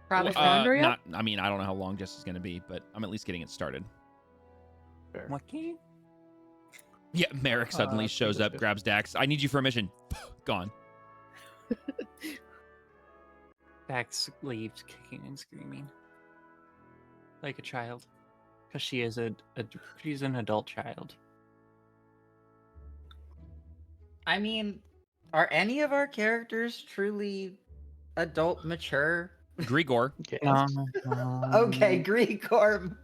Travis Foundry? Not. I mean, I don't know how long Jesse's gonna be, but I'm at least getting it started. What game? Yeah, Merrick suddenly shows up, grabs Dax. I need you for a mission. Gone. Dax leaves kicking and screaming like a child, because she is she's an adult child. I mean, are any of our characters truly adult mature? Grigor. Okay, Grigor.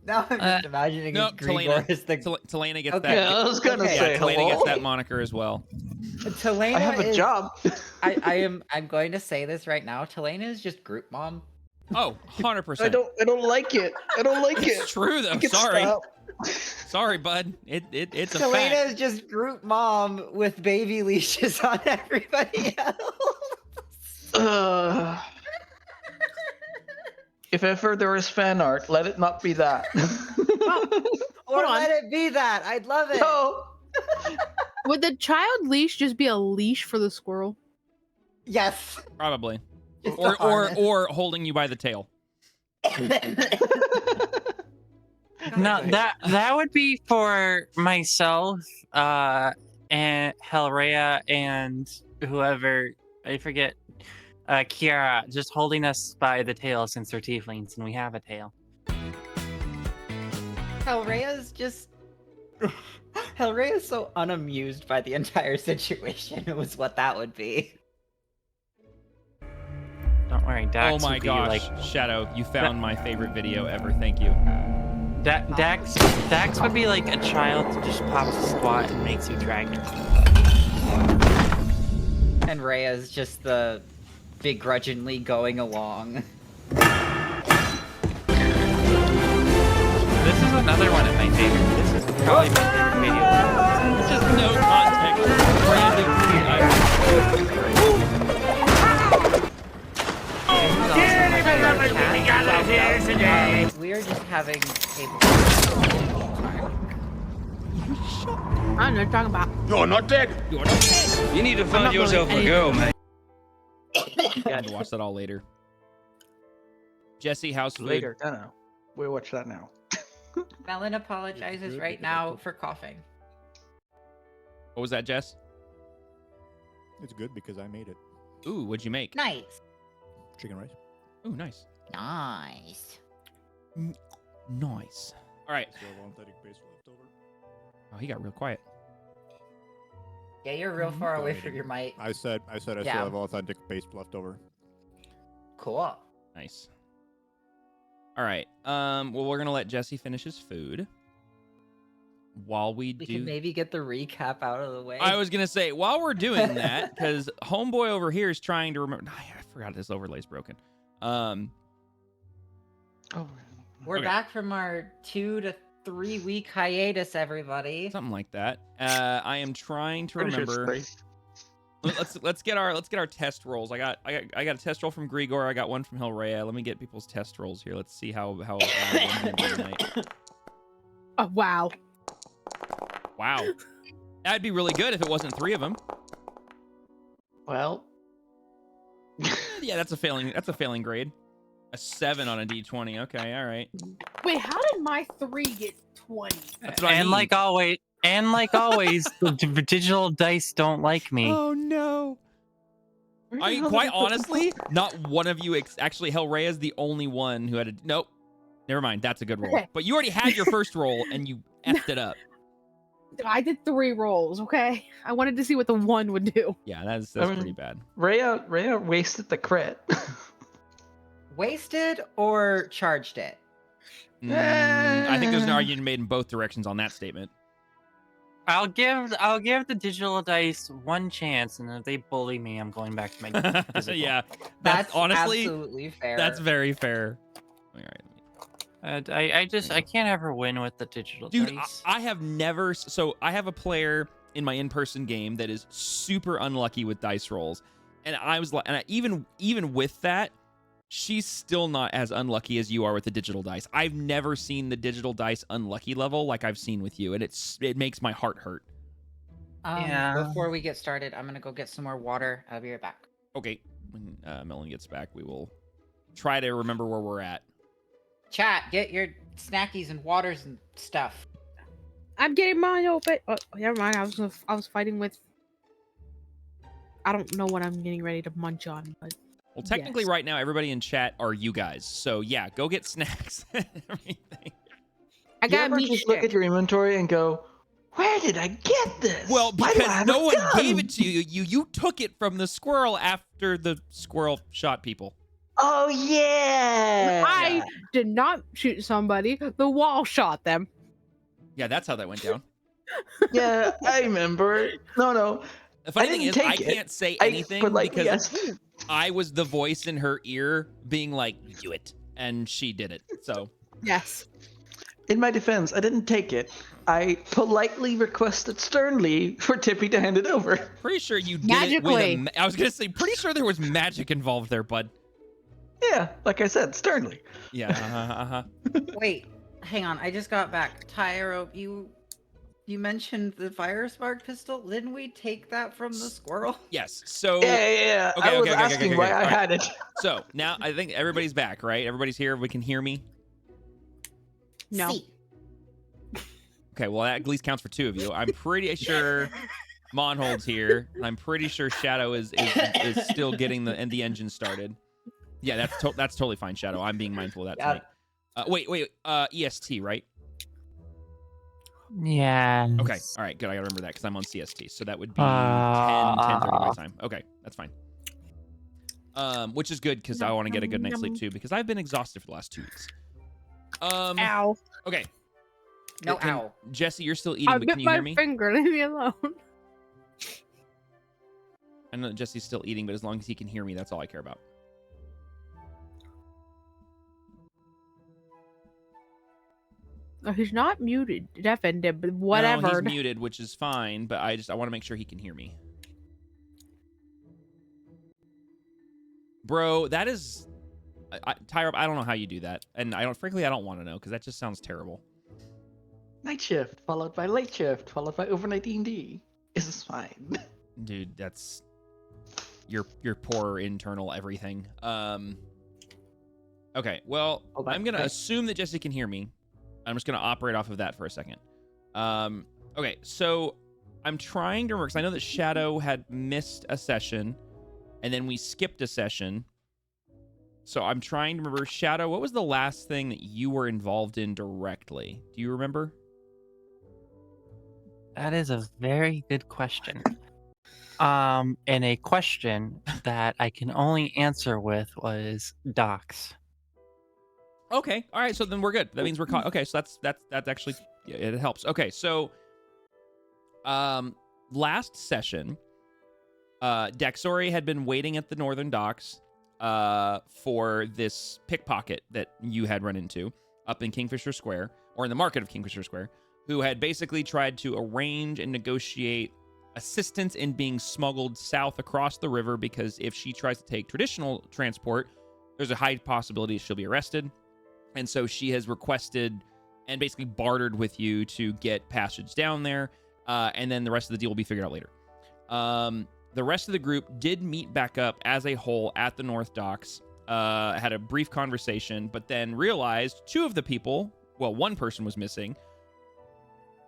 Now I'm just imagining No, Grigor is the... Talena gets Okay. that. Yeah, I was gonna say Talena hello. gets that moniker as well. Talena I have a is... job. I'm going to say this right now. Talena is just group mom. Oh, 100%. I don't like it. I don't like It's it. true though. You can Sorry. stop. Sorry, bud. It's a Talena fact. is just group mom with baby leashes on everybody else. If ever there is fan art, let it not be that. Or Hold on. let it be that. I'd love it. No. Would the child leash just be a leash for the squirrel? Yes. Probably. Just a Or harness. holding you by the tail. No, that would be for myself, and Hellrhea and whoever, I forget, Kiara, just holding us by the tail since they're tieflings and we have a tail. Hellrhea's just... Hellrhea's so unamused by the entire situation. It was what that would be. Don't worry, Dax Oh my would be gosh, like... Shadow, you found my favorite video ever. Thank you. Dax would be like a child that just pops a squat and makes you drag it. And Rhea's just the begrudgingly going along. This is another one of my favorites. This is probably my favorite video. Just no context. Random. We're just having table. I don't know what you're talking about. You're not dead. You're not dead. You need to not find yourself going a girl, mate. I have to watch that all later. Jesse, how's food? Later. No. We'll watch that now. Melon apologizes right now for coughing. What was that, Jess? It's good because I made it. Ooh, what'd you make? Nice. Chicken rice. Ooh, nice. Nice. Nice. All right. Still have authentic base leftover. Oh, he got real quiet. Yeah, you're real far away from your mic. I said I Yeah. still have authentic base leftover. Cool. Nice. All right. Well, we're gonna let Jesse finish his food while we We do. can maybe get the recap out of the way. I was gonna say while we're doing that, because homeboy over here is trying to remember. I forgot this overlay's broken. Oh. We're okay. back from our 2 to 3 week hiatus, everybody. Something like that. I am trying to Pretty sure it's remember. three. Let's get our test rolls. I got a test roll from Grigor. I got one from Hellrhea. Let me get people's test rolls here. Let's see how tonight. Oh, wow. Wow. That'd be really good if it wasn't 3 of them. Well. Yeah, that's a failing grade. A 7 on a D20. Okay, all right. Wait, how did my 3 get 20? That's what I And mean. like always, the digital dice don't like me. Oh no. I quite honestly, not one of you actually. Hellrhea is the only one who had a nope. Never mind. That's a good roll. Okay. But you already had your first roll and you effed it up. I did 3 rolls, okay? I wanted to see what the 1 would do. Yeah, that's I mean, pretty bad. Rhea wasted the crit. Wasted or charged it? I think there's an argument made in both directions on that statement. I'll give the digital dice one chance, and if they bully me, I'm going back to my physical. Yeah, that's honestly absolutely fair. that's very fair. All right. I can't ever win with the digital Dude, dice. I have never. So I have a player in my in-person game that is super unlucky with dice rolls, and I was like, even with that, she's still not as unlucky as you are with the digital dice. I've never seen the digital dice unlucky level like I've seen with you, and it makes my heart hurt. Yeah. Before we get started, I'm gonna go get some more water. I'll be right back. Okay, when Melon gets back, we will try to remember where we're at. Chat, get your snackies and waters and stuff. I'm getting mine open. Oh, never mind. I was fighting with. I don't know what I'm getting ready to munch on, but Well, technically, yes. right now, everybody in chat are you guys. So yeah, go get snacks and everything. I You got a ever meat just look stick. at your inventory and go, "Where did I get this? Well, Why do I because have no a one gun?" gave it to you. You took it from the squirrel after the squirrel shot people. Oh yeah. I did not shoot somebody. The wall shot them. Yeah, that's how that went down. Yeah, I remember. No. The funny I thing is, didn't I take it. can't say I anything politely because asked. I was the voice in her ear being like, do it. And she did it. So, Yes. In my defense, I didn't take it. I politely requested sternly for Tippy to hand it over. pretty sure you did it with Magically. I was going to say, pretty sure there was magic involved there, bud. Yeah, like I said, sternly. Yeah, uh-huh. Wait, hang on. I just got back. Tyro, you mentioned the fire spark pistol. Didn't we take that from the squirrel? Yes. So, Yeah. Okay, I was okay, asking why I All right. had it. So now I think everybody's back, right? Everybody's here. We can hear me. No. See. Okay, well, that at least counts for two of you. I'm pretty sure Monhold's here. I'm pretty sure Shadow is still getting the engine started. Yeah, that's totally fine, Shadow. I'm being mindful of that tonight. Wait. EST, right? Yeah. Okay. All right. Good. I gotta remember that because I'm on CST. So that would be 10:30 my time. Okay, that's fine. Which is good because I want to get a good night's sleep too because I've been exhausted for the last 2 weeks. Ow. Okay. No, ow. Jesse, you're still eating, I but bit can you my hear me? finger. Leave me alone. I know that Jesse's still eating, but as long as he can hear me, that's all I care about. Oh, he's not muted. Deafened, but whatever. No, he's muted, which is fine, but I want to make sure he can hear me. Bro, that is Tyra, I don't know how you do that. And frankly I don't want to know because that just sounds terrible. Night shift followed by late shift followed by overnight D&D. Is fine. Dude, that's your poor internal everything. Okay, well, I'm going to assume that Jesse can hear me. I'm just going to operate off of that for a second. Okay, so I'm trying to remember because I know that Shadow had missed a session and then we skipped a session. So I'm trying to remember, Shadow, what was the last thing that you were involved in directly? Do you remember? That is a very good question. And a question that I can only answer with was docs. Okay. All right. So then we're good. That means we're caught. Okay. So that's actually, yeah, it helps. Okay. So, last session, Dexori had been waiting at the northern docks, for this pickpocket that you had run into up in Kingfisher Square, or in the market of Kingfisher Square, who had basically tried to arrange and negotiate assistance in being smuggled south across the river because if she tries to take traditional transport, there's a high possibility she'll be arrested. And so she has requested and basically bartered with you to get passage down there, and then the rest of the deal will be figured out later. The rest of the group did meet back up as a whole at the North Docks, had a brief conversation, but then realized two of the people, well, one person was missing,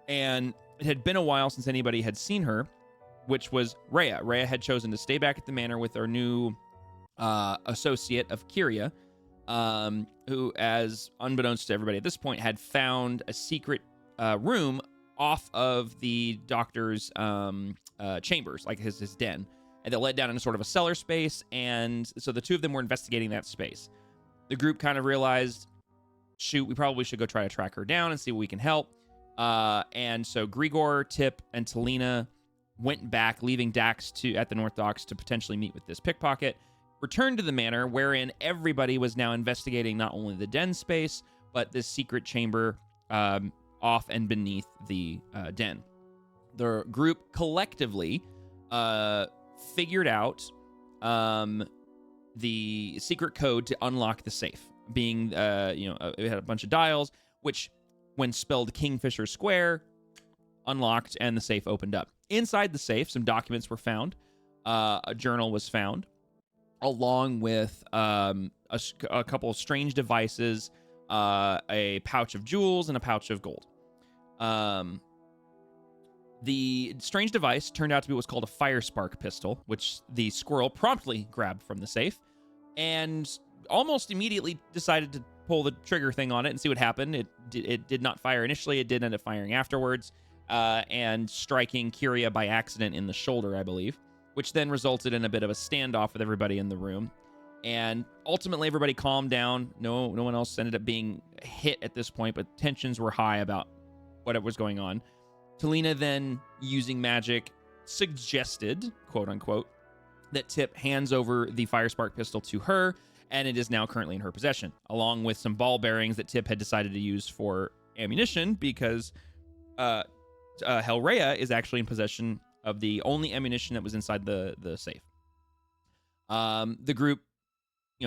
and it had been a while since anybody had seen her, which was Rhea. Rhea had chosen to stay back at the manor with our new associate of Kyria, who, as unbeknownst to everybody at this point, had found a secret room off of the doctor's chambers, like his den, and that led down into sort of a cellar space. And so the two of them were investigating that space. The group kind of realized, shoot, we probably should go try to track her down and see what we can help. And so Grigor, Tip, and Talina went back, leaving Dax at the North Docks to potentially meet with this pickpocket. Returned to the manor, wherein everybody was now investigating not only the den space, but this secret chamber off and beneath the den. The group collectively figured out the secret code to unlock the safe, being, it had a bunch of dials, which, when spelled Kingfisher Square, unlocked and the safe opened up. Inside the safe, some documents were found. A journal was found. along with a couple of strange devices, a pouch of jewels, and a pouch of gold. The strange device turned out to be what's called a fire spark pistol, which the squirrel promptly grabbed from the safe and almost immediately decided to pull the trigger thing on it and see what happened. It did not fire initially. It did end up firing afterwards, and striking Kyria by accident in the shoulder, I believe, which then resulted in a bit of a standoff with everybody in the room. And ultimately, everybody calmed down. No one else ended up being hit at this point, but tensions were high about what was going on. Talina then, using magic, suggested, quote unquote, that Tip hands over the fire spark pistol to her, and it is now currently in her possession, along with some ball bearings that Tip had decided to use for ammunition because Hellrhea is actually in possession of the only ammunition that was inside the safe. The group,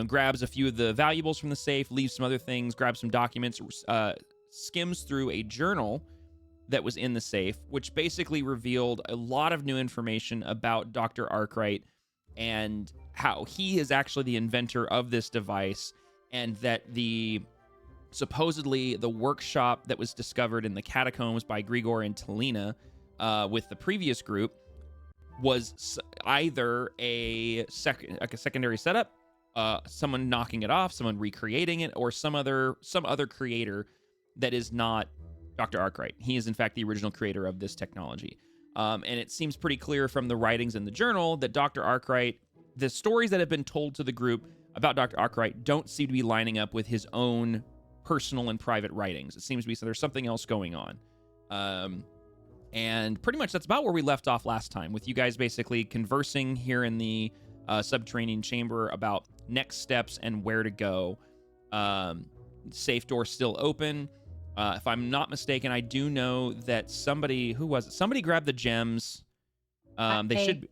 grabs a few of the valuables from the safe, leaves some other things, grabs some documents, skims through a journal that was in the safe, which basically revealed a lot of new information about Dr. Arkwright and how he is actually the inventor of this device, and that supposedly the workshop that was discovered in the catacombs by Grigor and Talina with the previous group was either a secondary setup, someone knocking it off, someone recreating it, or some other creator that is not Dr. Arkwright. He is, in fact, the original creator of this technology. And it seems pretty clear from the writings in the journal that Dr. Arkwright, the stories that have been told to the group about Dr. Arkwright don't seem to be lining up with his own personal and private writings. It seems to be so there's something else going on. And pretty much that's about where we left off last time, with you guys basically conversing here in the subterranean chamber about next steps and where to go. Safe door still open. If I'm not mistaken, I do know that somebody grabbed the gems. They should be.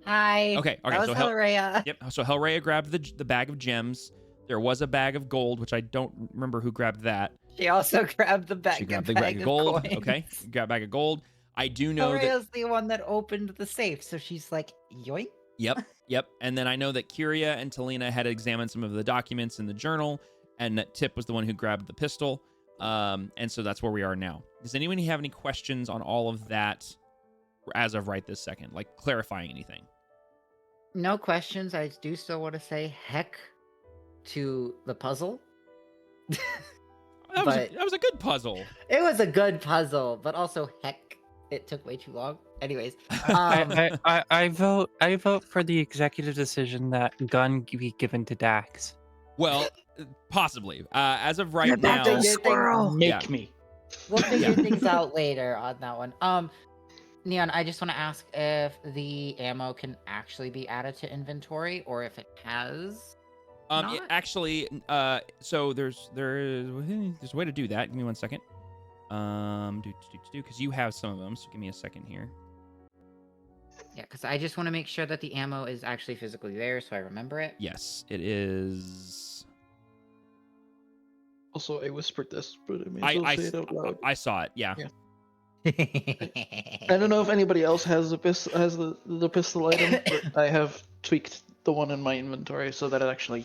Hi. Okay. That was Hellrhea. Yep. So Hellrhea grabbed the bag of gems. There was a bag of gold, which I don't remember who grabbed that. She also grabbed the bag. She grabbed the bag of gold. Coins. Okay. Grabbed a bag of gold. I do know Hellrhea's the one that opened the safe, so she's like, yoink. Yep. And then I know that Kyria and Talina had examined some of the documents in the journal, and that Tip was the one who grabbed the pistol. And so that's where we are now. Does anyone have any questions on all of that as of right this second? Like clarifying anything? No questions. I do still want to say heck to the puzzle. That was a good puzzle. It was a good puzzle, but also heck, it took way too long. Anyways, I vote for the executive decision that gun be given to Dax. Well, possibly. As of right now, Make me. We'll figure things out later on that one. Neon, I just want to ask if the ammo can actually be added to inventory, or if it has. It actually, so there's a way to do that. Give me 1 second. Because you have some of them, so give me a second here. Yeah, because I just want to make sure that the ammo is actually physically there, so I remember it. Yes, it is. Also, I whispered this, but I may as well say it out loud. I saw it. Yeah. I don't know if anybody else has the pistol item, but I have tweaked the one in my inventory so that it actually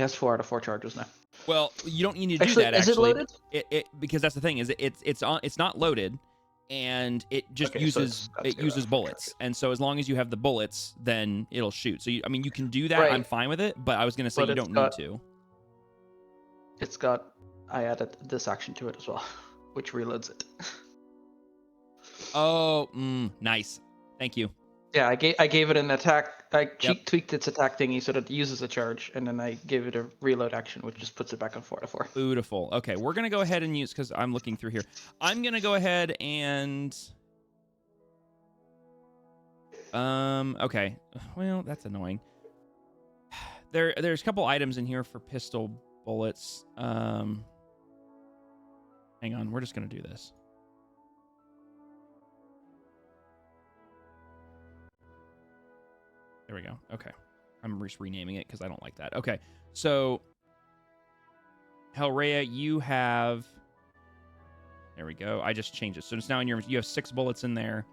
has 4 out of 4 charges now. Well, you don't need to do that. Is it loaded? Because that's the thing, is it's not loaded, and it just uses bullets. And so as long as you have the bullets, then it'll shoot. So you can do that. Right. I'm fine with it, but I was gonna say you don't need to. I added this action to it as well, which reloads it. Oh, nice. Thank you. Yeah, I gave it an attack. I tweaked its attack thingy so that it uses a charge, and then I gave it a reload action, which just puts it back on 4 out of 4. Beautiful. Okay, we're gonna go ahead and use, because I'm looking through here. I'm gonna go ahead and. Okay. Well, that's annoying. There's a couple items in here for pistol bullets. Hang on, we're just gonna do this. There we go. Okay. I'm just renaming it because I don't like that. Okay. So, Hellrhea, you have... There we go. I just changed it. So it's now you have 6 bullets in there.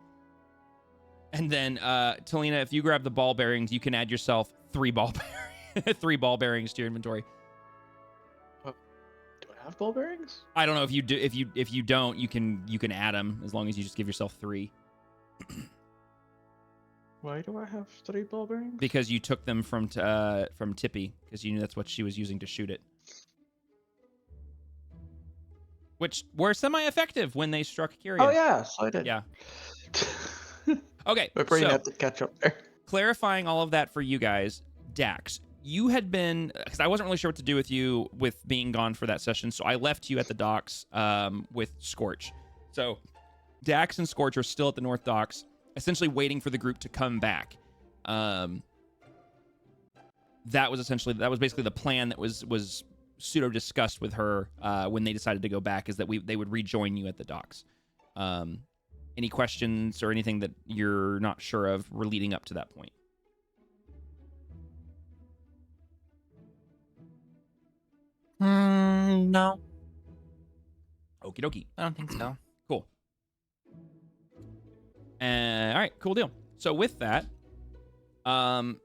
And then, Talina, if you grab the ball bearings, you can add yourself 3 ball three ball bearings to your inventory. Do I have ball bearings? I don't know if you do. If you don't, you can add them as long as you just give yourself 3. Why do I have 3 ball bearings? Because you took them from Tippy, because you knew that's what she was using to shoot it. Which were semi-effective when they struck Kyria. Oh yeah, so I did. Yeah. Okay. My brain so, had to catch up there. clarifying all of that for you guys, Dax, you had been, because I wasn't really sure what to do with you with being gone for that session, so I left you at the docks with Scorch. So Dax and Scorch are still at the North Docks, essentially waiting for the group to come back. That was basically the plan that was pseudo discussed with her when they decided to go back, is that they would rejoin you at the docks. Any questions or anything that you're not sure of leading up to that point? No, Okie dokie. I don't think so. Cool. All right, cool deal. So with that, the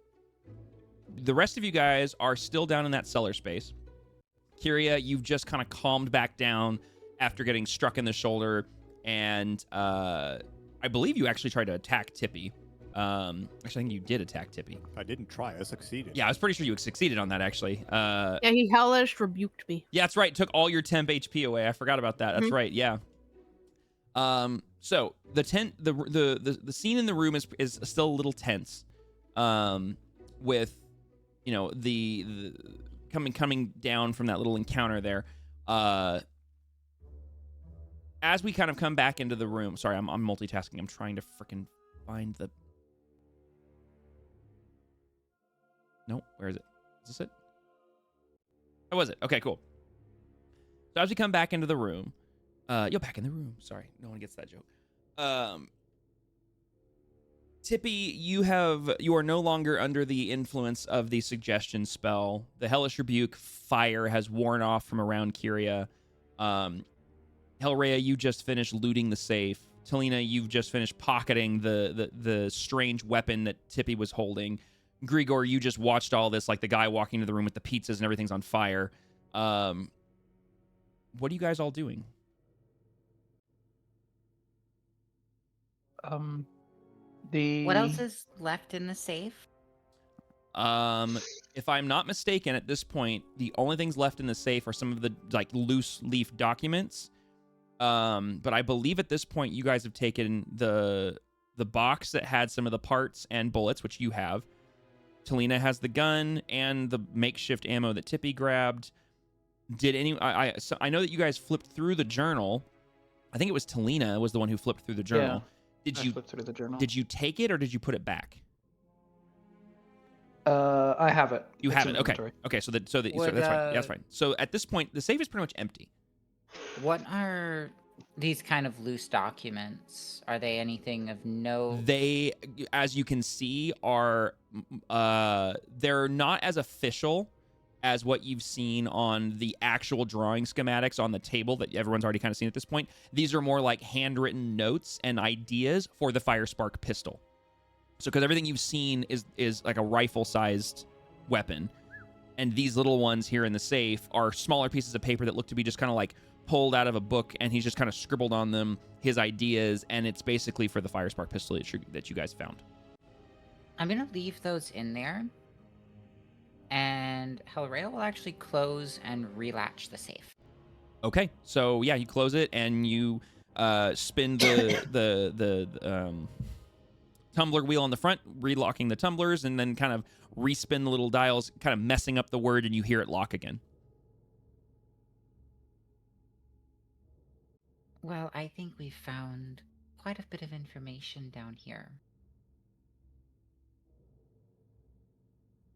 rest of you guys are still down in that cellar space. Kyria, you've just kind of calmed back down after getting struck in the shoulder, and I believe you actually tried to attack Tippy. Actually, I think you did attack Tippy. I didn't try. I succeeded. Yeah, I was pretty sure you succeeded on that, actually. Yeah, he hellish rebuked me. Yeah, that's right. Took all your temp HP away. I forgot about that. That's right. Yeah. So the scene in the room is still a little tense. With, you know, the coming down from that little encounter there. As we kind of come back into the room. Sorry, I'm multitasking. I'm trying to freaking find the. No, where is it? Is this it? That was it. Okay, cool. So as we come back into the room, you're back in the room. Sorry, no one gets that joke. Tippy, you are no longer under the influence of the suggestion spell. The Hellish Rebuke fire has worn off from around Kyria. Hellrhea, you just finished looting the safe. Talina, you've just finished pocketing the strange weapon that Tippy was holding. Grigor, you just watched all this, like the guy walking into the room with the pizzas and everything's on fire. What are you guys all doing? What else is left in the safe? If I'm not mistaken, at this point, the only things left in the safe are some of the like loose leaf documents. But I believe at this point you guys have taken the box that had some of the parts and bullets, which you have. Talina has the gun and the makeshift ammo that Tippy grabbed. So I know that you guys flipped through the journal. I think it was Talina was the one who flipped through the journal. I flipped through the journal. Did you take it or did you put it back? I have it. You It's have in it. Okay. inventory. Okay. So that's fine. That's fine. So at this point, the safe is pretty much empty. What are these kind of loose documents? Are they anything of note? They, as you can see, are they're not as official as what you've seen on the actual drawing schematics on the table that everyone's already kind of seen at this point. These are more like handwritten notes and ideas for the Firespark pistol. So because everything you've seen is like a rifle-sized weapon, and these little ones here in the safe are smaller pieces of paper that look to be just kind of like pulled out of a book, and he's just kind of scribbled on them his ideas, and it's basically for the Firespark pistol that you guys found. I'm gonna leave those in there, and Hellrhea will actually close and relatch the safe. Okay, so yeah, you close it and you spin the tumbler wheel on the front, relocking the tumblers, and then kind of respin the little dials, kind of messing up the word, and you hear it lock again. Well, I think we found quite a bit of information down here.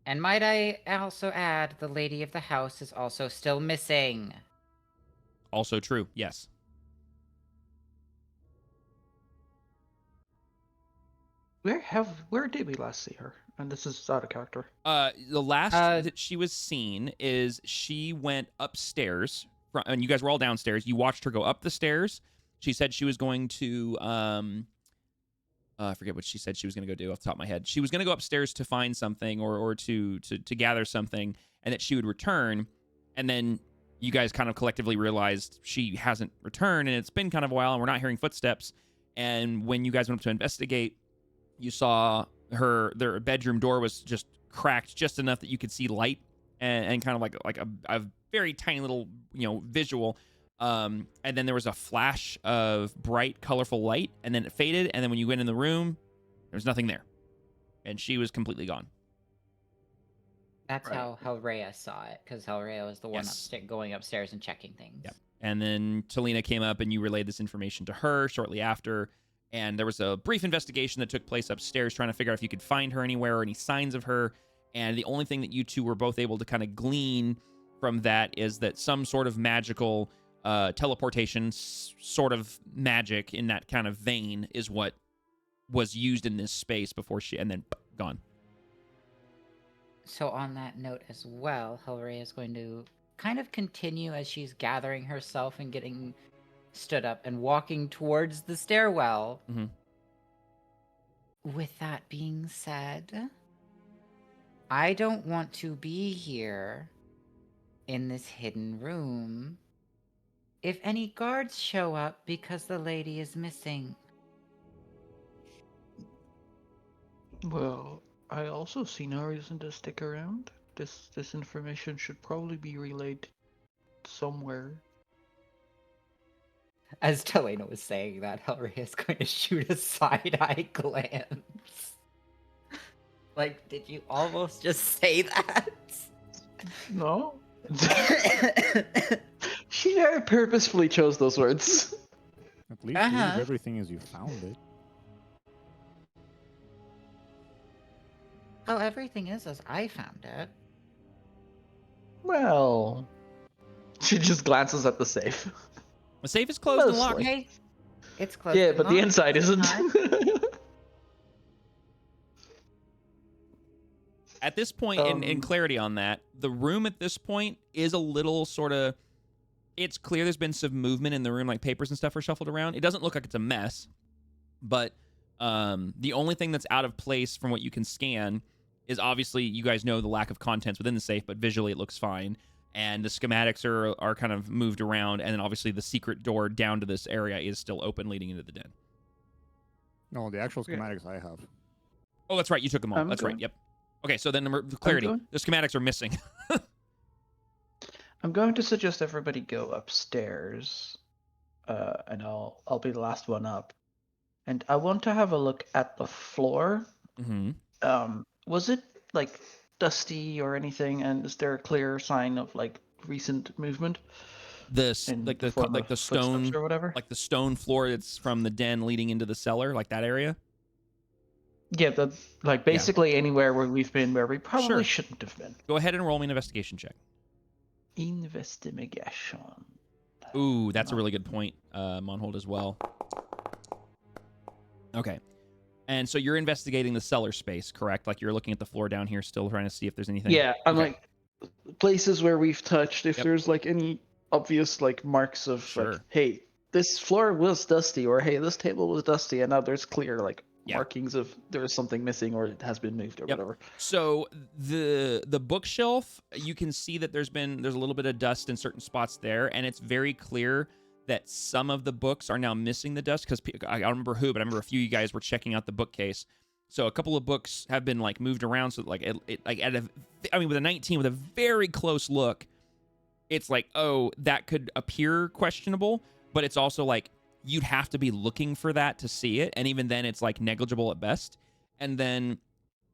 And might I also add, the lady of the house is also still missing. Also true, yes. Where did we last see her? And this is out of character. The last that she was seen is she went upstairs, and you guys were all downstairs. You watched her go up the stairs. She said she was going to I forget what she said she was going to go do off the top of my head. She was going to go upstairs to find something or to gather something, and that she would return. And then you guys kind of collectively realized she hasn't returned, and it's been kind of a while, and we're not hearing footsteps. And when you guys went up to investigate, you saw their bedroom door was just cracked just enough that you could see light and kind of like a very tiny little, visual. And then there was a flash of bright, colorful light, and then it faded. And then when you went in the room, there was nothing there, and she was completely gone. That's how Hellrhea saw it, because Hellrhea was the one going upstairs and checking things. Yep. And then Talina came up, and you relayed this information to her shortly after. And there was a brief investigation that took place upstairs, trying to figure out if you could find her anywhere or any signs of her. And the only thing that you two were both able to kind of glean from that is that some sort of magical teleportation, sort of magic in that kind of vein, is what was used in this space before and then gone. So on that note as well, Hellrhea is going to kind of continue as she's gathering herself and getting stood up and walking towards the stairwell. Mm-hmm. With that being said, I don't want to be here in this hidden room if any guards show up because the lady is missing. Well, I also see no reason to stick around. This information should probably be relayed somewhere. As Talina was saying that, Hellrhea is going to shoot a side-eye glance. Like, did you almost just say that? No? She very purposefully chose those words. At least leave everything as you found it. Oh, everything is as I found it. Well, she just glances at the safe. The safe is closed and locked. Okay. It's closed. Yeah, and but the locked. inside isn't. At this point, in clarity on that, the room at this point is a little sort of... It's clear there's been some movement in the room, like papers and stuff are shuffled around. It doesn't look like it's a mess, but the only thing that's out of place from what you can scan is obviously, you guys know the lack of contents within the safe, but visually it looks fine. And the schematics are kind of moved around, and then obviously the secret door down to this area is still open, leading into the den. No, the actual schematics I have. Oh, that's right. You took them all. That's right. Yep. Okay, so then the clarity. The schematics are missing. I'm going to suggest everybody go upstairs, and I'll be the last one up. And I want to have a look at the floor. Mm-hmm. Was it like dusty or anything? And is there a clear sign of like recent movement? This like the stone or whatever. Like the stone floor that's from the den leading into the cellar, like that area. Yeah, like basically anywhere where we've been where we probably shouldn't have been. Go ahead and roll me an investigation check. Investigation. Ooh, that's a really good point, Monhold, as well. Okay. And so you're investigating the cellar space, correct? Like you're looking at the floor down here still trying to see if there's anything. Yeah, I'm like places where we've touched, if there's like any obvious like marks of like, hey, this floor was dusty, or hey, this table was dusty, and now there's clear like markings of there's something missing or it has been moved or whatever. So the bookshelf, you can see that there's a little bit of dust in certain spots there, and it's very clear that some of the books are now missing the dust, because I don't remember who, but I remember a few of you guys were checking out the bookcase. So a couple of books have been like moved around. So like with a 19 with a very close look, it's like, oh, that could appear questionable, but it's also like you'd have to be looking for that to see it, and even then it's like negligible at best. And then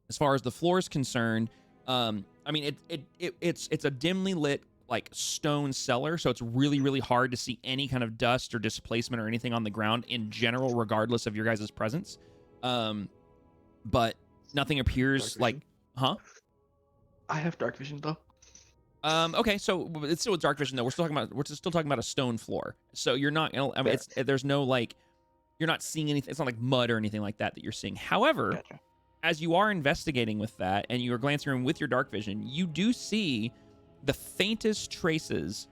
as far as the floor is concerned, it's a dimly lit like stone cellar, so it's really, really hard to see any kind of dust or displacement or anything on the ground in general, regardless of your guys' presence. But nothing appears like, huh? I have dark vision though. Okay, so it's still dark vision though. We're still talking about a stone floor. So you're not, there's no like, you're not seeing anything. It's not like mud or anything like that you're seeing. However, as you are investigating with that and you are glancing around with your dark vision, you do see the faintest traces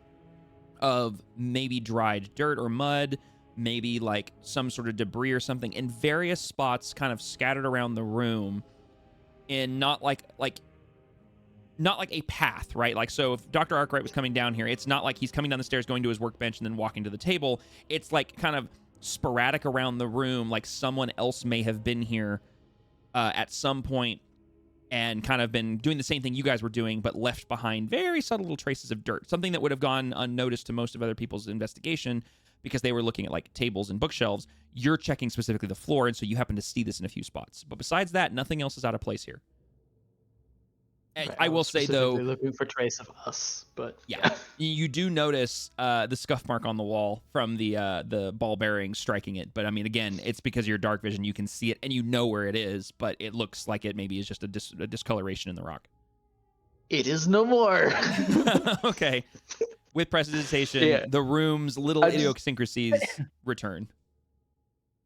of maybe dried dirt or mud, maybe like some sort of debris or something in various spots kind of scattered around the room, in not like a path, right? Like, so if Dr. Arkwright was coming down here, it's not like he's coming down the stairs, going to his workbench, and then walking to the table. It's like kind of sporadic around the room, like someone else may have been here at some point and kind of been doing the same thing you guys were doing, but left behind very subtle little traces of dirt. Something that would have gone unnoticed to most of other people's investigation because they were looking at like tables and bookshelves. You're checking specifically the floor, and so you happen to see this in a few spots. But besides that, nothing else is out of place here. And I will say, though, looking for trace of us, but yeah, you do notice the scuff mark on the wall from the ball bearing striking it. But I mean, again, it's because of your dark vision. You can see it and you know where it is, but it looks like it maybe is just a discoloration in the rock. It is no more. Okay. With prestidigitation, the room's little idiosyncrasies return.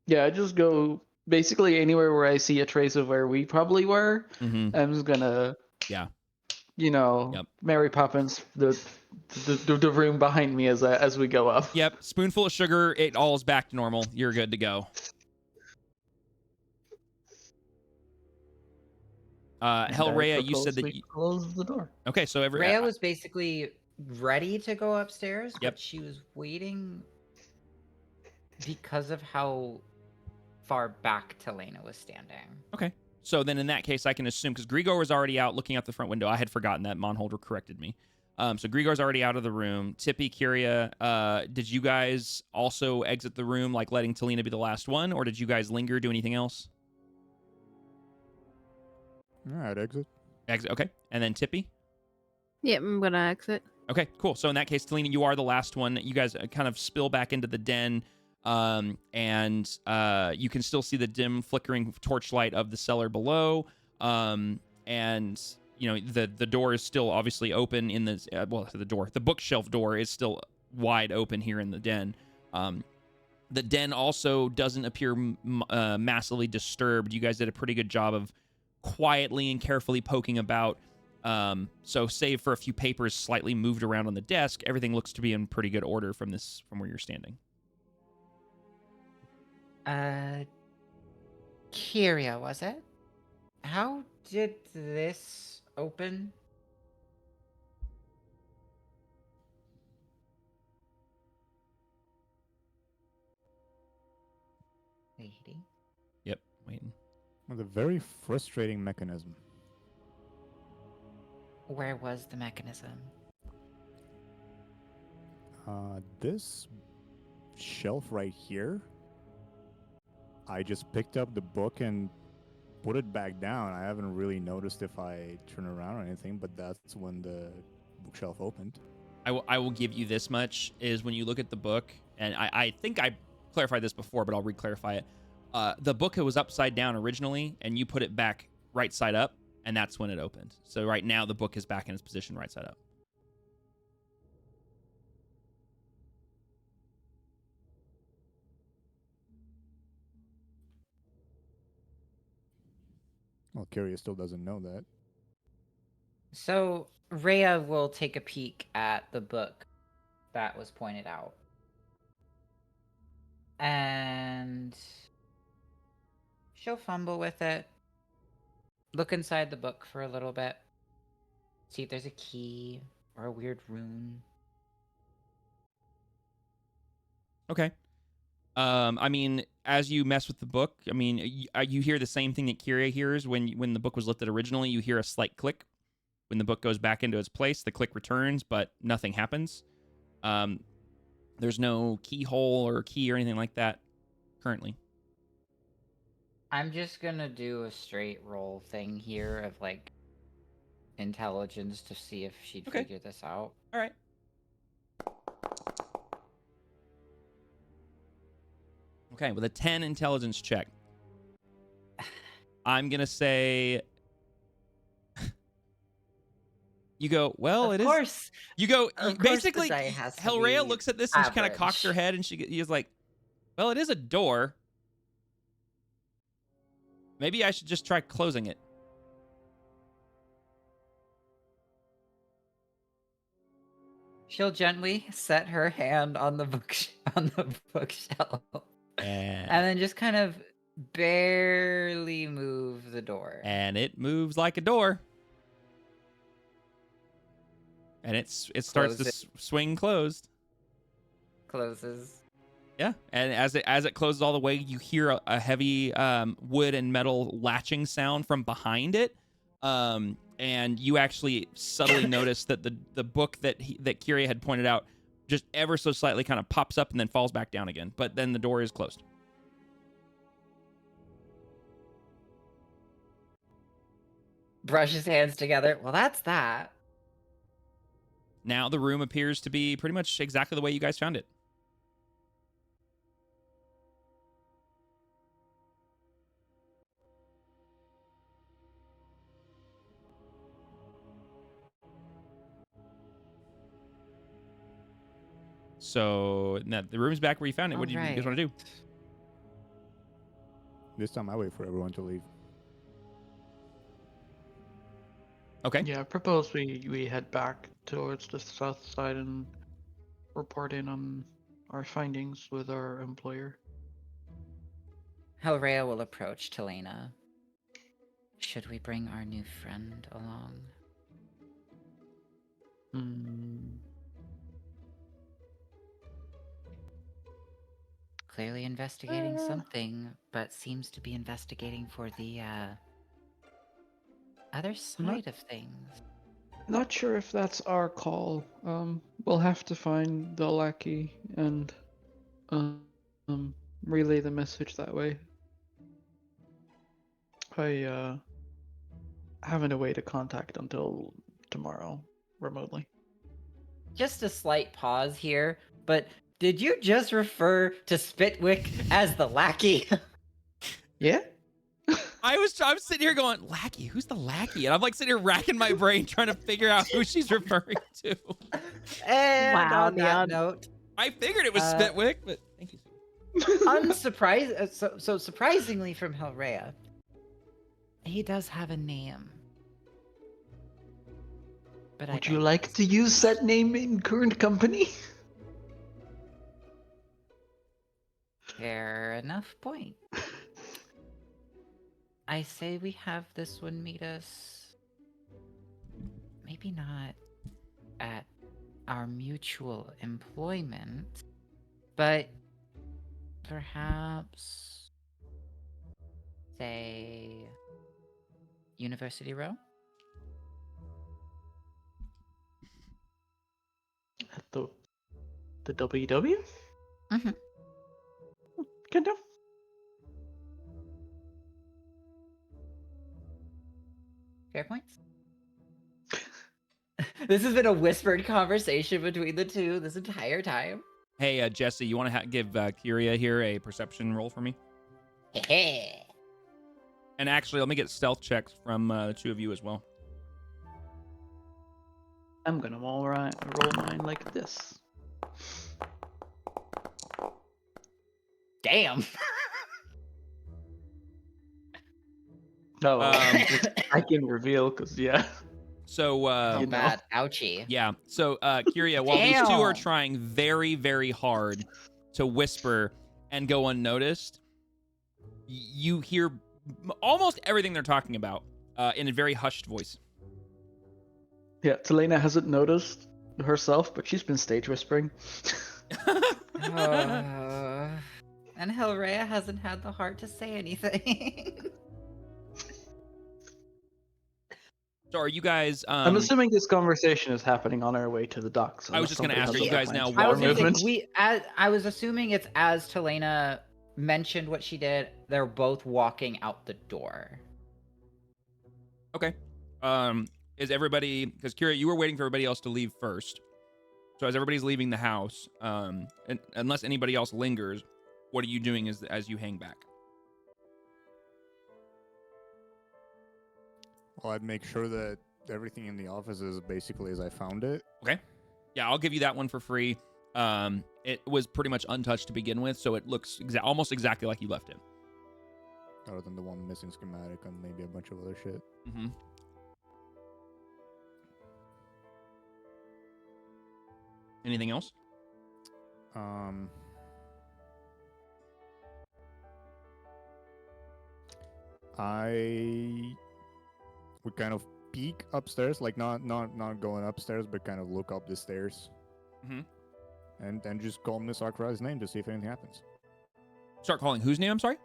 Yeah, I just go basically anywhere where I see a trace of where we probably were. Mm-hmm. I'm just gonna, Yeah, Mary Poppins the room behind me as we go up. Yep. Spoonful of sugar. It all is back to normal. You're good to go. Hellrhea, you said that you closed the door. Okay, so Rhea was basically ready to go upstairs, Yep. but she was waiting because of how far back Telena was standing. Okay. So then in that case, I can assume, because Grigor was already out looking out the front window. I had forgotten that. Monholder corrected me. So Grigor's already out of the room. Tippy, Kyria, did you guys also exit the room, like letting Telena be the last one, or did you guys linger, do anything else? Yeah, I'd exit. Exit, okay. And then Tippy? Yep, I'm gonna exit. Okay, cool. So in that case, Telena, you are the last one. You guys kind of spill back into the den, and you can still see the dim, flickering torchlight of the cellar below. And you know the door is still obviously open in the the bookshelf door is still wide open here in the den. The den also doesn't appear massively disturbed. You guys did a pretty good job of quietly and carefully poking about. So save for a few papers slightly moved around on the desk, everything looks to be in pretty good order from where you're standing. Kyria, was it? How did this open? Waiting. Yep, waiting. It's a very frustrating mechanism. Where was the mechanism? This shelf right here. I just picked up the book and put it back down. I haven't really noticed if I turn around or anything, but that's when the bookshelf opened. I will give you this much, is when you look at the book, and I think I clarified this before, but I'll re-clarify it. The book was upside down originally, and you put it back right side up, and that's when it opened. So right now, the book is back in its position right side up. Well, Kyria still doesn't know that. So Rhea will take a peek at the book that was pointed out. And she'll fumble with it. Look inside the book for a little bit. See if there's a key or a weird rune. Okay. I mean, as you mess with the book, I mean, you hear the same thing that Kyria hears when the book was lifted originally. You hear a slight click. When the book goes back into its place, the click returns, but nothing happens. There's no keyhole or key or anything like that currently. I'm just gonna do a straight roll thing here of like intelligence to see if she'd figure this out. All right. Okay, with a 10 intelligence check, I'm going to say you go, well, Of it is. course. You go, Of course basically, the die has to Hellrhea be looks at this and she kind of average. cocks her head and she's like, well, it is a door. Maybe I should just try closing it. She'll gently set her hand on the bookshelf, and then just kind of barely move the door. And it moves like a door. And it starts to swing closed. Closes. Yeah, and as it closes all the way, you hear a heavy wood and metal latching sound from behind it, and you actually subtly notice that the book that Kyria had pointed out just ever so slightly kind of pops up and then falls back down again. But then the door is closed. Brush his hands together. Well, that's that. Now the room appears to be pretty much exactly the way you guys found it. So now the room's back where you found it. What do you guys want to do? This time I wait for everyone to leave. Okay. Yeah, I propose we head back towards the south side and report in on our findings with our employer. Helrea will approach Telena. Should we bring our new friend along? Clearly investigating something, but seems to be investigating for the other side of things. Not sure if that's our call. We'll have to find the lackey and relay the message that way. I haven't a way to contact until tomorrow remotely. Just a slight pause here, but did you just refer to Spitwick as the lackey? Yeah? I'm sitting here going, lackey? Who's the lackey? And I'm like sitting here racking my brain trying to figure out who she's referring to. And Wow, on that Neon. note, I figured it was Spitwick, but thank you. so surprisingly from Helrea, he does have a name. But Would you like to use that name in current company? Fair enough point. I say we have this one meet us, maybe not at our mutual employment, but perhaps, say, University Row? At the WW? Mm-hmm. Can do. Fair points. This has been a whispered conversation between the two this entire time. Hey, Jesse, you want to give Kyria here a perception roll for me? And actually, let me get stealth checks from the two of you as well. I'm gonna roll mine like this. Damn. No, I can reveal because yeah. So, Oh, bad. Ouchie. yeah. So, Kyria, while these two are Damn. trying very, very hard to whisper and go unnoticed, you hear almost everything they're talking about in a very hushed voice. Yeah, Telena hasn't noticed herself, but she's been stage whispering. And Helrea hasn't had the heart to say anything. So are you guys... I'm assuming this conversation is happening on our way to the docks. I was just going to ask, are you guys now I was walking? gonna say, I was assuming it's as Telena mentioned what she did, they're both walking out the door. Okay. Is everybody... Because, Kyria, you were waiting for everybody else to leave first. So as everybody's leaving the house, and unless anybody else lingers, what are you doing as you hang back? Well, I'd make sure that everything in the office is basically as I found it. Okay. Yeah, I'll give you that one for free. It was pretty much untouched to begin with, so it looks almost exactly like you left it. Other than the one missing schematic and maybe a bunch of other shit. Mm-hmm. Anything else? I would kind of peek upstairs, like not going upstairs, but kind of look up the stairs, and then just call Miss Arkwright's name to see if anything happens. Start calling whose name? I'm sorry.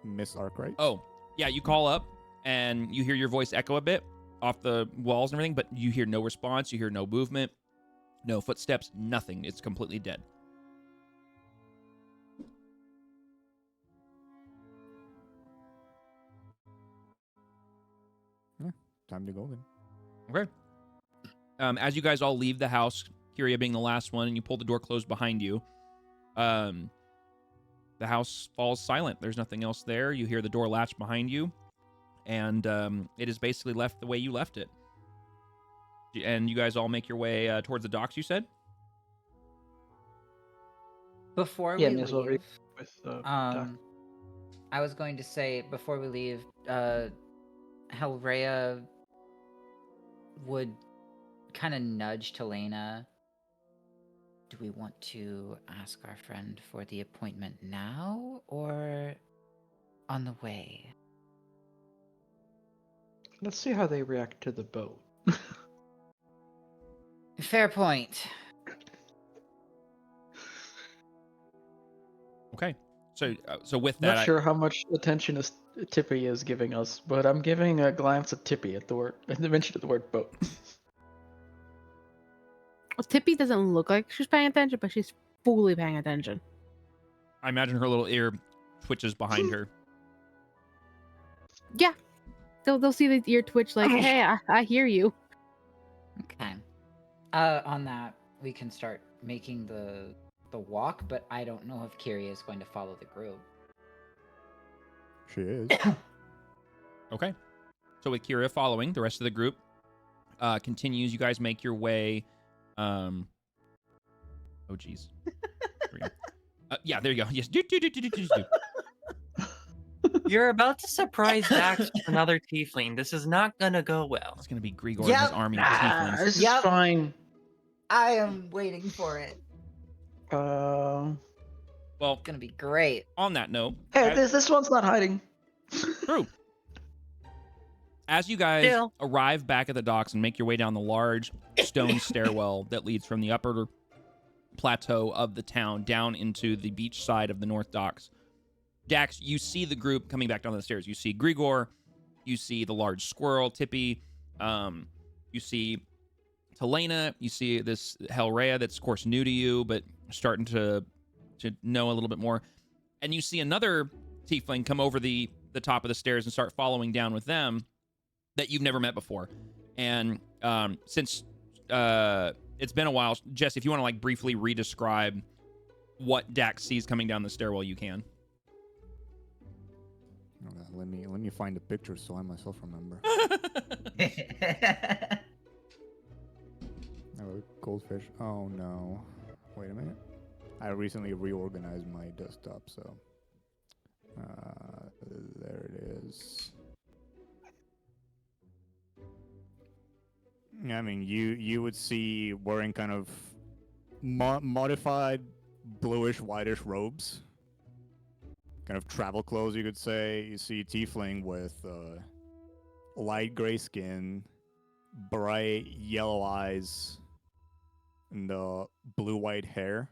Miss Arkwright. Oh, yeah. You call up, and you hear your voice echo a bit off the walls and everything, but you hear no response. You hear no movement, no footsteps, nothing. It's completely dead. Time to go then. Okay. As you guys all leave the house, Kyria being the last one, and you pull the door closed behind you, the house falls silent. There's nothing else there. You hear the door latch behind you, and it is basically left the way you left it. And you guys all make your way towards the docks, you said? Before Yeah, we may as well leave, with I was going to say before we leave, Helrea would kind of nudge Talena. Do we want to ask our friend for the appointment now or on the way? Let's see how they react to the boat. Fair point. Okay. So with Not that, sure how much attention Tippy is giving us, but I'm giving a glance at Tippy at the mention of the word boat. Well, Tippy doesn't look like she's paying attention, but she's fully paying attention. I imagine her little ear twitches behind her. Yeah. They'll see the ear twitch like, hey, I hear you. Okay. On that, we can start making the walk, but I don't know if Kyria is going to follow the group. She is. Okay. So with Kyria following, the rest of the group continues. You guys make your way. Oh, geez. Yeah, there you go. Yes. You're about to surprise Dax with another tiefling. This is not gonna go well. It's gonna be Grigor and his army of tieflings. This is Yep. fine. I am waiting for it. Well, It's gonna be great. on that note, Hey, this one's not hiding. true. As you guys Still. arrive back at the docks and make your way down the large stone stairwell that leads from the upper plateau of the town down into the beach side of the north docks, Dax, you see the group coming back down the stairs. You see Grigor, you see the large squirrel, Tippy, you see Talena, you see this Helrea that's, of course, new to you, but starting to know a little bit more. And you see another tiefling come over the top of the stairs and start following down with them that you've never met before. And since it's been a while, Jesse, if you want to like briefly re-describe what Dax sees coming down the stairwell, you can. Okay, let me find the picture so I myself remember. Oh, goldfish. Oh no. Wait a minute. I recently reorganized my desktop, so there it is. I mean, you would see wearing kind of modified bluish whitish robes, kind of travel clothes, you could say. You see tiefling with light gray skin, bright yellow eyes, and blue-white hair,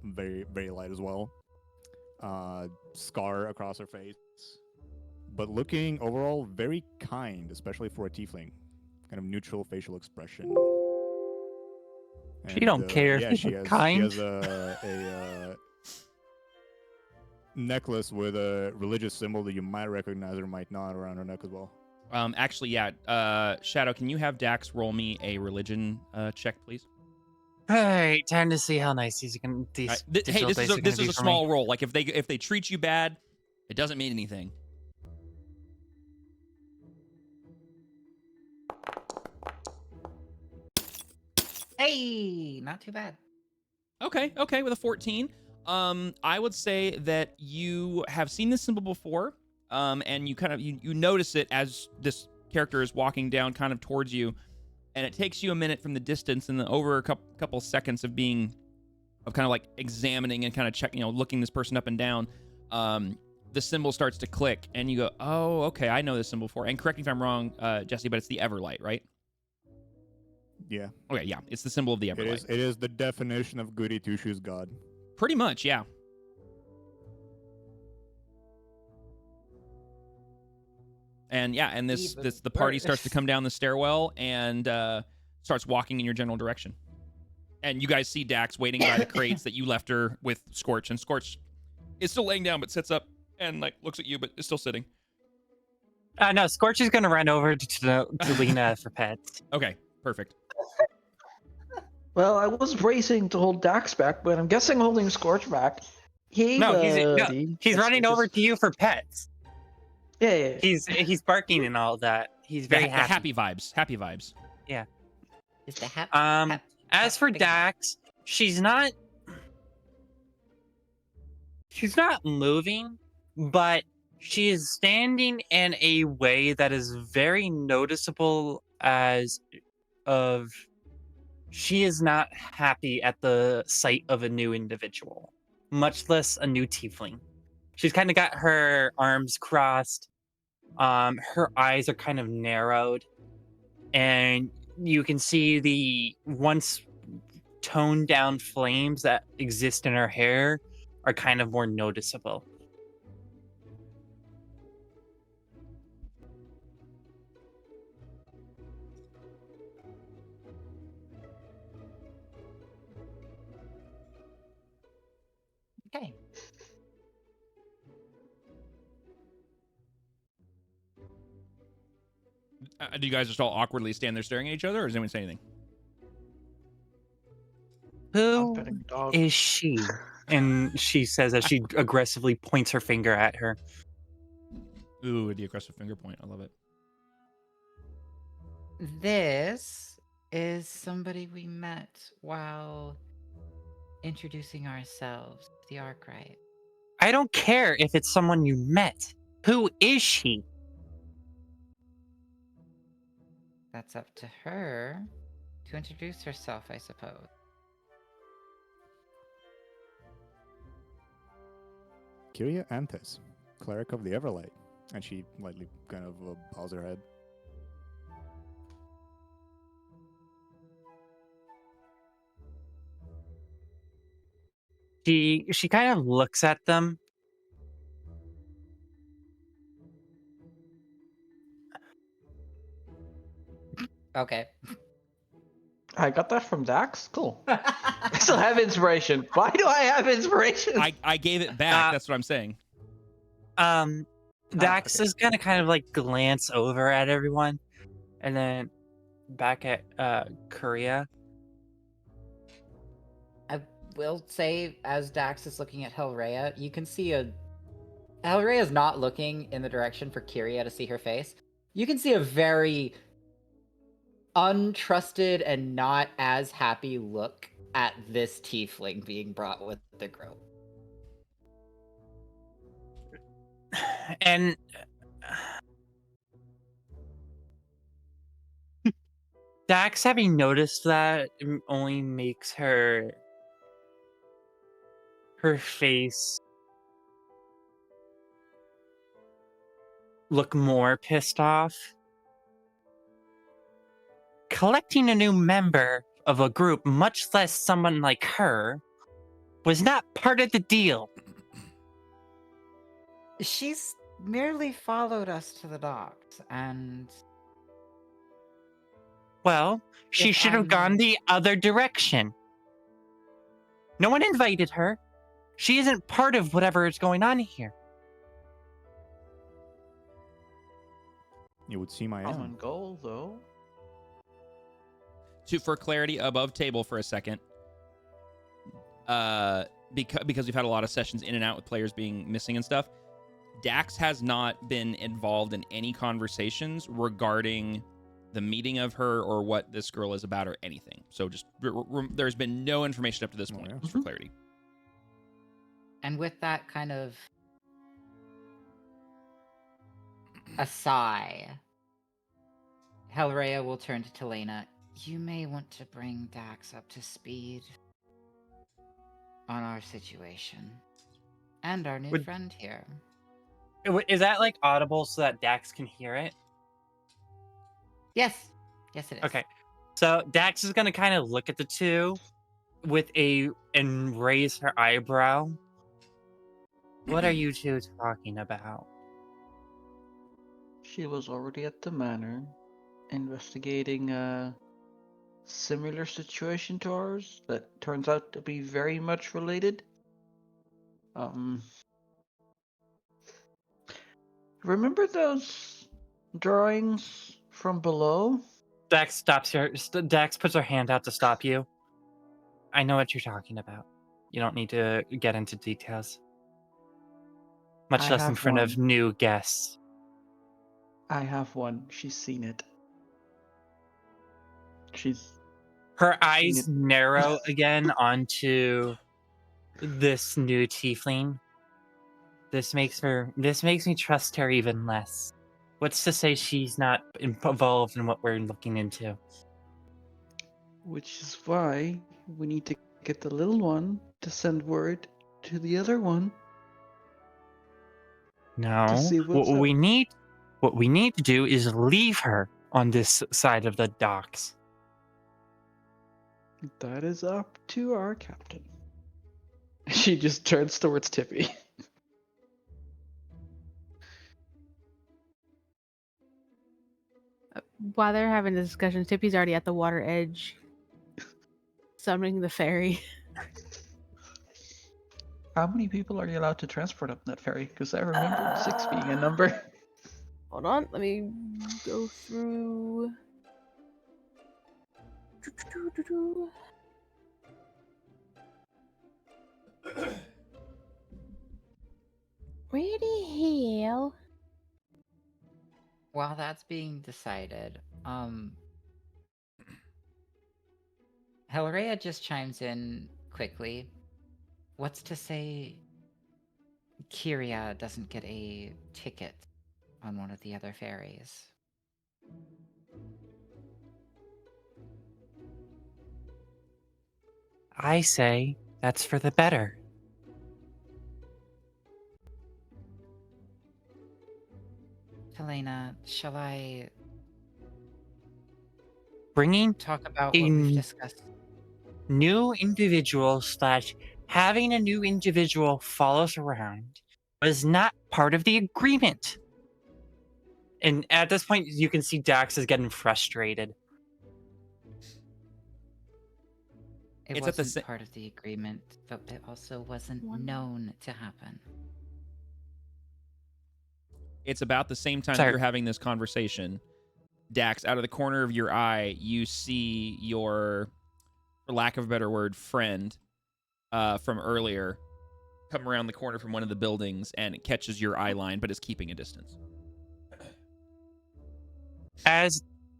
very, very light as well. Scar across her face, but looking overall very kind, especially for a tiefling. Kind of neutral facial expression. She don't care if Yeah, he's she has kind. a necklace with a religious symbol that you might recognize or might not around her neck as well. Actually, yeah. Shadow, can you have Dax roll me a religion check, please? Hey, time to see how nice these can. Hey, These this is a small roll. Like if they treat you bad, it doesn't mean anything. Hey, not too bad. Okay, with a 14. I would say that you have seen this symbol before, and you kind of you notice it as this character is walking down kind of towards you, and it takes you a minute from the distance, and then over a couple seconds of kind of like examining and kind of checking, looking this person up and down, the symbol starts to click, and you go, oh, okay, I know this symbol before. And correct me if I'm wrong, Jesse, but it's the Everlight, right? Yeah. Okay, yeah, it's the symbol of the Everlight. It is the definition of Goody Two Shoes God. Pretty much, yeah. And yeah, and the party starts to come down the stairwell and starts walking in your general direction. And you guys see Dax waiting by the crates that you left her with Scorch, and Scorch is still laying down but sits up and like looks at you but is still sitting. No, Scorch is gonna run over to Lena for pets. Okay, perfect. Well, I was bracing to hold Dax back, but I'm guessing holding Scorch back. Hey, No, buddy. he's running over to you for pets. Yeah. He's barking and all that. He's very The happy. happy vibes. Yeah. Is the As for Dax, she's not moving, but she is standing in a way that is very noticeable she is not happy at the sight of a new individual, much less a new tiefling. She's kind of got her arms crossed. Her eyes are kind of narrowed, and you can see the once toned down flames that exist in her hair are kind of more noticeable. Okay. Do you guys just all awkwardly stand there staring at each other, or does anyone say anything? Who petting a dog. is she? And she says as she aggressively points her finger at her. Ooh, the aggressive finger point. I love it. This is somebody we met while introducing ourselves to the Arkwright. I don't care if it's someone you met. Who is she? That's up to her to introduce herself, I suppose. Kyria Antes, cleric of the Everlight. And she lightly kind of bows her head. She kind of looks at them. Okay. I got that from Dax? Cool. I still have inspiration. Why do I have inspiration? I gave it back. That's what I'm saying. Dax okay. is gonna kind of like glance over at everyone, and then back at Korea. I will say, as Dax is looking at Helrea, you can see Helrea's not looking in the direction for Kyria to see her face. You can see a very untrusted and not as happy look at this tiefling being brought with the group. And Dax, having noticed that, only makes her face look more pissed off. Collecting a new member of a group, much less someone like her, was not part of the deal. She's merely followed us to the docks, and Well, she If should have I'm- gone the other direction. No one invited her. She isn't part of whatever is going on here. You would seem I Common am. goal, though. For clarity, above table for a second. Because we've had a lot of sessions in and out with players being missing and stuff. Dax has not been involved in any conversations regarding the meeting of her or what this girl is about or anything. So just there's been no information up to this point, yeah. just for clarity. And with that kind of a sigh, Helrea will turn to Telena. You may want to bring Dax up to speed on our situation and our new Would- friend here. Is that like audible so that Dax can hear it? Yes. Yes, it is. Okay. So Dax is gonna kind of look at the two and raise her eyebrow. What are you two talking about? She was already at the manor, investigating a similar situation to ours that turns out to be very much related. Remember those drawings from below? Dax stops her. Dax puts her hand out to stop you. I know what you're talking about. You don't need to get into details. Much I less in have front of one. new guests. I have one. She's seen it. She's Her seen eyes it. narrow again onto this new tiefling. This makes me trust her even less. What's to say she's not involved in what we're looking into? Which is why we need to get the little one to send word to the other one. No. see What what's up. we need to do is leave her on this side of the docks. That is up to our captain. She just turns towards Tippy. While they're having the discussion, Tippy's already at the water edge, summoning the ferry. How many people are you allowed to transport up that ferry? Because I remember 6 being a number. Hold on, let me go through. Where the hell? While that's being decided, Helrea just chimes in quickly. What's to say Kyria doesn't get a ticket on one of the other ferries? I say that's for the better. Helena, shall I Bringing talk about what we've a discussed? new individual / having a new individual follow us around was not part of the agreement. And at this point, you can see Dax is getting frustrated. It It's at the wasn't sa- part of the agreement, but it also wasn't One. known to happen. It's about the same time that Sorry. you're having this conversation. Dax, out of the corner of your eye, you see your, for lack of a better word, friend from earlier come around the corner from one of the buildings, and it catches your eye line, but is keeping a distance.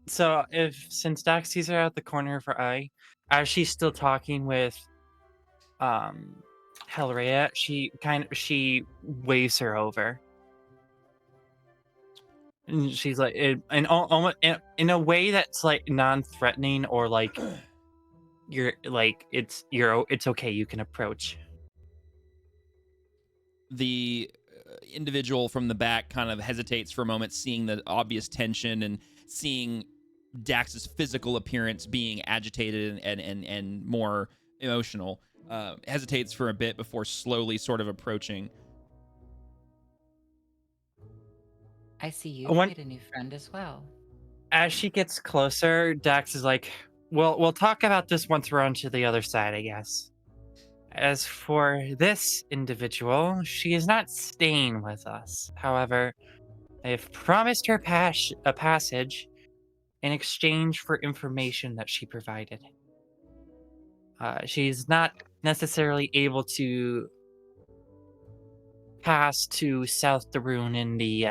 Since Dax sees her at the corner of her eye, as she's still talking with Helrea, she waves her over. And she's like, almost in a way that's like non-threatening or like it's okay, you can approach. The individual from the back kind of hesitates for a moment, seeing the obvious tension and seeing Dax's physical appearance being agitated and more emotional. Hesitates for a bit before slowly sort of approaching. I see you When- made a new friend as well. As she gets closer, Dax is like, "Well, we'll talk about this once we're onto the other side, I guess. As for this individual, she is not staying with us. However, I have promised her a passage in exchange for information that she provided. She's not necessarily able to pass to South Darun in the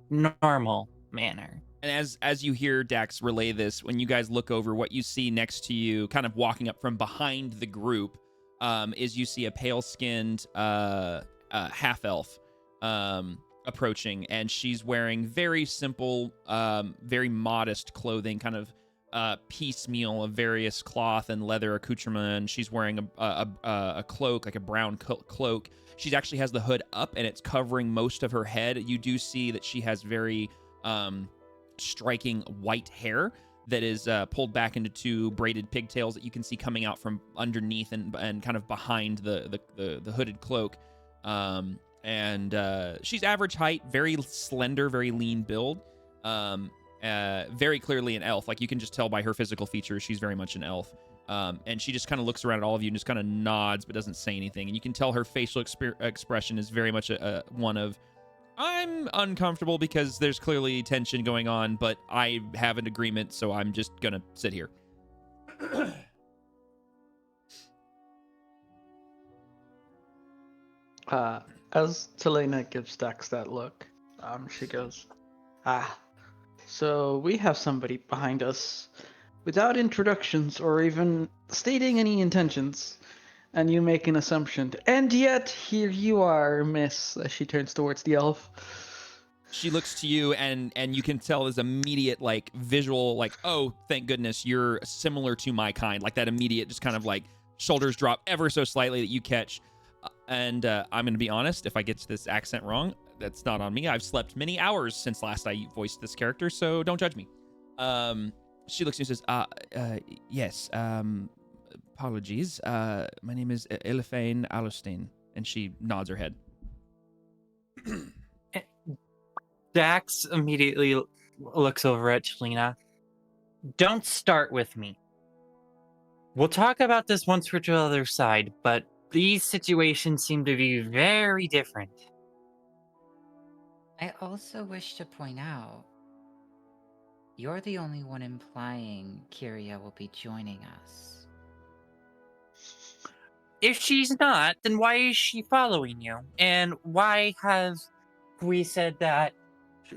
normal manner. And as you hear Dax relay this, when you guys look over, what you see next to you, kind of walking up from behind the group, is you see a pale-skinned half-elf approaching, and she's wearing very simple, very modest clothing, kind of piecemeal of various cloth and leather accoutrement. She's wearing a cloak, like a brown cloak. She actually has the hood up, and it's covering most of her head. You do see that she has very striking white hair that is pulled back into two braided pigtails that you can see coming out from underneath and kind of behind the hooded cloak. And she's average height, very slender, very lean build. Very clearly an elf. Like, you can just tell by her physical features, she's very much an elf. And she just kind of looks around at all of you and just kind of nods but doesn't say anything. And you can tell her facial expression is very much one of, I'm uncomfortable because there's clearly tension going on, but I have an agreement, so I'm just gonna sit here. As Telena gives Dax that look, she goes, so we have somebody behind us without introductions or even stating any intentions, and you make an assumption. And yet, here you are, miss, as she turns towards the elf. She looks to you, and you can tell there's immediate, like, visual, like, oh, thank goodness, you're similar to my kind. Like, that immediate just kind of, like, shoulders drop ever so slightly that you catch. And I'm going to be honest, if I get this accent wrong, that's not on me. I've slept many hours since last I voiced this character, so don't judge me. She looks at you and says, yes, apologies. My name is Elifane Alostain. And she nods her head. Dax immediately looks over at Chelina. Don't start with me. We'll talk about this once we're to the other side, but these situations seem to be very different. I also wish to point out, you're the only one implying Kyria will be joining us. If she's not, then why is she following you? And why have we said that,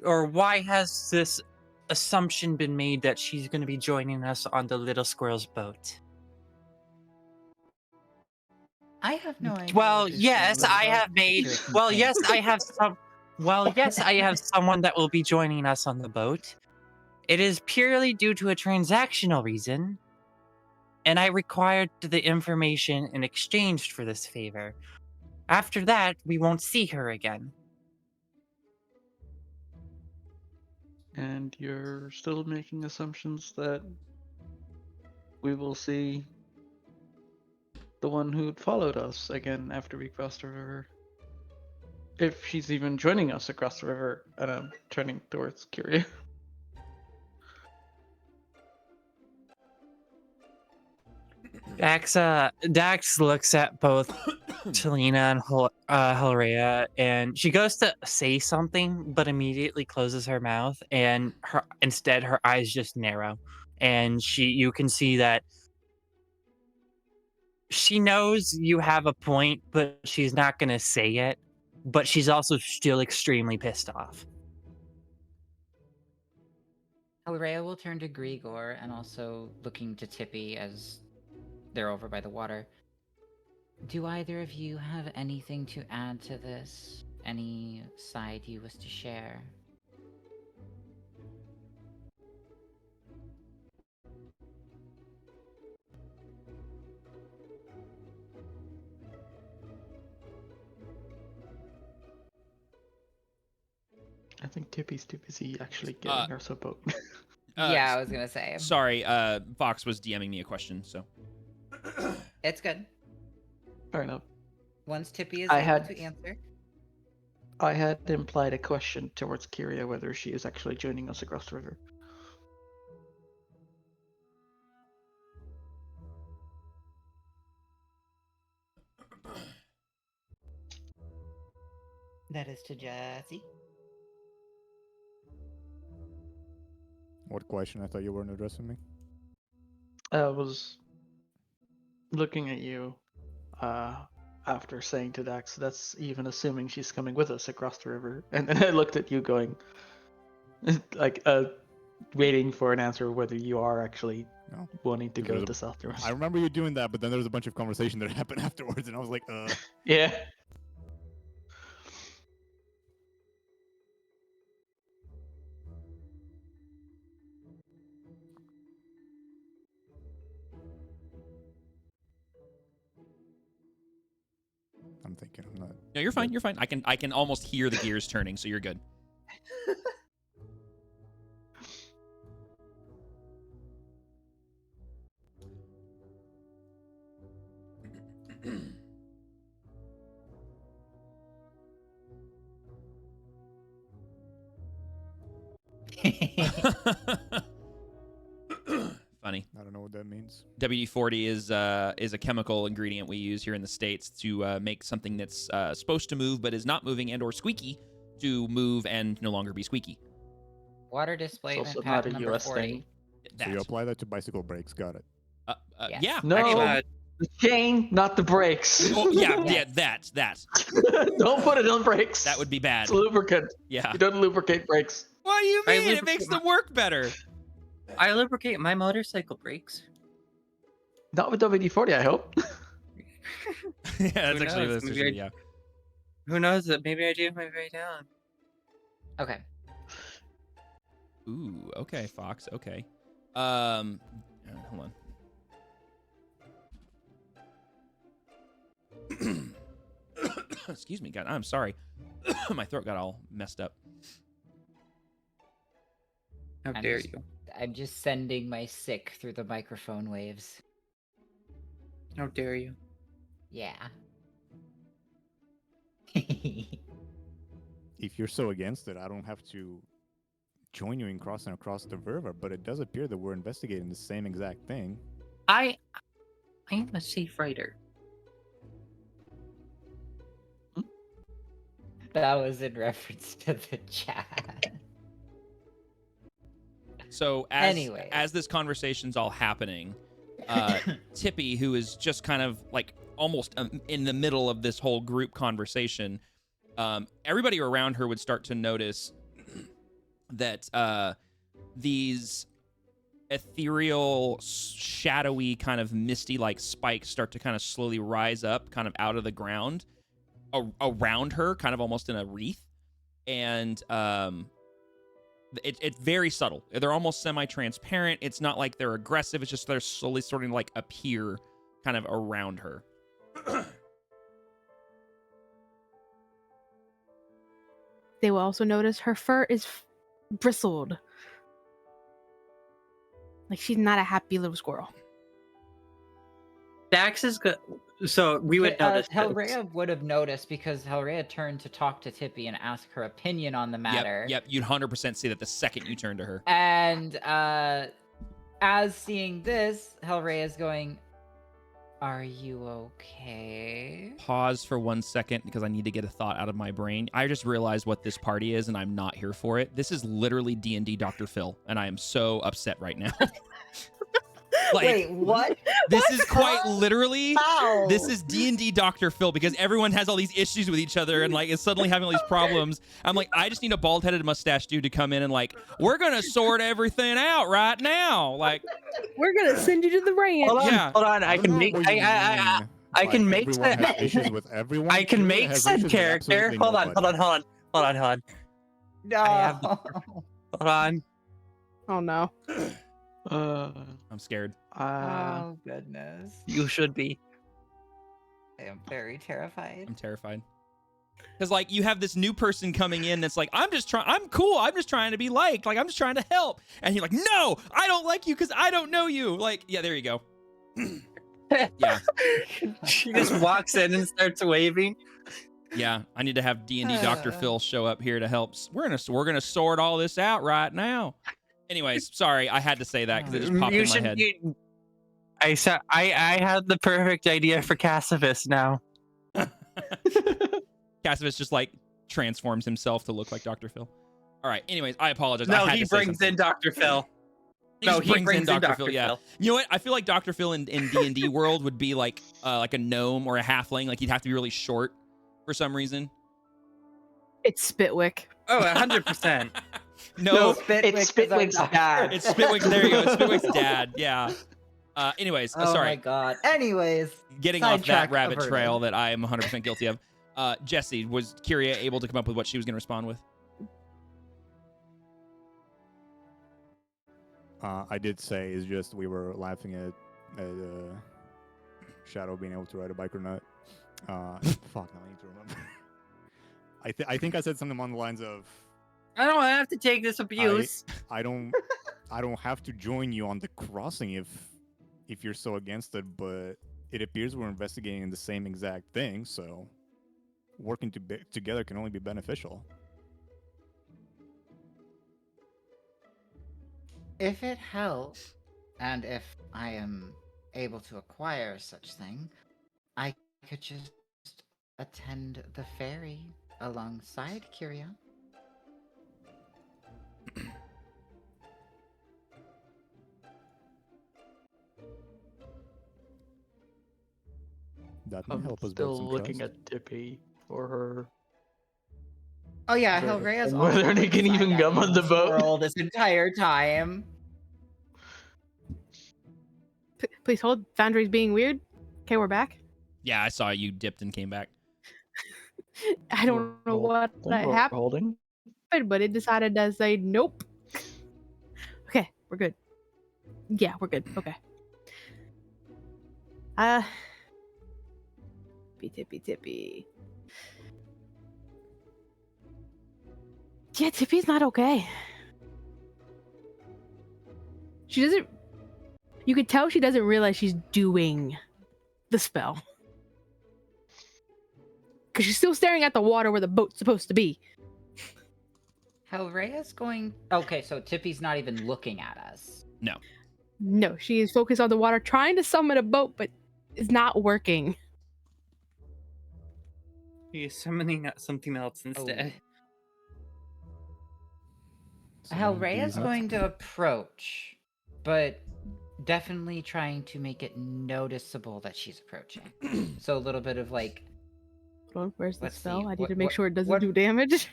or why has this assumption been made that she's going to be joining us on the Little Squirrel's boat? I have no idea. Well, what this yes, thing I is. have made. You're a Well, yes, complaint. I have some. Well, yes, I have someone that will be joining us on the boat. It is purely due to a transactional reason, and I required the information in exchange for this favor. After that, we won't see her again. And you're still making assumptions that we will see the one who followed us again after we crossed the river. If she's even joining us across the river, and I'm turning towards Kyria. Dax looks at both Talina and Helrea, and she goes to say something, but immediately closes her mouth, and instead her eyes just narrow, and you can see that she knows you have a point, but she's not gonna say it. But she's also still extremely pissed off. Helrea will turn to Grigor and also looking to Tippy as they're over by the water. Do either of you have anything to add to this? Any side you wish to share? I think Tippy's too busy actually getting us a boat. Yeah, I was gonna say. Sorry, Vox was DMing me a question, so. It's good. Fair enough. Once Tippy is I able had- to answer. I had implied a question towards Kyria whether she is actually joining us across the river. That is to Jesse. What question? I thought you weren't addressing me. I was looking at you after saying to Dax, that's even assuming she's coming with us across the river. And then I looked at you going, like, waiting for an answer whether you are actually No. wanting to Because go there's to South Terrace. I remember you doing that, but then there was a bunch of conversation that happened afterwards, and I was like, Yeah. I'm thinking. I'm not. No, you're fine. You're fine. I can almost hear the gears turning, so you're good. Funny. I don't know what that means. WD-40 is a chemical ingredient we use here in the States to make something that's supposed to move but is not moving and or squeaky to move and no longer be squeaky. Water It's displacement also not pattern a number US 40. thing. So you apply that to bicycle brakes. Got it. Yes. Yeah. No, actually. the chain, not the brakes. Oh, yeah, Yes. that Don't put it on brakes. would be bad. It's lubricant. Yeah. You don't lubricate brakes. What do you I mean? It lubricate makes them my- work better. I lubricate my motorcycle brakes. Not with WD-40, I hope. Yeah, that's Who actually knows? that's Maybe yeah. Who knows? That maybe I do my way down. Okay. Ooh, okay, Fox. Okay. Hold on. Excuse me, God. I'm sorry. My throat got all messed up. How I'm dare just- you? I'm just sending my sick through the microphone waves. How dare you? Yeah. If you're so against it, I don't have to join you in crossing across the river, but it does appear that we're investigating the same exact thing. I am a safe rider. That was in reference to the chat. So as Anyway. as this conversation's all happening, Tippy, who is just kind of like almost in the middle of this whole group conversation, everybody around her would start to notice that these ethereal, shadowy, kind of misty-like spikes start to kind of slowly rise up, kind of out of the ground around her, kind of almost in a wreath, and it's very subtle. They're almost semi-transparent. It's not like they're aggressive. It's just they're slowly starting to like appear kind of around her. They will also notice her fur is bristled. Like she's not a happy little squirrel. Dax is good. So we would notice. this. Hellrhea would have noticed because Hellrhea turned to talk to Tippy and ask her opinion on the matter. Yep, you'd 100% see that the second you turn to her. And as seeing this, Hellrhea is going, "Are you okay?" Pause for 1 second because I need to get a thought out of my brain. I just realized what this party is and I'm not here for it. This is literally D&D Dr. Phil and I am so upset right now. Like, Wait, what? this is quite literally How? this is D&D Dr. Phil because everyone has all these issues with each other and like is suddenly having all these problems. I'm like, I just need a bald-headed mustache dude to come in and like, we're gonna sort everything out right now. Like, We're gonna send you to the ranch. Hold on, Yeah. hold on. I don't can know make. what you I mean I by can make everyone that- has issues with everyone. I can Kira make has said issues with character. absolutely Hold on, nobody. hold on. No. I have Hold on. Oh no. I'm scared. Oh goodness. You should be. I am very terrified. I'm terrified. Because like you have this new person coming in that's like, I'm cool. I'm just trying to be liked. Like I'm just trying to help. And you're like, no, I don't like you because I don't know you. Like, yeah, there you go. Yeah. She just walks in and starts waving. Yeah. I need to have D&D Dr. Phil show up here to help. We're gonna sort all this out right now. Anyways, sorry, I had to say that because it just popped in my head. I had the perfect idea for Cassivus now. Cassivus just like transforms himself to look like Dr. Phil. All right. Anyways, I apologize. I No, had he to say brings something. in Dr. Phil. He No, just he brings in Dr. Phil. Yeah. You know what? I feel like Dr. Phil in D&D world would be like a gnome or a halfling. Like he'd have to be really short for some reason. It's Spitwick. Oh, 100%. No, it's Spitwick's dad. it's Spitwick. There you go. It's Spitwick's dad. Yeah. Anyways, Oh my sorry. god. Anyways, Getting off that sidetrack rabbit averted. trail that I am 100% guilty of. Jesse, was Kyria able to come up with what she was going to respond with? I did say it's just we were laughing at Shadow being able to ride a bike or not. Fuck, now I need to remember. I think I said something along the lines of, I don't have to take this abuse. I don't have to join you on the crossing if you're so against it, but it appears we're investigating the same exact thing, so working together can only be beneficial. If it helps, and if I am able to acquire such thing, I could just attend the ferry alongside Kyria. That may I'm help us build still some looking trust. at Tippy for her. Oh yeah, Whether- Hellraia's and whether also they can been even side-eyeing come on the this boat. squirrel this entire time. Please hold. Foundry's being weird. Okay, we're back. Yeah, I saw you dipped and came back. I don't know what happened, Holding. but it decided to say nope. Okay, we're good. Yeah, we're good. Okay. Tippy. Yeah, Tippy's not okay. She doesn't. You could tell she doesn't realize she's doing the spell. Because she's still staring at the water where the boat's supposed to be. Hellraia's going. Okay, so Tippy's not even looking at us. No, she is focused on the water, trying to summon a boat, but it's not working. He's summoning something else instead. Hellraia's going to approach, but definitely trying to make it noticeable that she's approaching. So a little bit of like, Hold on, where's the Let's spell? see, I need what- to make what- sure it doesn't what- do damage.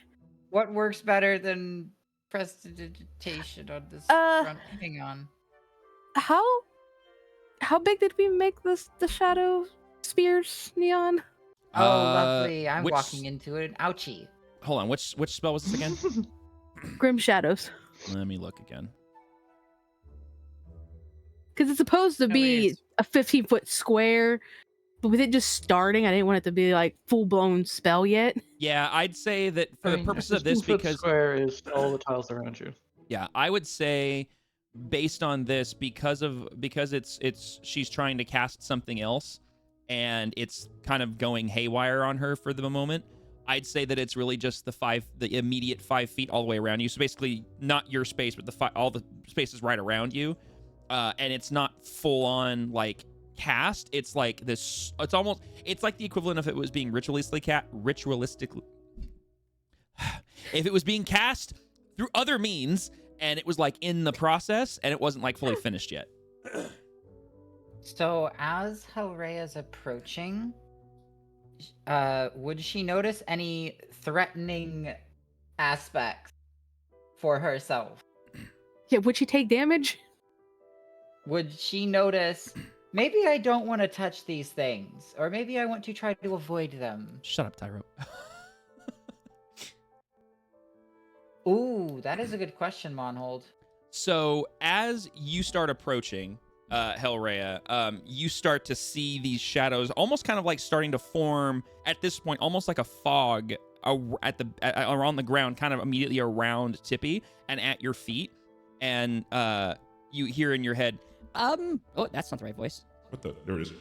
what works better than prestidigitation on this Uh, front? Hang on. How big did we make the shadow spears, Neon? Oh, lovely. I'm which- walking into it. Ouchie. Hold on, which spell was this again? Grim shadows. Let me look again. Because it's supposed to Oh, be yes. a 15-foot square, but with it just starting, I didn't want it to be like full-blown spell yet. Yeah, I'd say that for the purposes of this, 15-foot because square is all the tiles around you. yeah, I would say based on this, because it's she's trying to cast something else, and it's kind of going haywire on her for the moment. I'd say that it's really just the immediate 5 feet all the way around you. So basically, not your space, but all the spaces right around you. And it's not full on like cast. It's like this. It's like the equivalent of it was being ritualistically. If it was being cast through other means, and it was like in the process, and it wasn't like fully finished yet. So as Hellraia's approaching, would she notice any threatening aspects for herself? Yeah, would she take damage? Would she notice, maybe I don't want to touch these things, or maybe I want to try to avoid them? Shut up, Tyro. Ooh, that is a good question, Monhold. So as you start approaching, Hellraia, you start to see these shadows almost kind of like starting to form at this point, almost like a fog around the ground, kind of immediately around Tippy and at your feet. And you hear in your head, oh, that's not the right voice. What the? There it is.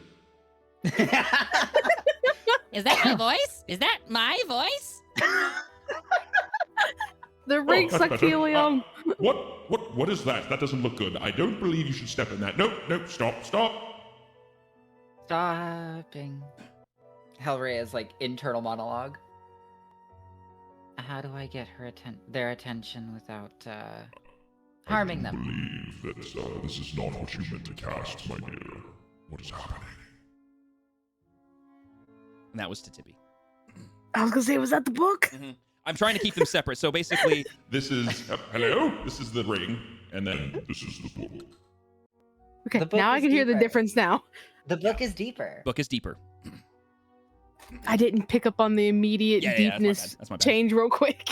Is that my voice? Is that my voice? The ring that's better. helium. What is that? That doesn't look good. I don't believe you should step in that. Nope, stop. Stopping. Hellraia's like internal monologue. How do I get their attention without harming I them? believe that this is not what you meant to cast, my dear. What is happening? and that was to Tippy. I was gonna say, was that the book? I'm trying to keep them separate. So basically, This is hello. This is the ring, and then this is the book. Okay, The book now I is can hear the deeper. difference now. The book is deeper. book is deeper. I didn't pick up on the immediate Yeah, that's my deepness bad. That's my bad. change real quick.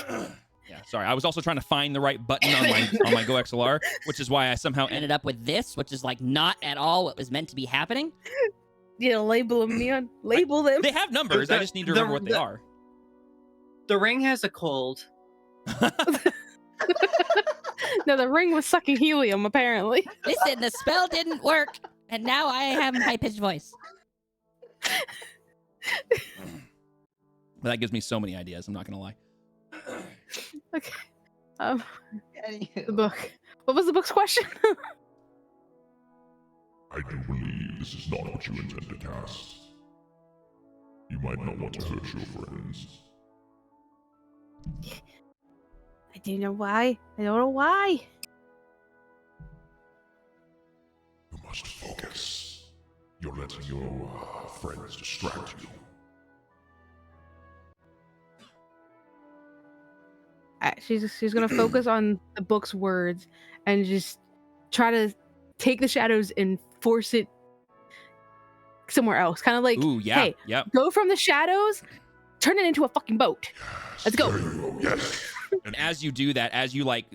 Yeah, sorry. I was also trying to find the right button on my Go XLR, which is why I somehow Ended up with this, which is like not at all what was meant to be happening. Yeah, label them, Neon. Label them. They have numbers. I just need to remember what they are. The ring has a cold. No, the ring was sucking helium, apparently. Listen, the spell didn't work, and now I have high pitched voice. But that gives me so many ideas. I'm not gonna lie. Okay. The book. What was the book's question? I do believe this is not what you intend to cast. You might not want to hurt your friends. I don't know why. I don't know why. You must focus. You're letting your friends distract you. She's gonna focus on the book's words and just try to take the shadows and force it somewhere else. Kind of like, Ooh, yeah, hey, yep. go from the shadows, turn it into a fucking boat. Let's go. There you go. Yes. And as you do that, as you like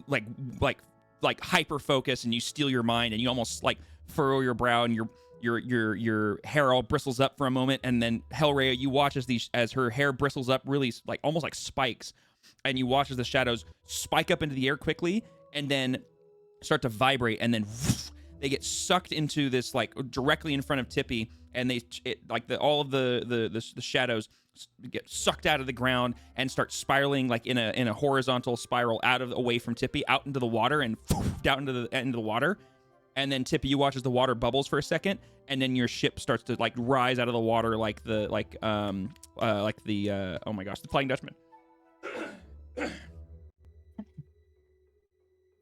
hyper focus and you steal your mind and you almost like furrow your brow and your hair all bristles up for a moment, and then Hellraiah, you watch as her hair bristles up really like almost like spikes, and you watch as the shadows spike up into the air quickly and then start to vibrate, and then they get sucked into this like directly in front of Tippy, and all of the shadows get sucked out of the ground and start spiraling like in a horizontal spiral away from Tippy out into the water and down into the water. And then Tippy, you watch as the water bubbles for a second, and then your ship starts to like rise out of the water like the oh my gosh, the Flying Dutchman.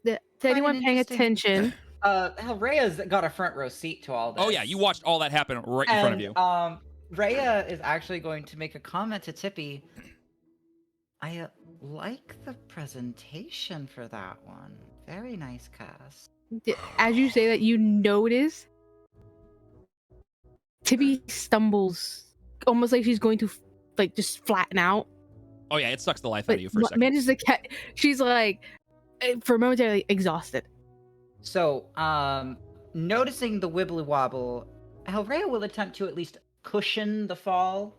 To anyone paying attention, Hellraia's got a front row seat to all this. Oh yeah, you watched all that happen right in front of you. Rhea is actually going to make a comment to Tippy. I like the presentation for that one. Very nice cast. as you say that, you notice Tippy stumbles, almost like she's going to like just flatten out. Oh yeah, it sucks the life out of you for a second. Manages to she's like, for a momentarily exhausted. So, noticing the wibbly wobble, Hellraiah will attempt to at least cushion the fall,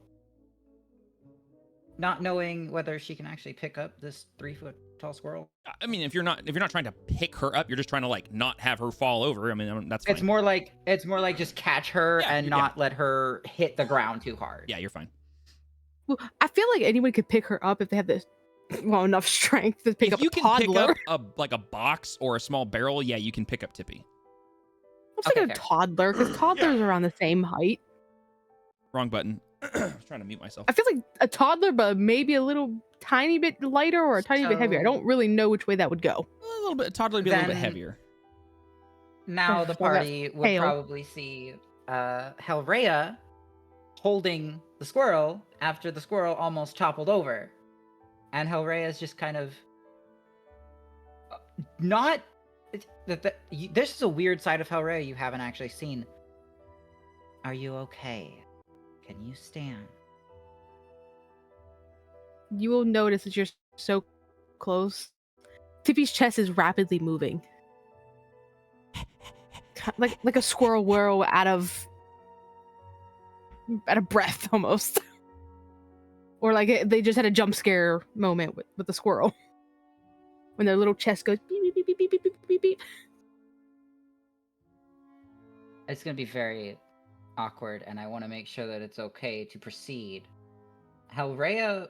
not knowing whether she can actually pick up this 3-foot tall squirrel. I mean, if you're not trying to pick her up, you're just trying to like not have her fall over. I mean, that's fine. It's more like just catch her and not let her hit the ground too hard. Yeah, you're fine. Well, I feel like anyone could pick her up if they have this enough strength to pick up a toddler. Pick up like a box or a small barrel, yeah, you can pick up Tippy. Looks like a toddler, because toddlers are around the same height. Wrong button. I was trying to mute myself. I feel like a toddler, but maybe a little tiny bit lighter or a tiny bit heavier. I don't really know which way that would go. A little bit. Toddler would be a little bit heavier. Now the party would probably see Hellraiah holding the squirrel after the squirrel almost toppled over. And Hellraiah is just kind of not... This is a weird side of Hellraiah you haven't actually seen. Are you okay? Can you stand? You will notice that you're so close. Tippy's chest is rapidly moving. Like a squirrel whirl out of breath almost. Or like they just had a jump scare moment with the squirrel. When their little chest goes beep, beep, beep, beep, beep, beep, beep, beep. It's going to be very awkward, and I want to make sure that it's okay to proceed. Hellraiah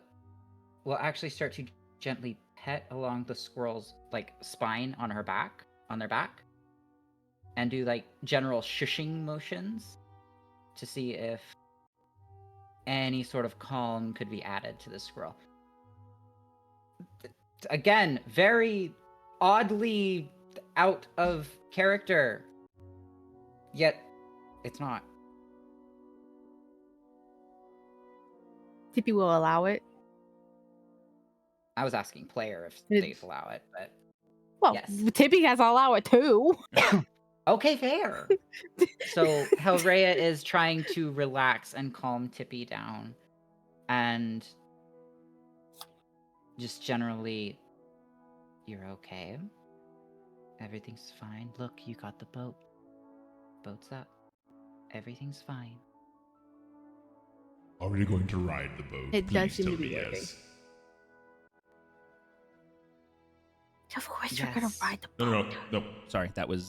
will actually start to gently pet along the squirrel's like spine on their back, and do like general shushing motions to see if any sort of calm could be added to the squirrel. Again, very oddly out of character, yet it's not. Tippy will allow it. I was asking player if they'd allow it, but well, yes. Tippy has to allow it too. Okay, fair. So Hellraiah is trying to relax and calm Tippy down, and just generally, you're okay. Everything's fine. Look, you got the boat. Boat's up. Everything's fine. Are we going to ride the boat? It does Please seem tell to be me working. yes. Of course, you're gonna Yes. ride the No, boat. no, no. Sorry, that was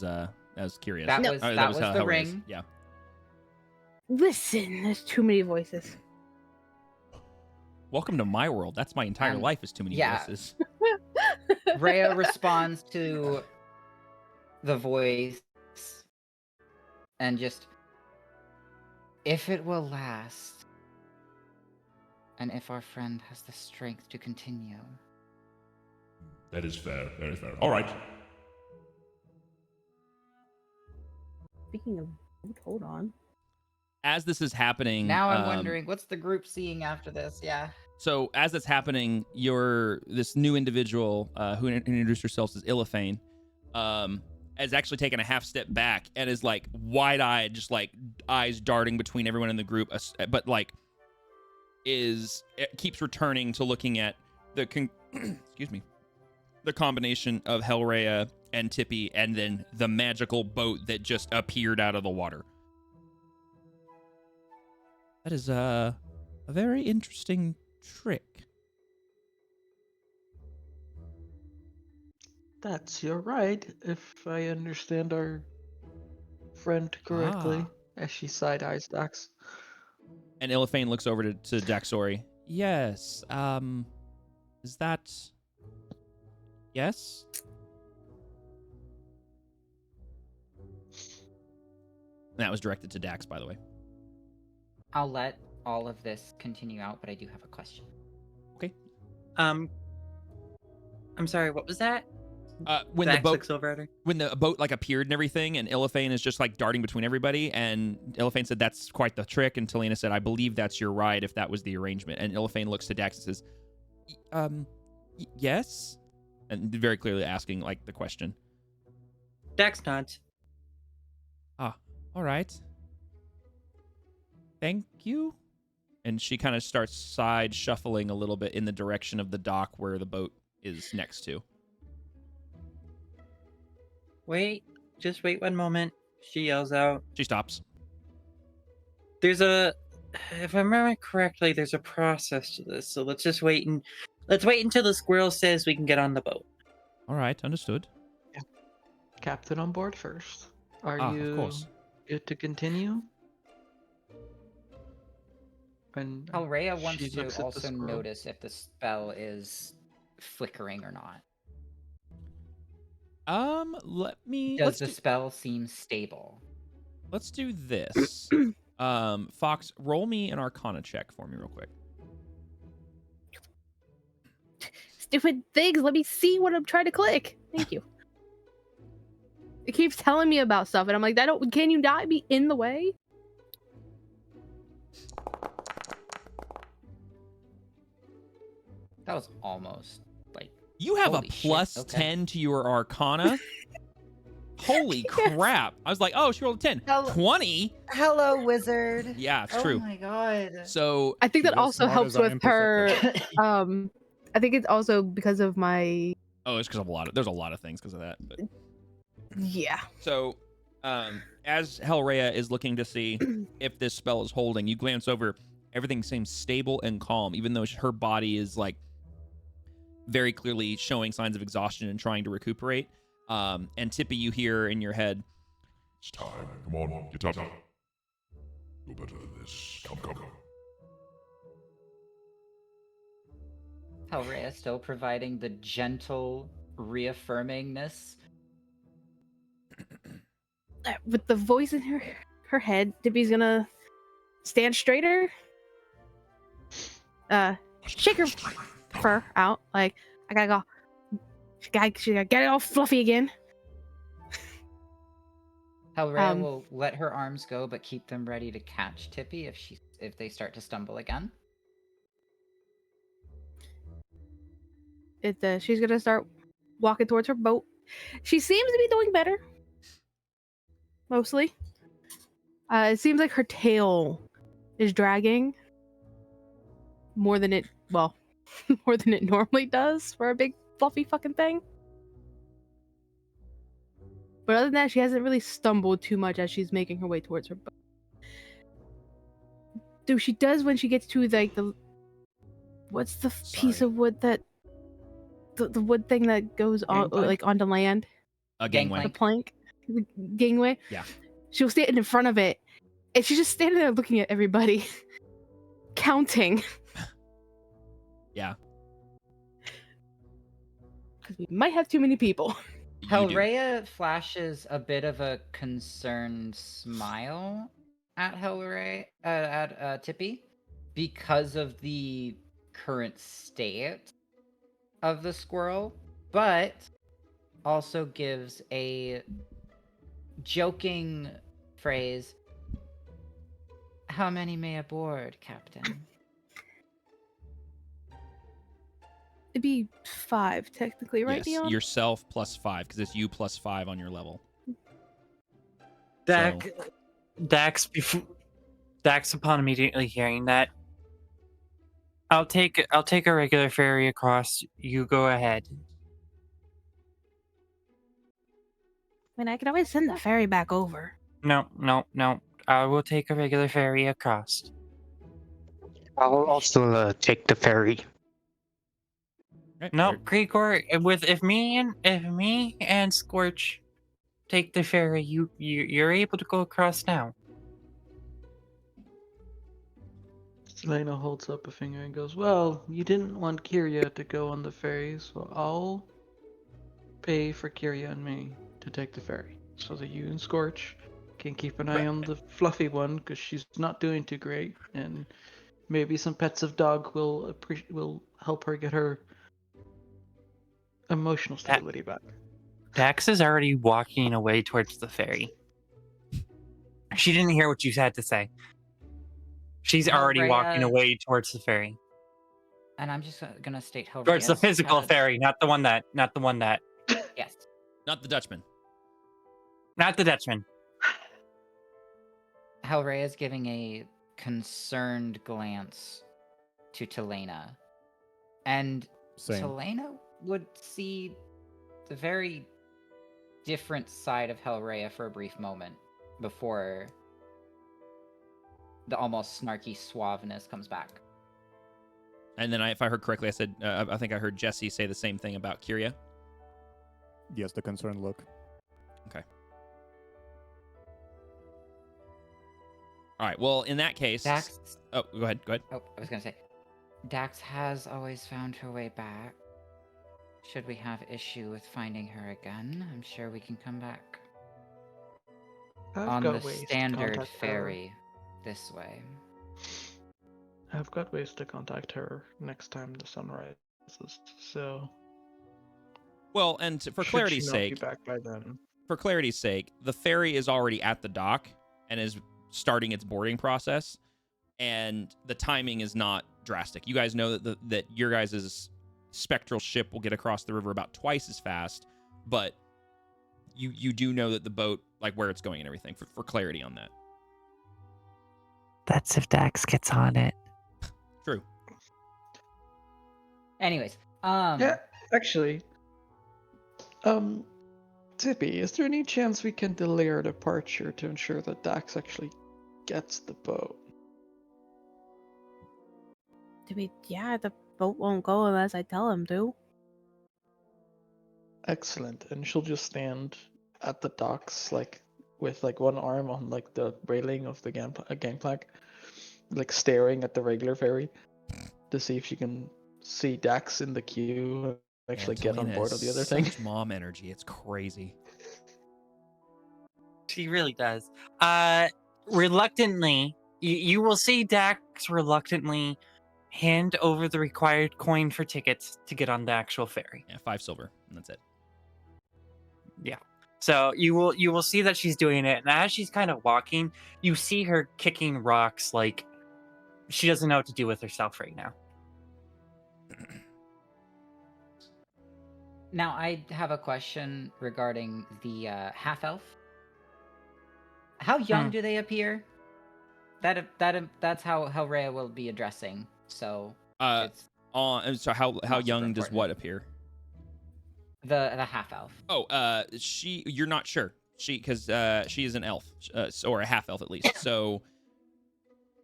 curious. That No. was Oh, that was how the it is. ring. Yeah. Listen, there's too many voices. Welcome to my world. That's my entire And- life is too many yeah. voices. Rhea responds to the voice and just, if it will last, and if our friend has the strength to continue. That is fair. Very fair. All right. Speaking of, hold on. As this is happening, Now I'm wondering, what's the group seeing after this? Yeah. So as that's happening, this new individual who introduced herself as Illiphane, has actually taken a half step back and is like wide-eyed, just like eyes darting between everyone in the group, but like keeps returning to looking at the excuse me, the combination of Hellrhea and Tippy, and then the magical boat that just appeared out of the water. That is a very interesting trick. That's your right, if I understand our friend correctly, as she side-eyes Dax. And Illiphane looks over to Daxori. Yes, is that... Yes? That was directed to Dax, by the way. I'll let all of this continue out, but I do have a question. Okay. I'm sorry, what was that? When Dax the boat looks over at her. when the boat like appeared and everything, and Illiphane is just like darting between everybody, and Illiphane said that's quite the trick, and Talina said, I believe that's your ride if that was the arrangement. And Illiphane looks to Dax and says, yes? And very clearly asking like the question. Dax nods. Ah, all right. Thank you. And she kind of starts side shuffling a little bit in the direction of the dock where the boat is next to. Wait, just wait one moment. She yells out. She stops. If I remember correctly, there's a process to this. So let's wait until the squirrel says we can get on the boat. All right, understood. Captain on board first. Are Of you course. good to continue? And Hellrhea she wants to looks at the also squirrel. notice if the spell is flickering or not. Let's Does the spell seem stable? let's do this. Fox, roll me an Arcana check for me real quick. Stupid things. Let me see what I'm trying to click. Thank you. It keeps telling me about stuff, and I'm like, can you not be in the way? That was almost like You have Holy a shit, plus okay. 10 to your Arcana. Holy Yes. crap. I was like, oh, she rolled a 10. Hello. 20? hello, wizard. Yeah, it's Oh true. my god. So, I think She's that as also smart helps as I am with her. perceptive. I think it's also because of my it's because of there's a lot of things because of that. But. yeah. So, as Hellrhea is looking to see if this spell is holding, you glance over. Everything seems stable and calm, even though her body is like very clearly showing signs of exhaustion and trying to recuperate. And Tippy, you hear in your head, It's time. Come on, get up. You're better than this. Come. Hellrhea still providing the gentle reaffirmingness. With the voice in her head, Tippy's gonna stand straighter. Shake her fur out. Like, I gotta go. She gotta get it all fluffy again. Hellrhea will let her arms go, but keep them ready to catch Tippy if they start to stumble again. She's gonna start walking towards her boat. She seems to be doing better. Mostly. It seems like her tail is dragging more than it normally does for a big fluffy fucking thing. But other than that, she hasn't really stumbled too much as she's making her way towards her boat. she does when she gets to like the what's the piece Sorry. of wood that the wood thing that goes on Gangplank? like onto land, A gangway. the plank, the gangway. Yeah. She'll stand in front of it, and she's just standing there looking at everybody, counting. Yeah. Because we might have too many people. You do. Hellraya flashes a bit of a concerned smile at Tippy because of the current state of the squirrel, but also gives a joking phrase, "How many may aboard, Captain?" It'd be 5 technically, right, Yes, Dion? yourself plus 5 because it's you plus 5 on your level. Dax, Dax, upon immediately hearing that, I'll take a regular ferry across. You go ahead. I mean, I could always send the ferry back over. No. I will take a regular ferry across. I'll also take the ferry. Right, No, there- Grigor, if me and Scorch take the ferry, you're able to go across now. Selena holds up a finger and goes, "Well, you didn't want Kiria to go on the ferry, so I'll pay for Kiria and me to take the ferry, so that you and Scorch can keep an eye on the fluffy one, because she's not doing too great, and maybe some pets of dog will help her get her emotional stability back." Dax is already walking away towards the ferry. She didn't hear what you had to say. She's already walking Hellraya- away towards the ferry. And I'm just gonna state Hellraya. Towards the physical ferry, not the one that Yes. Not the Dutchman. not the Dutchman. Hellraya is giving a concerned glance to Telena. And Same. Telena would see the very different side of Hellraya for a brief moment before the almost snarky suaveness comes back. And then if I heard correctly, I said, I think I heard Jesse say the same thing about Kiria. Yes, the concerned look. All right. Well, in that case. Dax. Oh, go ahead. Go ahead. Oh, I was gonna say, Dax has always found her way back. Should we have issue with finding her again, I'm sure we can come back I've on got the ways to standard contact her. ferry this way. I've got ways to contact her next time the sun rises, so Well, and for should clarity's she not be sake, back by then? the ferry is already at the dock and is starting its boarding process, and the timing is not drastic. You guys know that your guys' spectral ship will get across the river about twice as fast, but you do know that the boat, like where it's going and everything, for clarity on that. That's if Dax gets on it. True. Anyways, Yeah, actually, Tippy, is there any chance we can delay our departure to ensure that Dax actually gets the boat? Yeah, the boat won't go unless I tell him to. Excellent. And she'll just stand at the docks, like with like one arm on like the railing of the gangplank, like staring at the regular ferry to see if she can see Dax in the queue and actually get on Angelina board has of the other thing. such mom energy. It's crazy. She really does. Reluctantly, you will see Dax reluctantly hand over the required coin for tickets to get on the actual ferry. Yeah, 5 silver, and that's it. So you will see that she's doing it, and as she's kind of walking, you see her kicking rocks like she doesn't know what to do with herself right now. now I have a question regarding the half-elf. How young do they appear? That's how Hellraya will be addressing. So it's So how not super young does important. what appear? the half-elf. Oh, you're not sure. She is an elf, or a half elf at least. So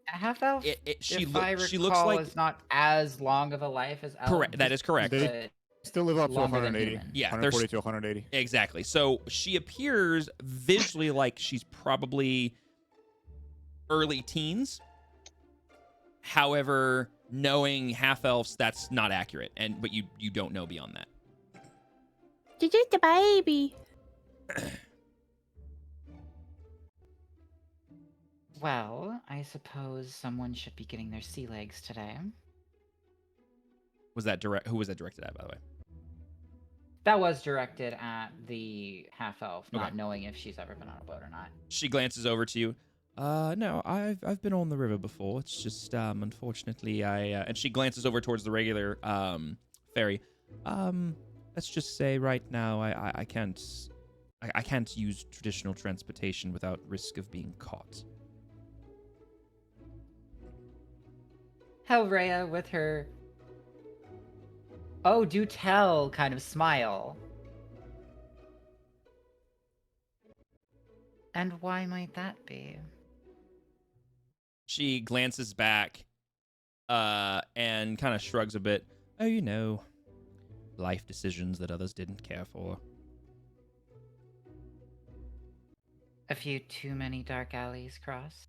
Half elf, she if I recall, looks like is not as long of a life as elf. correct. That is correct. They still live up to longer than 180. human. Yeah, 140 to 180. Exactly. So she appears visually like she's probably early teens. However, knowing half elves, that's not accurate, but you don't know beyond that. She's just a baby. Well, I suppose someone should be getting their sea legs today. Was that direct? Who was that directed at, by the way? That was directed at the half elf, Okay. not knowing if she's ever been on a boat or not. She glances over to you. No, I've been on the river before. It's just unfortunately and she glances over towards the regular ferry. Let's just say right now I can't use traditional transportation without risk of being caught. Helrea with her "oh, do tell" kind of smile. And why might that be? She glances back and kind of shrugs a bit. Oh, you know, life decisions that others didn't care for. A few too many dark alleys crossed.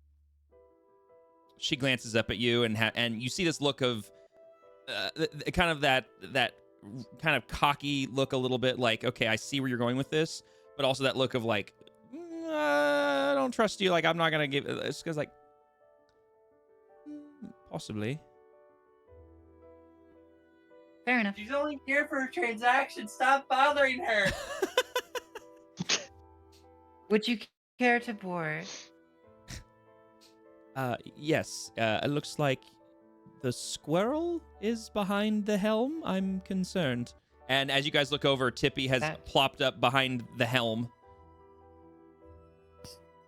She glances up at you and you see this look of kind of that kind of cocky look, a little bit like, okay, I see where you're going with this, but also that look of like, I don't trust you. Like, I'm not gonna give. It's because like, possibly. Fair enough. She's only here for a transaction. Stop bothering her. Would you care to board? Yes. It looks like the squirrel is behind the helm. I'm concerned. And as you guys look over, Tippy has plopped up behind the helm.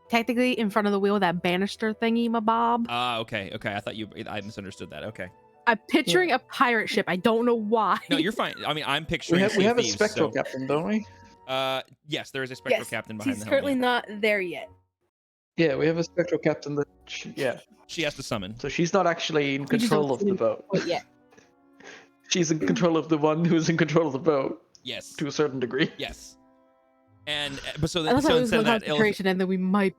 Technically, in front of the wheel, that banister thingy, my bob. Okay. I thought I misunderstood that. Okay. I'm picturing a pirate ship. I don't know why. No, you're fine. I mean, I'm picturing. We have a thieves, spectral so... captain, don't we? Yes, there is a spectral captain behind She's the helm. currently not there yet. Yeah, we have a spectral captain that. She has to summon. So she's not actually in control of the boat. Yeah. She's in control of the one who's in control of the boat. Yes. To a certain degree. Yes. And but so, Unless so it was instead of that, concentration, and then we might.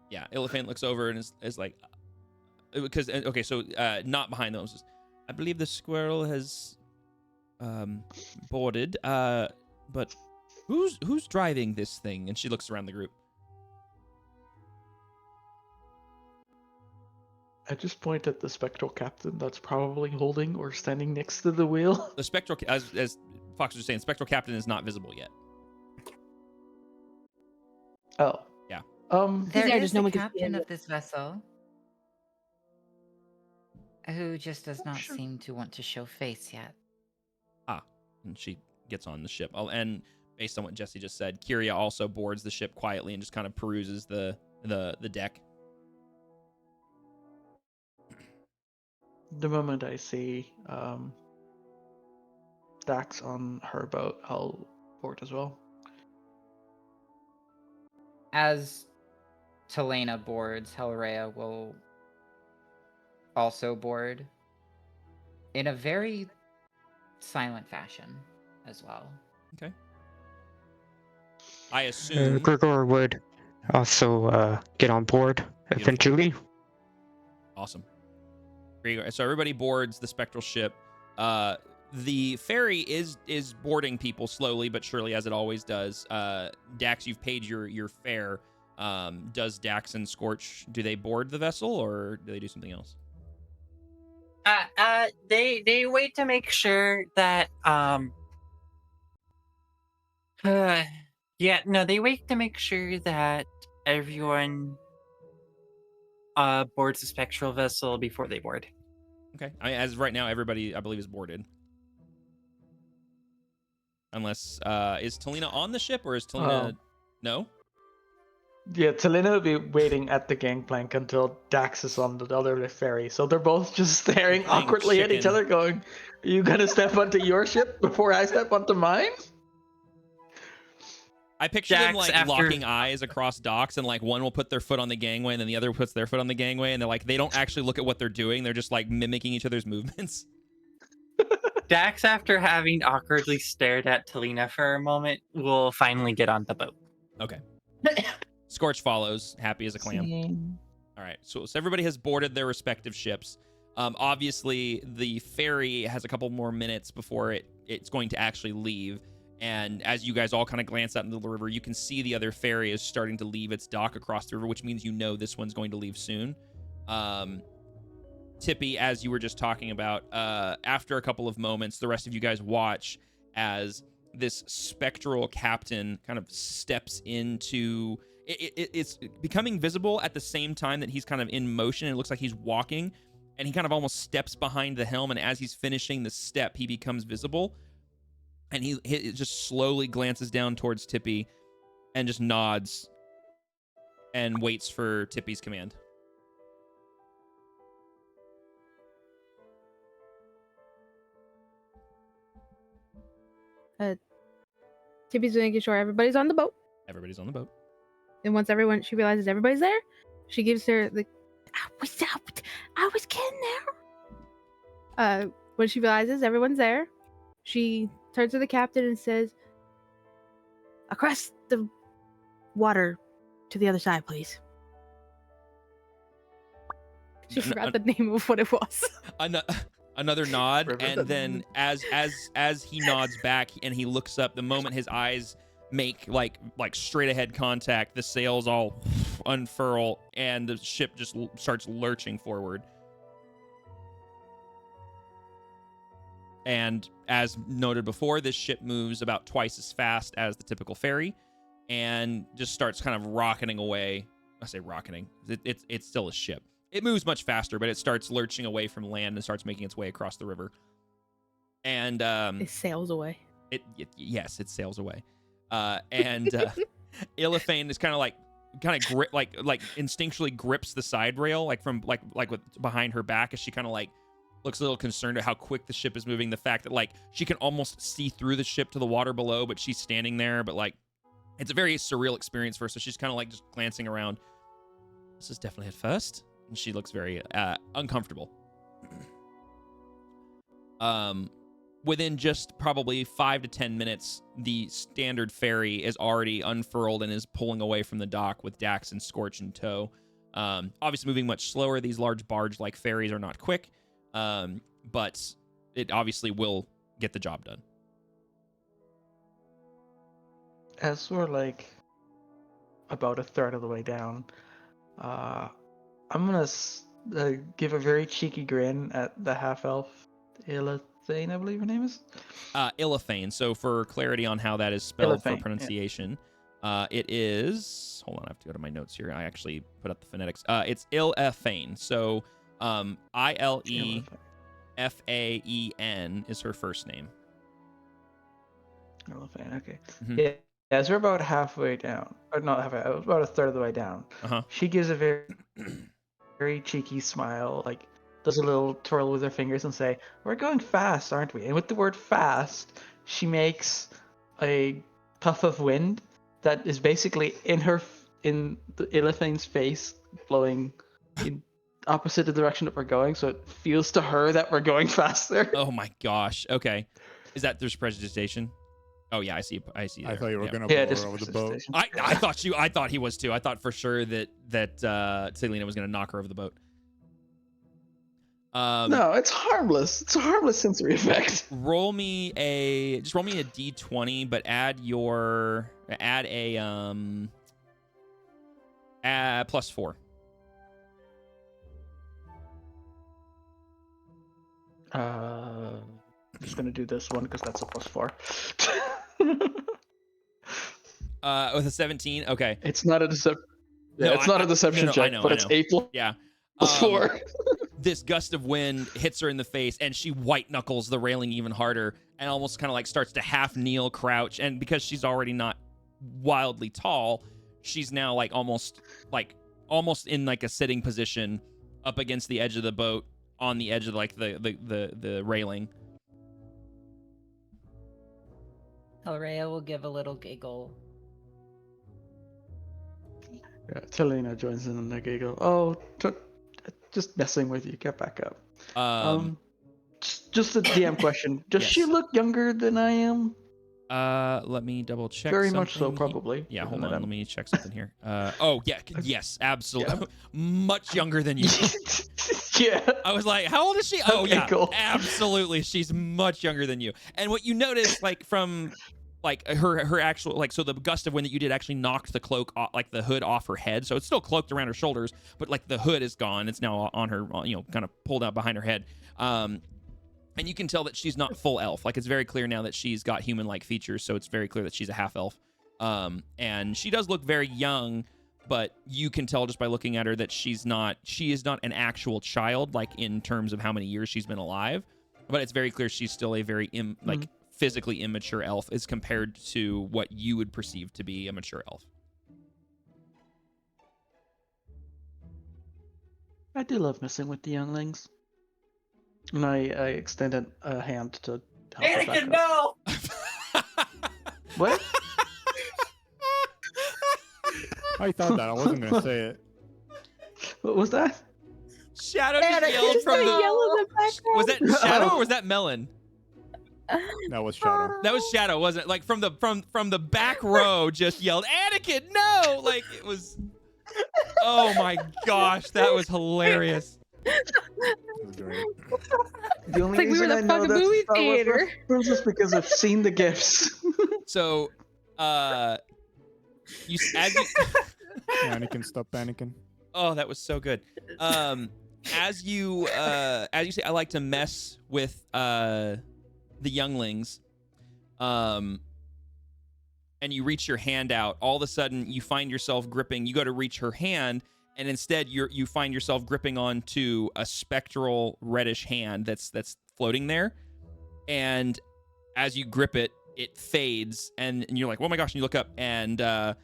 Yeah, Elephant looks over and is like, because okay, so not behind those. I believe the squirrel has boarded. But who's driving this thing? And she looks around the group. I just point at the spectral captain that's probably holding or standing next to the wheel. The spectral, as Fox was saying, spectral captain is not visible yet. Oh. Yeah. There Yeah, is just no the one can see captain it. of this vessel, who just does not seem to want to show face yet. And she gets on the ship. Oh, and based on what Jesse just said, Kyria also boards the ship quietly and just kind of peruses the deck. The moment I see Dax on her boat, I'll board as well. As Telena boards, Helrea will also board in a very silent fashion as well. Okay. I assume Gregor would also get on board eventually. Awesome. So everybody boards the spectral ship. The ferry is boarding people slowly but surely, as it always does. Dax, you've paid your fare. Does Dax and Scorch, do they board the vessel or do they do something else? They wait to make sure that they wait to make sure that everyone boards the spectral vessel before they board. Okay. As of right now, everybody, I believe, is boarded. Unless, is Telena on the ship or is Telena... No? Yeah, Telena will be waiting at the gangplank until Dax is on the other ferry. So they're both just staring Playing awkwardly at each chicken. other going, are you going to step onto your ship before I step onto mine? I picture them Jax, like after- locking eyes across docks, and like one will put their foot on the gangway, and then the other puts their foot on the gangway, and they're like, they don't actually look at what they're doing. They're just like mimicking each other's movements. Dax, after having awkwardly stared at Talina for a moment, will finally get on the boat. Okay. Scorch follows, happy as a clam. All right, so everybody has boarded their respective ships. Obviously, the ferry has a couple more minutes before it's going to actually leave. And as you guys all kind of glance out into the river, you can see the other ferry is starting to leave its dock across the river, which means you know this one's going to leave soon. Tippy, as you were just talking about, after a couple of moments, the rest of you guys watch as this spectral captain kind of steps into... It's becoming visible at the same time that he's kind of in motion. It looks like he's walking, and he kind of almost steps behind the helm, and as he's finishing the step, he becomes visible, and he just slowly glances down towards Tippy and just nods and waits for Tippy's command. Tippy's making sure everybody's on the boat. Everybody's on the boat. And once she realizes everybody's there, she gives her the I was kidding there. When she realizes everyone's there, she turns to the captain and says, "Across the water to the other side, please." She forgot the name of what it was. Another nod, and then as he nods back and he looks up, the moment his eyes make like straight ahead contact, the sails all unfurl and the ship just starts lurching forward. And as noted before, this ship moves about twice as fast as the typical ferry and just starts kind of rocketing away. I say rocketing. It's still a ship. It moves much faster, but it starts lurching away from land and starts making its way across the river. And it sails away. Yes, it sails away. Illithane is kind of grip like instinctually grips the side rail with behind her back as she kind of like looks a little concerned at how quick the ship is moving. The fact that like she can almost see through the ship to the water below, but she's standing there. But like it's a very surreal experience for her. So she's kind of like just glancing around. This is definitely at first. And she looks very uncomfortable. Within just probably 5 to 10 minutes, the standard ferry is already unfurled and is pulling away from the dock with Dax and Scorch in tow. Obviously moving much slower. These large barge-like ferries are not quick, but it obviously will get the job done. As we're like about a third of the way down, I'm gonna give a very cheeky grin at the half-elf Illithane, I believe her name is. Illithane. So for clarity on how that is spelled Illithane, for pronunciation, it is... Hold on, I have to go to my notes here. I actually put up the phonetics. It's Illithane. So Ilefaen is her first name. Illithane, okay. Mm-hmm. Yeah, as we're about halfway down, or not halfway, about a third of the way down, she gives a very cheeky smile, like does a little twirl with her fingers and say, "We're going fast, aren't we?" And with the word fast, she makes a puff of wind that is basically in the Illithane's face, blowing in opposite the direction that we're going, so it feels to her that we're going faster. Oh my gosh. Okay. Is that there's prestidigitation? Oh yeah, I see. I thought you were gonna Yeah, blow her over the boat. I thought he was too. I thought for sure that Selena was gonna knock her over the boat. No, it's harmless. It's a harmless sensory effect. Roll me a d20, but add a +4. I'm just gonna do this one because that's a +4. With a 17. Okay. It's not a deception. Yeah, No, it's not a deception check, but it's 8 Yeah. +4. This gust of wind hits her in the face, and she white knuckles the railing even harder, and almost kind of like starts to half kneel, crouch, and because she's already not wildly tall, she's now like almost in like a sitting position, up against the edge of the boat, on the edge of like the railing. Hellraya will give a little giggle Yeah, Talina joins in and they giggle. Oh, just messing with you. Get back up. Just a DM question. Does she Yes. look younger than I am? Let me double check. Very something much so, probably. Yeah, given hold that on. I'm- Let me check something here. Oh yeah, yes, absolutely. Much younger than you. Yeah. I was like, how old is she? Oh Okay, yeah, cool. absolutely. She's much younger than you. And what you notice, like from like her actual like, so the gust of wind that you did actually knocked the cloak off, like the hood off her head. So it's still cloaked around her shoulders, but like the hood is gone. It's now on her, you know, kind of pulled out behind her head. And you can tell that she's not full elf. Like, it's very clear now that she's got human-like features, so it's very clear that she's a half elf. And she does look very young, but you can tell just by looking at her that she is not an actual child, like in terms of how many years she's been alive. But it's very clear she's still a very physically immature elf as compared to what you would perceive to be a mature elf. I do love messing with the younglings. And I extended a hand to help her back up. no! What? I thought that. I wasn't going to say it. What was that? Shadow just yelled from the... Yell in the background. Was that Shadow or was that Melon? That was Shadow. That was Shadow, wasn't it? Like from the back row, just yelled, "Anakin, no!" Like it was. Oh my gosh, that was hilarious. The only It's like we were reason in a I know fucking that's movie Star Wars theater. reference is because I've seen the gifs. So, you as you. Anakin, stop panicking. Oh, that was so good. As you say, I like to mess with the younglings. And you reach your hand out. All of a sudden, you find yourself gripping. You go to reach her hand, and instead, you find yourself gripping onto a spectral reddish hand that's floating there. And as you grip it, it fades, and you're like, "Oh my gosh!" And you look up, and the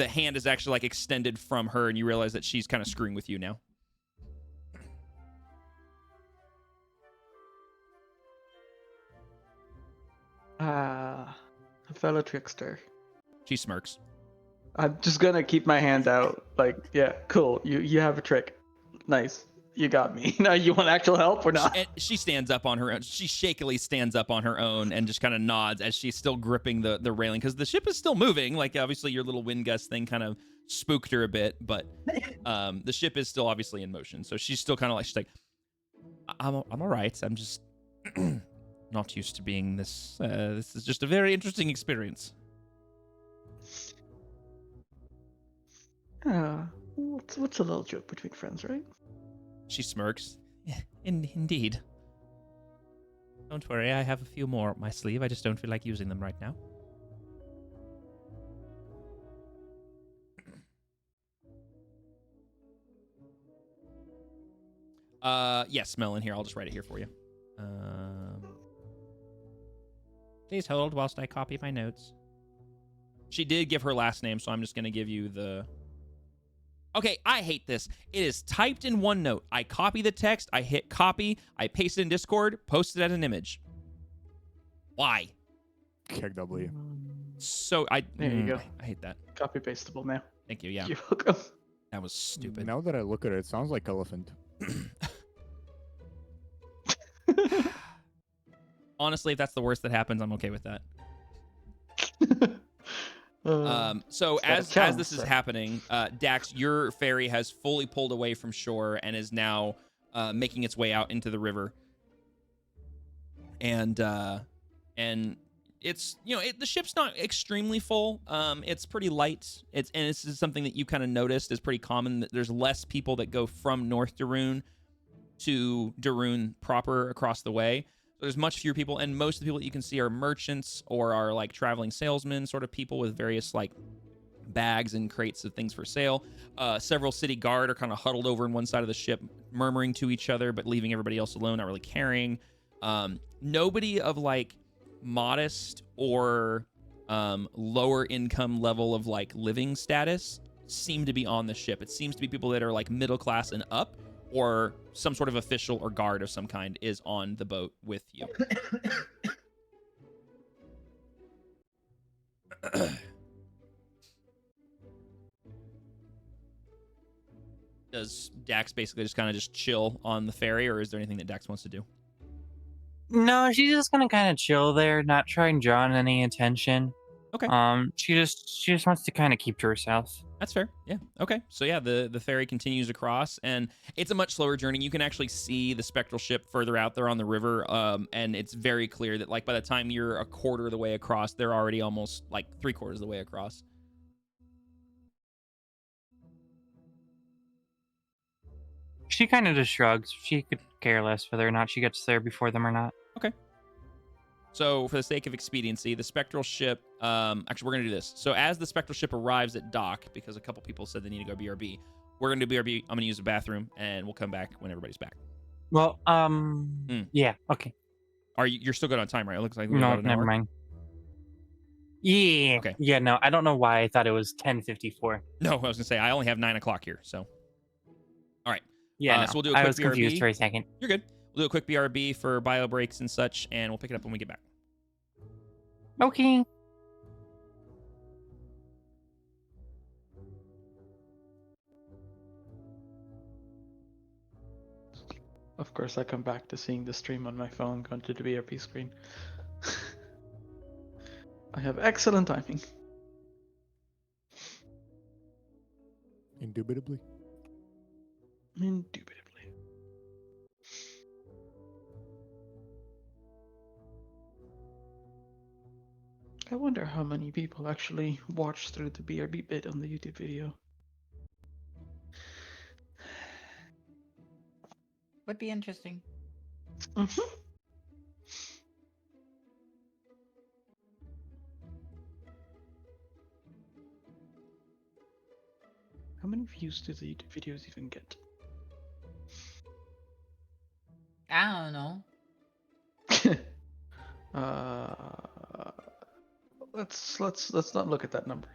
hand is actually like extended from her, and you realize that she's kind of screwing with you now. A fellow trickster. She smirks. I'm just gonna keep my hand out. Like, yeah, cool. You have a trick. Nice. You got me. Now you want actual help or not? She stands up on her own. She shakily stands up on her own and just kind of nods as she's still gripping the railing because the ship is still moving. Like, obviously, your little wind gust thing kind of spooked her a bit, but the ship is still obviously in motion. So she's still kind of like, she's like, I'm all right. I'm just not used to being this. This is just a very interesting experience. What's a little joke between friends, right? She smirks. Yeah, indeed. Don't worry, I have a few more up my sleeve. I just don't feel like using them right now. Yes, Melon, here. I'll just write it here for you. Please hold whilst I copy my notes. She did give her last name, so I'm just going to give you the... Okay, I hate this. It is typed in OneNote. I copy the text, I hit copy, I paste it in Discord, post it as an image. Why? Kick W. So, There you go. I hate that. Copy pastable now. Thank you, yeah. You're welcome. That was stupid. Now that I look at it, it sounds like elephant. Honestly, if that's the worst that happens, I'm okay with that. So as this is happening, Dax, your ferry has fully pulled away from shore and is now making its way out into the river. And it's, you know, the ship's not extremely full. It's pretty light. And this is something that you kind of noticed is pretty common, that there's less people that go from North Darun to Darun proper across the way. So there's much fewer people, and most of the people that you can see are merchants or are like traveling salesmen, sort of people with various like bags and crates of things for sale. Several city guard are kind of huddled over in one side of the ship, murmuring to each other, but leaving everybody else alone, not really caring. Nobody of like modest or lower income level of like living status seem to be on the ship. It seems to be people that are like middle class and up, or some sort of official or guard of some kind is on the boat with you. does Dax basically just kind of just chill on the ferry, or is there anything that Dax wants to do? No, she's just gonna kind of chill there, not try and draw on any attention. Okay. She just wants to kind of keep to herself. That's fair. Yeah. Okay. So yeah, the ferry continues across, and it's a much slower journey. You can actually see the spectral ship further out there on the river, and it's very clear that like by the time you're a quarter of the way across, they're already almost like 3/4 of the way across. She kind of just shrugs. She could care less whether or not she gets there before them or not. Okay. So, for the sake of expediency, the spectral ship. Actually, we're gonna do this. So, as the spectral ship arrives at dock, because a couple people said they need to go BRB, we're gonna do BRB. I'm gonna use the bathroom, and we'll come back when everybody's back. Well, yeah, okay. You're still good on time, right? It looks like we No, got an never hour. mind. Yeah. Okay. Yeah, no, I don't know why I thought it was 10:54. No, I was gonna say I only have 9 o'clock here. So, all right. Yeah, no, so we'll do a quick I was BRB. confused for a second. You're good. We'll do a quick BRB for bio breaks and such, and we'll pick it up when we get back. Okay. Of course, I come back to seeing the stream on my phone going to the BRP screen. I have excellent timing. Indubitably. Indubitably. I wonder how many people actually watch through the BRB bit on the YouTube video. Would be interesting. Mm-hmm. How many views do the YouTube videos even get? I don't know. Let's not look at that number.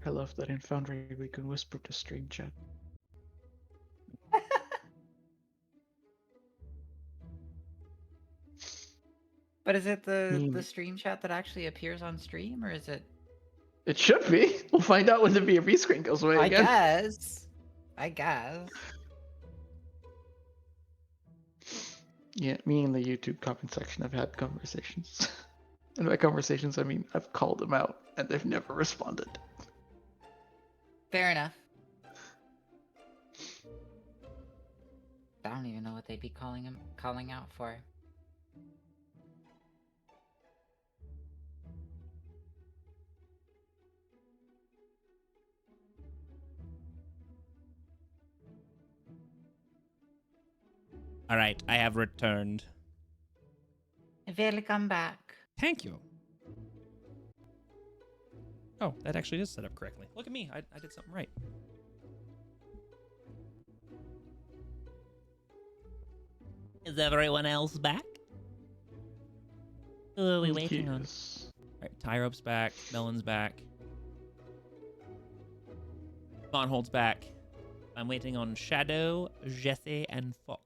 I love that in Foundry we can whisper to stream chat. But is it the Mm. stream chat that actually appears on stream, or is it? It should be. We'll find out when the BRB screen goes away I again. guess. I guess. Yeah, me and the YouTube comment section have had conversations. And by conversations, I mean I've called them out, and they've never responded. Fair enough. I don't even know what they'd be calling out for. All right, I have returned. Welcome back. Thank you. Oh, that actually is set up correctly. Look at me. I did something right. Is everyone else back? Who are we waiting on? Yes. All right, Tie Rope's back. Melon's back. Bonhold's back. I'm waiting on Shadow, Jesse, and Fox.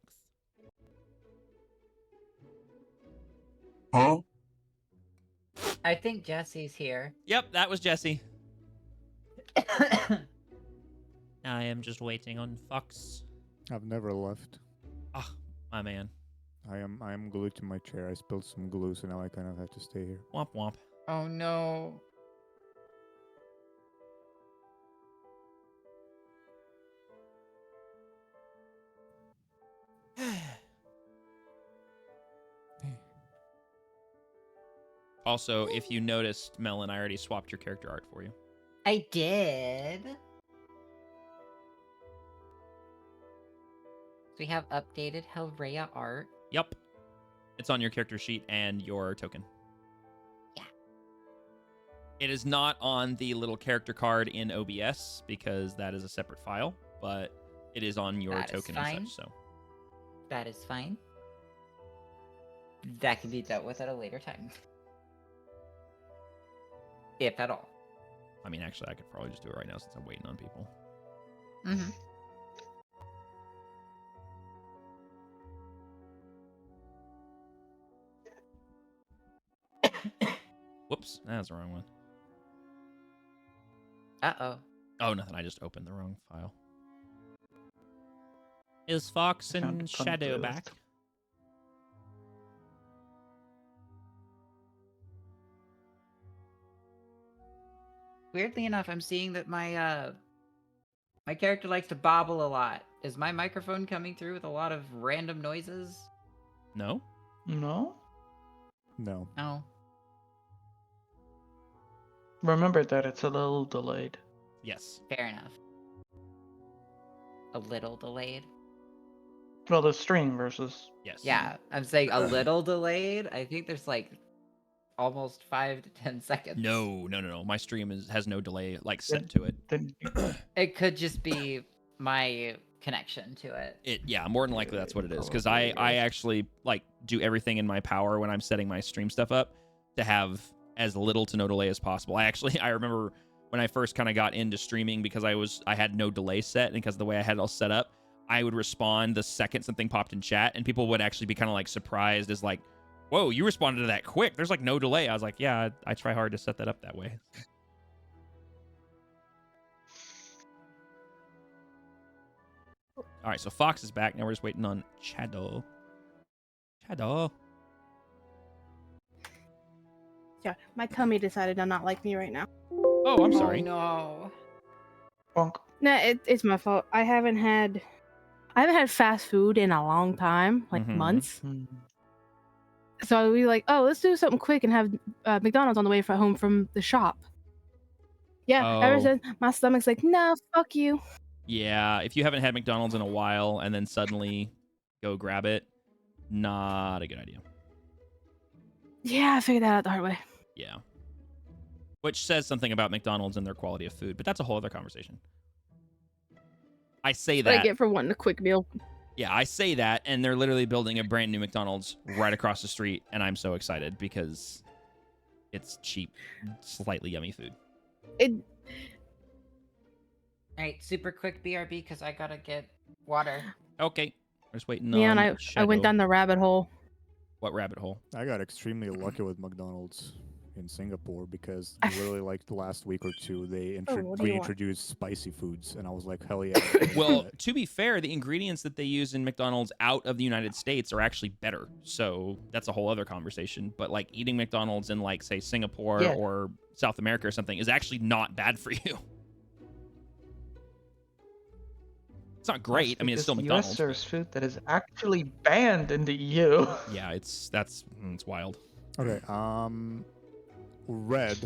Huh? I think Jesse's here. Yep, that was Jesse. I am just waiting on Fox. I've never left. Ah, my man. I am glued to my chair. I spilled some glue, so now I kind of have to stay here. Womp womp. Oh no. Also, if you noticed, Melon, I already swapped your character art for you. I did. We have updated Hellraya art. Yep. It's on your character sheet and your token. Yeah. It is not on the little character card in OBS because that is a separate file, but it is on your That is token and fine. such, so. That is fine. That can be dealt with at a later time. If at all. I mean, actually, I could probably just do it right now since I'm waiting on people. Mm-hmm. Whoops, that's the wrong one. Uh-oh. Oh, nothing. I just opened the wrong file. Is Fox I found and a fun Shadow playlist. back? Weirdly enough, I'm seeing that my character likes to bobble a lot. Is my microphone coming through with a lot of random noises? No? No? No. No. Remember that it's a little delayed. Yes. Fair enough. A little delayed. Well, the stream versus... Yes. Yeah, I'm saying a little delayed. I think there's like almost 5 to 10 seconds. No. My stream has no delay set to it. Then It could just be my connection to it. Yeah, more than likely that's what it is. Because I actually do everything in my power when I'm setting my stream stuff up to have as little to no delay as possible. I remember when I first kind of got into streaming because I had no delay set, and because of the way I had it all set up, I would respond the second something popped in chat, and people would actually be kind of surprised as whoa, you responded to that quick. There's no delay. I was like, yeah, I try hard to set that up that way. All right, so Fox is back. Now we're just waiting on Shadow. Yeah, my tummy decided to not like me right now. Oh, I'm sorry. Oh, no. bonk. No, it's my fault. I haven't had fast food in a long time, Mhm. months. So we let's do something quick and have McDonald's on the way home from the shop. Yeah, ever Oh. since my stomach's like, no, fuck you. Yeah, if you haven't had McDonald's in a while and then suddenly go grab it, not a good idea. Yeah, I figured that out the hard way. Yeah. Which says something about McDonald's and their quality of food, but that's a whole other conversation. I say What I that. get for wanting a quick meal. Yeah, I say that, and they're literally building a brand new McDonald's right across the street, and I'm so excited because it's cheap, slightly yummy food. Alright, super quick BRB because I gotta get water. Okay. We're just waiting Yeah, on and I Shadow. went down the rabbit hole. What rabbit hole? I got extremely lucky with McDonald's in Singapore because literally like the last week or two they what do you want? reintroduced spicy foods, and I was like, hell yeah. I'm gonna do Well, that. to be fair, the ingredients that they use in McDonald's out of the United States are actually better. So that's a whole other conversation. But like eating McDonald's in like say Singapore Yeah. or South America or something is actually not bad for you. It's not great. I mean, it's still The McDonald's. US but- serves food that is actually banned in the EU. Yeah, it's wild. Okay, Red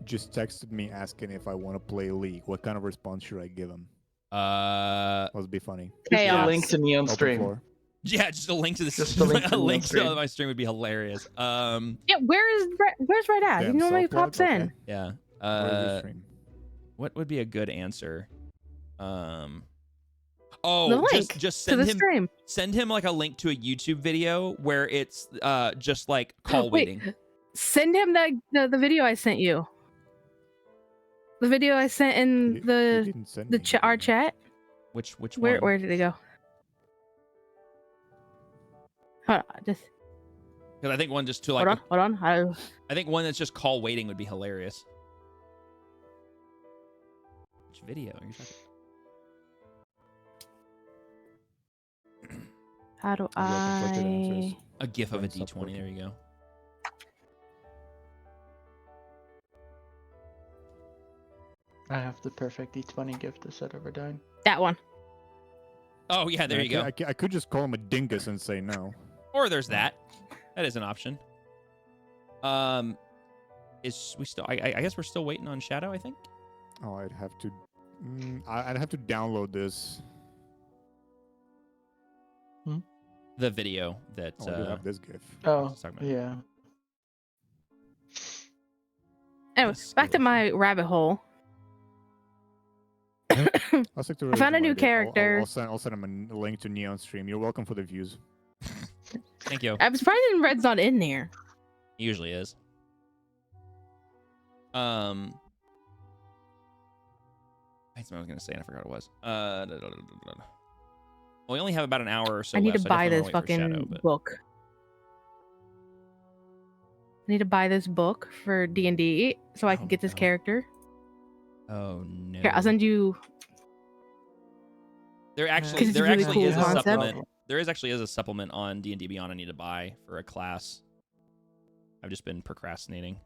just texted me asking if I want to play League. What kind of response should I give him? Must be funny. Just a Chaos. link to Neon Open Stream. floor. Yeah, just a link to this. Just a link to a link Neon to my stream would be hilarious. Yeah, where's Red at? He Damn, normally self-plug? pops in. Okay. Yeah. Where's your stream? What would be a good answer? The Oh, link just to send the him stream. send him like a link to a YouTube video where it's just like call Wait, waiting. send him the video I sent you. The video I sent in He the didn't send me our anything. chat. Which Where one? did it go? Hold on, just Because I think one just to like hold on. I think one that's just call waiting would be hilarious. Which video are you talking? How do Maybe I can click it and I? says- A gif of a Friends D20. upload. There you go. I have the perfect D20 gift to set over down. That one. Oh yeah, there you go. I could just call him a dingus and say no. Or there's that. That is an option. Is we still? I guess we're still waiting on Shadow. I think. Oh, I'd have to. I'd have to download this. The video that. Oh, I do have this GIF. Oh, Let's talk about it. yeah. Anyway, Let's back go to my rabbit hole. I'll stick to I found a new original idea. character. I'll send him a link to Neon Stream. You're welcome for the views. Thank you. I'm surprised Red's not in there. He usually is. That's what I was gonna say, and I forgot what it was. Well, we only have about an hour or so. I need to left, so buy definitely this wanna wait for fucking Shadow, but- book. I need to buy this book for D&D so I can Oh, get this no. character. Oh no. Here, I'll send you. There Because actually it's there a really actually cool is a concept. supplement. There actually is a supplement on D&D Beyond I need to buy for a class. I've just been procrastinating.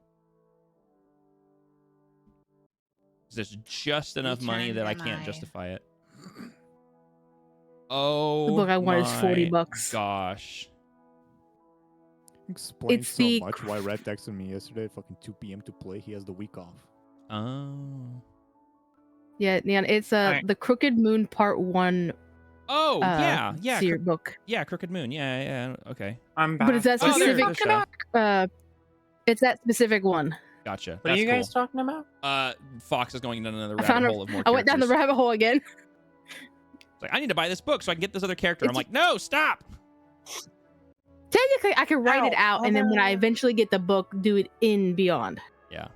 There's just enough money that I Return can't MI. justify it. Oh, book I want is my $40. Gosh. Explains It's so the- much why Red texted me yesterday at fucking 2 p.m. to play. He has the week off. Oh. Yeah, Neon. It's Alright. the Crooked Moon Part 1 Oh, yeah. book. Yeah, Crooked Moon. Yeah, okay. I'm back. But it's that Oh, there, specific. there's Shadow. It's that specific one. Gotcha. What That's are you guys cool. talking about? Fox is going down another I found rabbit a- hole of more I went down the characters. rabbit hole again. It's like, I need to buy this book so I can get this other character. I'm It's- like, no, stop. Technically, I can write it Ow, out, and then when I eventually get the book, do it in Beyond. Yeah.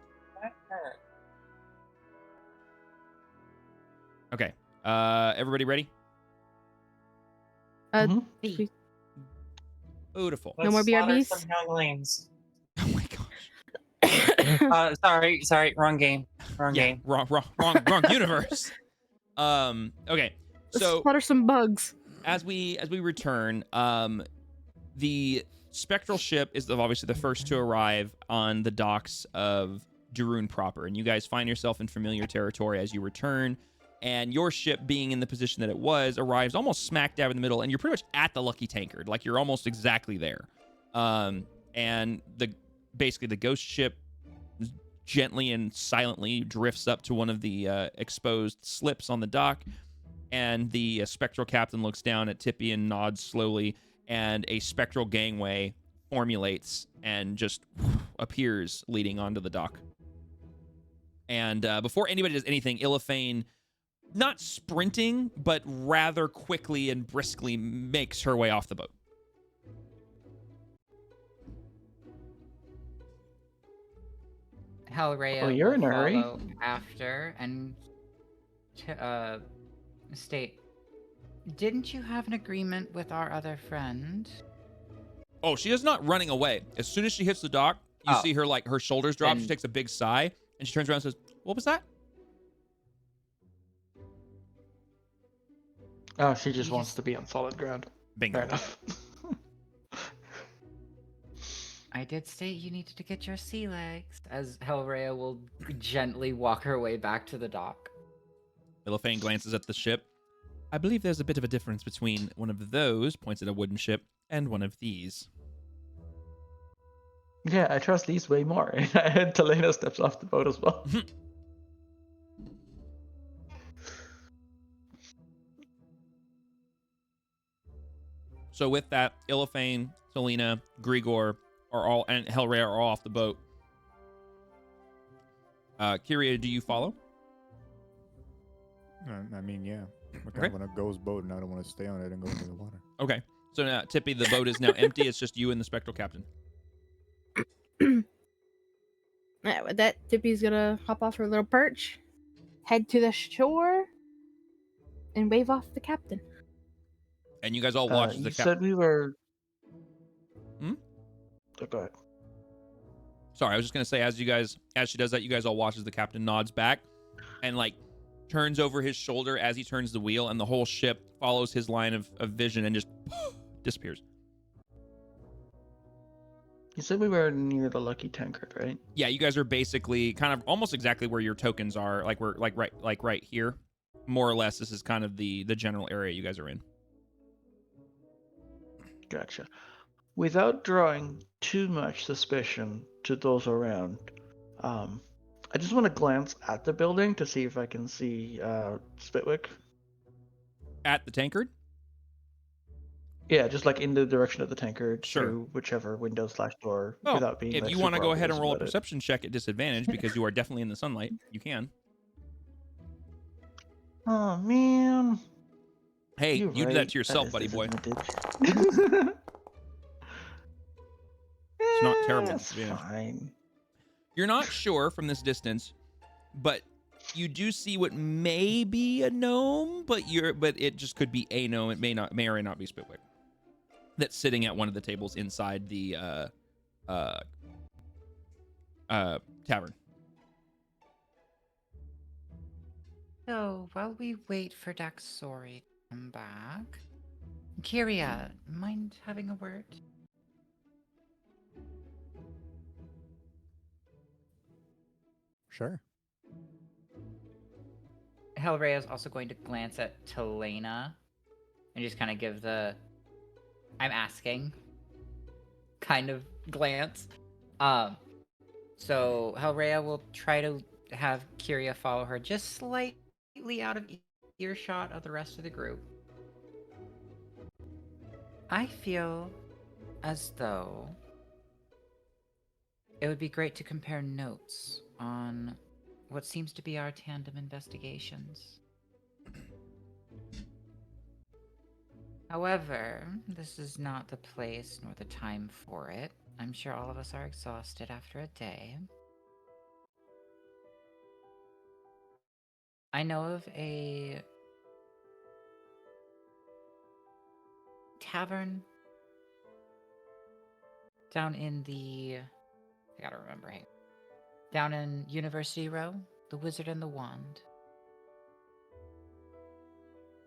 Okay. Everybody ready? Mhm. Beautiful. No more slaughter BRBs? some younglings. Oh my gosh. Sorry, wrong game. Wrong Yeah, game. wrong universe. Okay. So Slaughter some bugs. as we return, the spectral ship is obviously the first to arrive on the docks of Darun proper, and you guys find yourself in familiar territory as you return. And your ship, being in the position that it was, arrives almost smack dab in the middle, and you're pretty much at the Lucky Tankard, like you're almost exactly there. And basically the ghost ship gently and silently drifts up to one of the exposed slips on the dock, and the spectral captain looks down at Tippy and nods slowly, and a spectral gangway formulates and just appears leading onto the dock. And before anybody does anything, Illithane, not sprinting, but rather quickly and briskly makes her way off the boat. Hellraya Oh, you're in will a hurry. follow after and state, didn't you have an agreement with our other friend? Oh, she is not running away. As soon as she hits the dock, you see her her shoulders drop. She takes a big sigh and she turns around and says, "What was that?" Oh, she just wants to be on solid ground. Bingo. Fair enough. I did state you needed to get your sea legs, as Hellraya will gently walk her way back to the dock. Illithane glances at the ship. I believe there's a bit of a difference between one of those, points at a wooden ship, and one of these. Yeah, I trust these way more. And Talena steps off the boat as well. So with that, Illithane, Talena, Grigor are all, and Hellraya are all off the boat. Kyria, do you follow? I mean, yeah. I kind of want to ghost boat, and I don't want to stay on it and go into the water. Okay. So now, Tippy, the boat is now empty. It's just you and the spectral captain. Yeah, with that, Tippy's gonna hop off her little perch, head to the shore, and wave off the captain. And you guys all watch as the You captain. said we were. Hmm? Oh, go ahead. Sorry, I was just gonna say, as she does that, you guys all watch as the captain nods back and turns over his shoulder as he turns the wheel, and the whole ship follows his line of vision and just disappears. You said we were near the Lucky Tankard, right? Yeah, you guys are basically kind of almost exactly where your tokens are, we're right here. More or less, this is kind of the general area you guys are in. Gotcha. Without drawing too much suspicion to those around, I just want to glance at the building to see if I can see Spitwick. At the tankard? Yeah, just in the direction of the tankard, Sure. through whichever window / door, Oh, without being. if you want to super go ahead and obvious roll a about it. perception check at disadvantage because you are definitely in the sunlight, you can. Oh man. Hey, You're you did right. that to yourself, is buddy boy. disadvantage. It's not terrible. That's fine. You're not sure from this distance, but you do see what may be a gnome, but it just could be a gnome. It may or may not be Spitwick. That's sitting at one of the tables inside the tavern. So, while we wait for Daxori to come back, Kyria, mind having a word? Sure. Hellraya is also going to glance at Talena and just kind of give the I'm asking kind of glance. So Hellraya will try to have Kyria follow her just slightly out of earshot of the rest of the group. I feel as though it would be great to compare notes on what seems to be our tandem investigations. However, this is not the place nor the time for it. I'm sure all of us are exhausted after a day. I know of a tavern down in I gotta remember. Down in University Row, the Wizard and the Wand.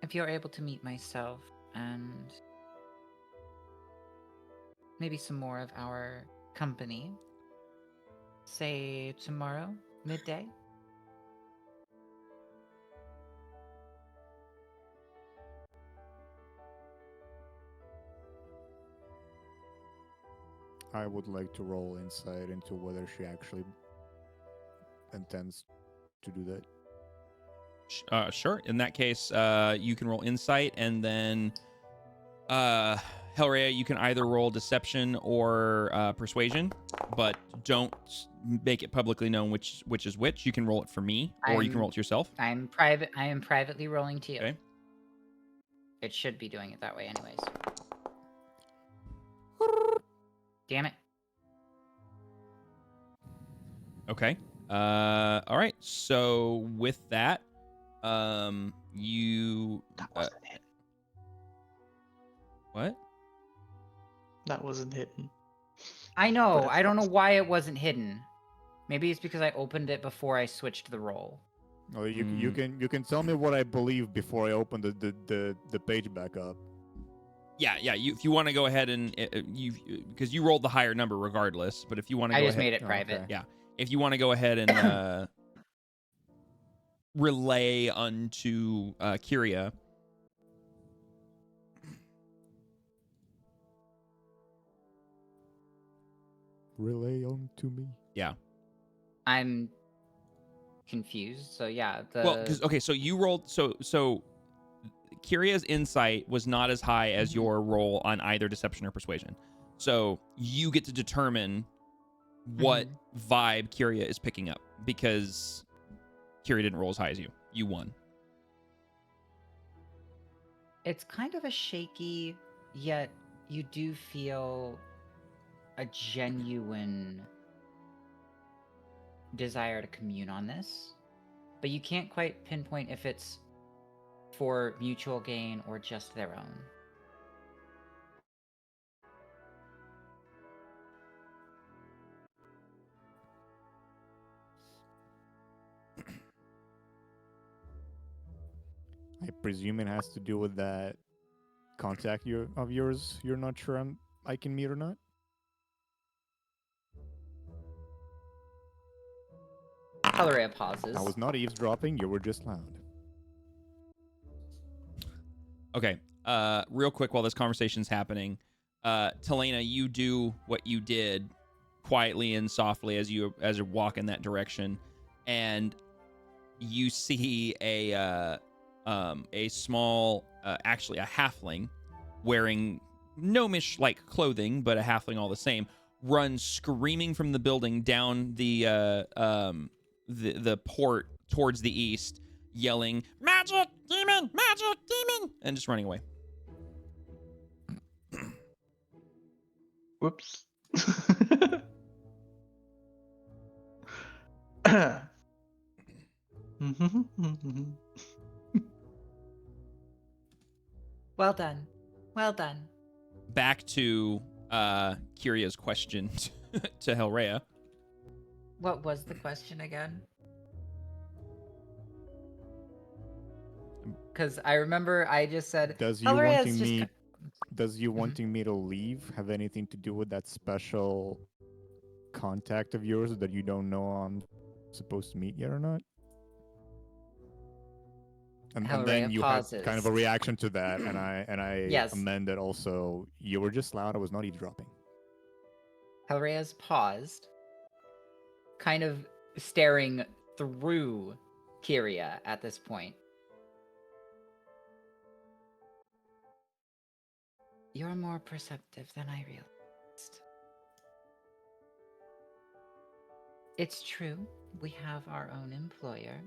If you're able to meet myself and maybe some more of our company, say tomorrow, midday. I would like to roll insight into whether she actually intends to do that. Sure. In that case, you can roll insight, and then Hellraya, you can either roll deception or persuasion, but don't make it publicly known which is which. You can roll it for me, or you can roll it to yourself. I am privately rolling to you. Okay. It should be doing it that way anyways. Damn it. Okay. All right. So with that, you That wasn't it. what? That wasn't hidden. I know. But I don't know why it wasn't hidden. Maybe it's because I opened it before I switched the roll. Oh, you can tell me what I believe before I open the page back up. Yeah. If you want to go ahead and because you rolled the higher number regardless, but if you want to I go just ahead, made it private. okay. yeah, if you want to go ahead and relay unto Kyria. Relay on to me. Yeah. I'm confused. So yeah, Well, because okay, so you rolled so Kyria's insight was not as high as your roll on either deception or persuasion. So you get to determine what vibe Kyria is picking up because Kyria didn't roll as high as you. You won. It's kind of a shaky, yet you do feel a genuine desire to commune on this, but you can't quite pinpoint if it's for mutual gain or just their own. I presume it has to do with that contact of yours. You're not sure I can meet or not. Colorea pauses. I was not eavesdropping. You were just loud. Okay. Real quick while this conversation's happening, Telena, you do what you did quietly and softly as you walk in that direction, and you see a small, actually a halfling wearing gnomish like clothing, but a halfling all the same, run screaming from the building down the port towards the east, yelling magic demon, and just running away. Whoops. Well done. Well done. Back to Kyria's question to Helrea. What was the question again? Because I remember I just said, Does you Hellraya's wanting just me co- does you wanting me to leave have anything to do with that special contact of yours that you don't know I'm supposed to meet yet or not? And then Hellraya you had kind of pauses. a reaction to that, and I Yes. amended also. You were just loud. I was not eavesdropping. Hellraya's paused, kind of staring through Kyria at this point. You're more perceptive than I realized. It's true, we have our own employer.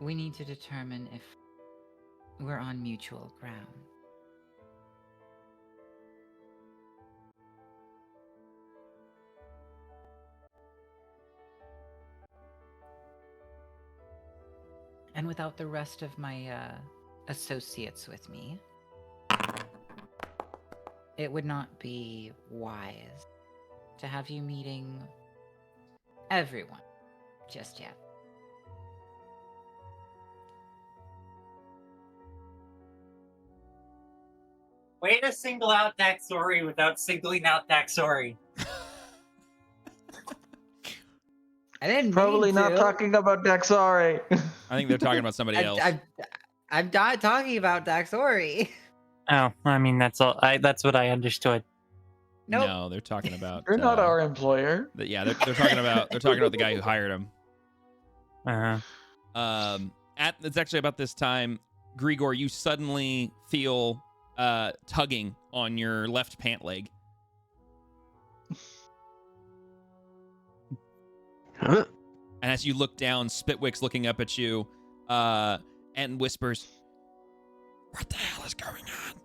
We need to determine if we're on mutual ground. And without the rest of my associates with me, it would not be wise to have you meeting everyone just yet. Way to single out Daxori without singling out Daxori. I didn't Probably mean not to. talking about Daxari. I think they're talking about somebody else. I'm not talking about Daxori. Oh, I mean that's all. That's what I understood. Nope. No, they're talking about. You're not our employer. Yeah, they're talking about the guy who hired him. It's actually about this time, Grigor, you suddenly feel tugging on your left pant leg. Huh? And as you look down, Spitwick's looking up at you and whispers, "What the hell is going on?"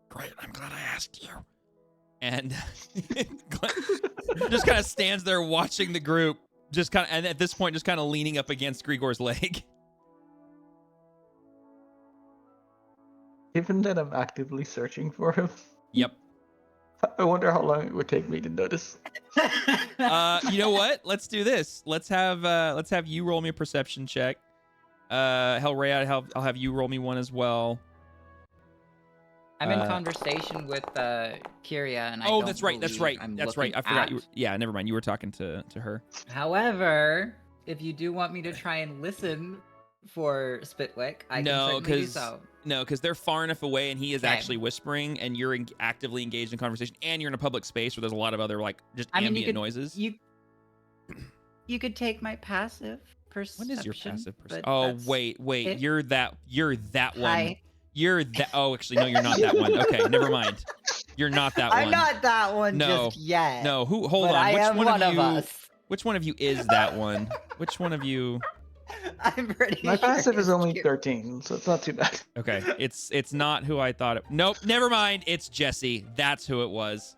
Great, I'm glad I asked you. and just kind of stands there watching the group, and at this point, just kind of leaning up against Grigor's leg. Given that I'm actively searching for him, Yep. I wonder how long it would take me to notice. You know what? Let's do this. Let's have you roll me a perception check. Hellray, I'll have you roll me one as well. I'm in conversation with Kyria, and I Oh, don't that's right. That's right. I'm That's right. I looking forgot you. at- Yeah, never mind. You were talking to her. However, if you do want me to try and listen for Spitwick, I can certainly do so. No, because they're far enough away, and he is Okay. actually whispering, and you're actively engaged in conversation, and you're in a public space where there's a lot of other just ambient noises. You could take my passive perception. What is your passive perception? but Oh, that's wait. it. You're that one. Hi. You're that. Oh, actually, no, you're not that one. Okay, never mind. You're not that one. I'm not that one No. just yet. No, hold but on. I Which am one of you? us. Which one of you is that one? Which one of you? I'm pretty My sure passive is it's only Kyria. 13, so it's not too bad. Okay, it's not who I thought it. Nope, never mind. It's Jesse. That's who it was.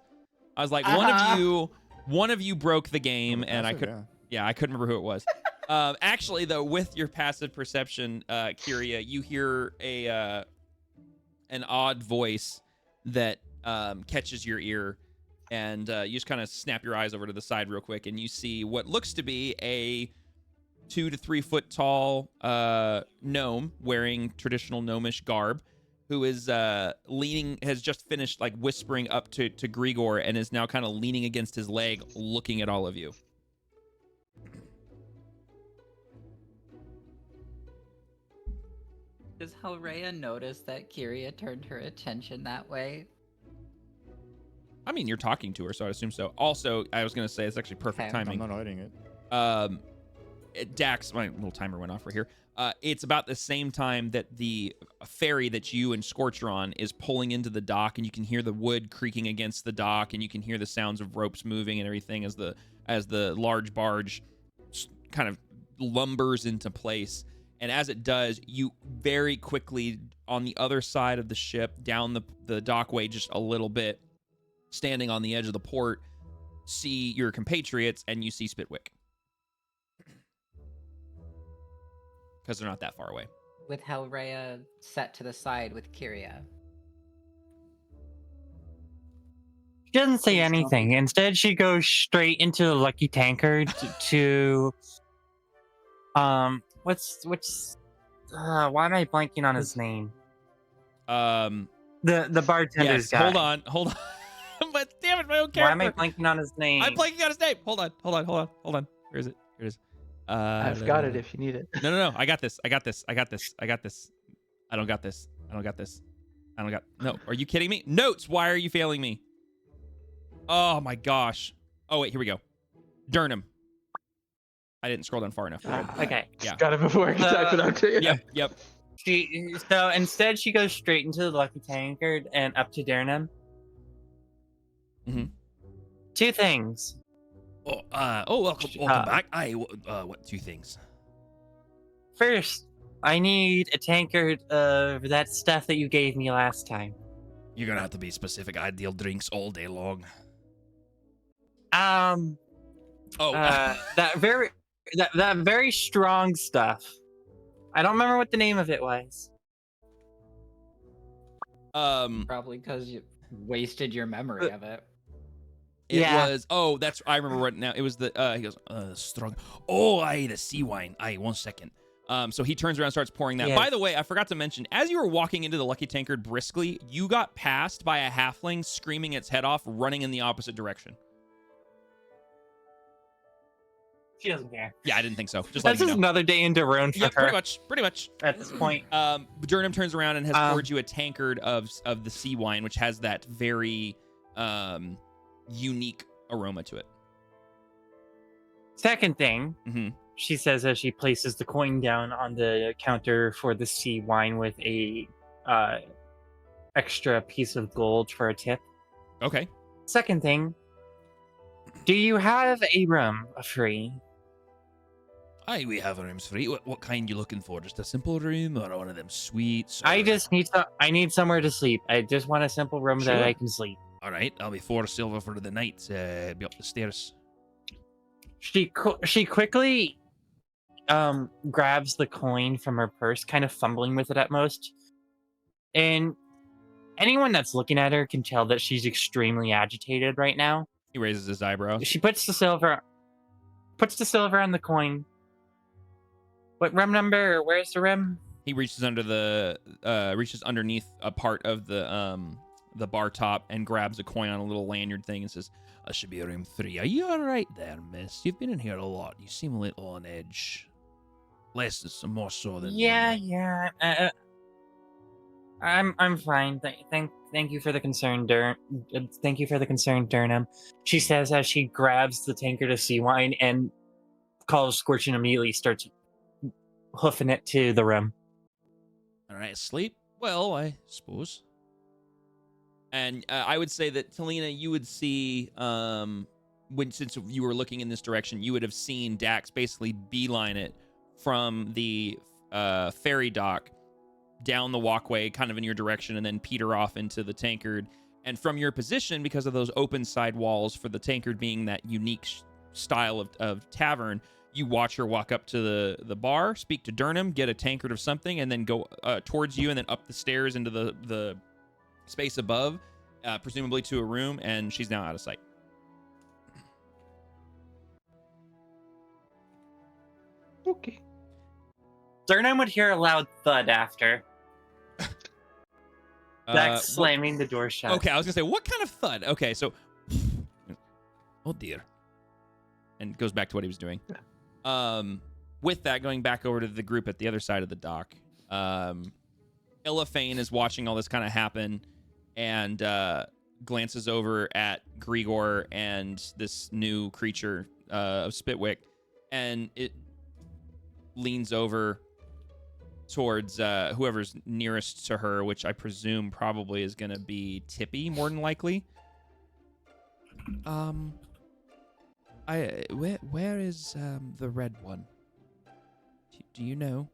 I was like, one of you broke the game, and I could. Yeah, I couldn't remember who it was. Actually, though, with your passive perception, Kyria, you hear an odd voice that catches your ear, and you just kind of snap your eyes over to the side real quick, and you see what looks to be a 2 to 3 foot tall gnome wearing traditional gnomish garb, who is has just finished like whispering up to Grigor, and is now kind of leaning against his leg, looking at all of you. Does Hellraya notice that Kyria turned her attention that way? I mean, you're talking to her, so I assume so. Also, I was going to say it's actually perfect Okay. timing. I'm not hiding it. Dax, my little timer went off right here. It's about the same time that the ferry that you and Scorch are on is pulling into the dock, and you can hear the wood creaking against the dock, and you can hear the sounds of ropes moving and everything as the large barge kind of lumbers into place. And as it does, you very quickly, on the other side of the ship, down the dockway just a little bit, standing on the edge of the port, see your compatriots, and you see Spitwick. Because they're not that far away. With Hellraya set to the side with Kyria. She doesn't say anything. Instead, she goes straight into the lucky tankard to why am I blanking on his name? The bartender's yes, guy. hold on. But damn it, my own character. Why am I blanking on his name? I'm blanking on his name. Hold on. Where is it? Here it is. I've got it if you need it. No. I got this. I don't got this. No, are you kidding me? Notes, why are you failing me? Oh my gosh. Oh wait, here we go. Durnham. I didn't scroll down far enough. Okay. Yeah. Got it before I can type it out to you. Yep. So instead, she goes straight into the lucky tankard and up to Durnham. Mhm. 2 things. Welcome back. What 2 things? First, I need a tankard of that stuff that you gave me last time. You're gonna have to be specific. I deal drinks all day long. That very strong stuff. I don't remember what the name of it was. Probably because you wasted your memory of it. It Yeah. was. Oh, that's. I remember right now. It was the. He goes. Strong. Oh, the sea wine. 1 second. So he turns around and starts pouring that. Yes. By the way, I forgot to mention, as you were walking into the Lucky Tankard briskly, you got passed by a halfling screaming its head off, running in the opposite direction. She doesn't care. Yeah, I didn't think so. Just That's letting just you know. another day in Daron for Yeah, her. pretty much. At this point. Durnham turns around and has poured you a tankard of the sea wine, which has that very unique aroma to it. Second thing, Mm-hmm. she says as she places the coin down on the counter for the sea wine with a extra piece of gold for a tip. Okay. Second thing, do you have a room free? Aye, we have rooms free. What kind you looking for? Just a simple room or one of them suites? I just need I need somewhere to sleep. I just want a simple room that Sure. I can sleep. All right, I'll be 4 silver for the night. Be up the stairs. She quickly grabs the coin from her purse, kind of fumbling with it at most. And anyone that's looking at her can tell that she's extremely agitated right now. He raises his eyebrows. She puts the silver on the coin. What rim number? Where's the rim? He reaches underneath a part of the bar top and grabs a coin on a little lanyard thing and says, "I should be room 3. Are you all right there, miss? You've been in here a lot. You seem a little on edge. Less than more so than Yeah. I'm fine. Thank you for the concern, Thank you for the concern, Durham. She says as she grabs the tankard of sea wine and calls Scorch and immediately starts hoofing it to the rim. All right, asleep? Well, I suppose. And I would say that, Talina, you would see, since you were looking in this direction, you would have seen Dax basically beeline it from the ferry dock down the walkway, kind of in your direction, and then peter off into the tankard. And from your position, because of those open side walls for the tankard being that unique style of tavern, you watch her walk up to the bar, speak to Durham, get a tankard of something, and then go towards you and then up the stairs into the space above, presumably to a room, and she's now out of sight. Okay. Durham would hear a loud thud after. Dax slamming the door shut. Okay, I was going to say, what kind of thud? Okay, so... Oh, dear. And goes back to what he was doing. With that, going back over to the group at the other side of the dock, Illifane is watching all this kind of happen and glances over at Grigor and this new creature of Spitwick, and it leans over towards whoever's nearest to her, which I presume probably is going to be Tippy, more than likely. Where is the red one? Do you know?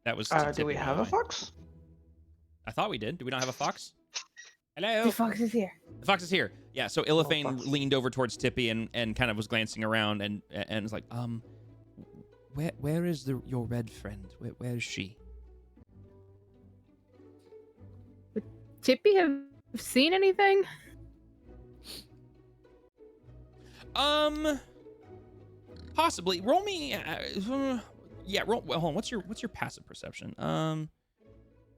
That was. Do we have a fox? I thought we did. Do we not have a fox? Hello. The fox is here. The fox is here. Yeah. So Illifane leaned over towards Tippy and kind of was glancing around and was like, where is your red friend? Where is she? Would Tippy have seen anything? Possibly. Roll me. Yeah. Roll. Well, hold on. What's your passive perception?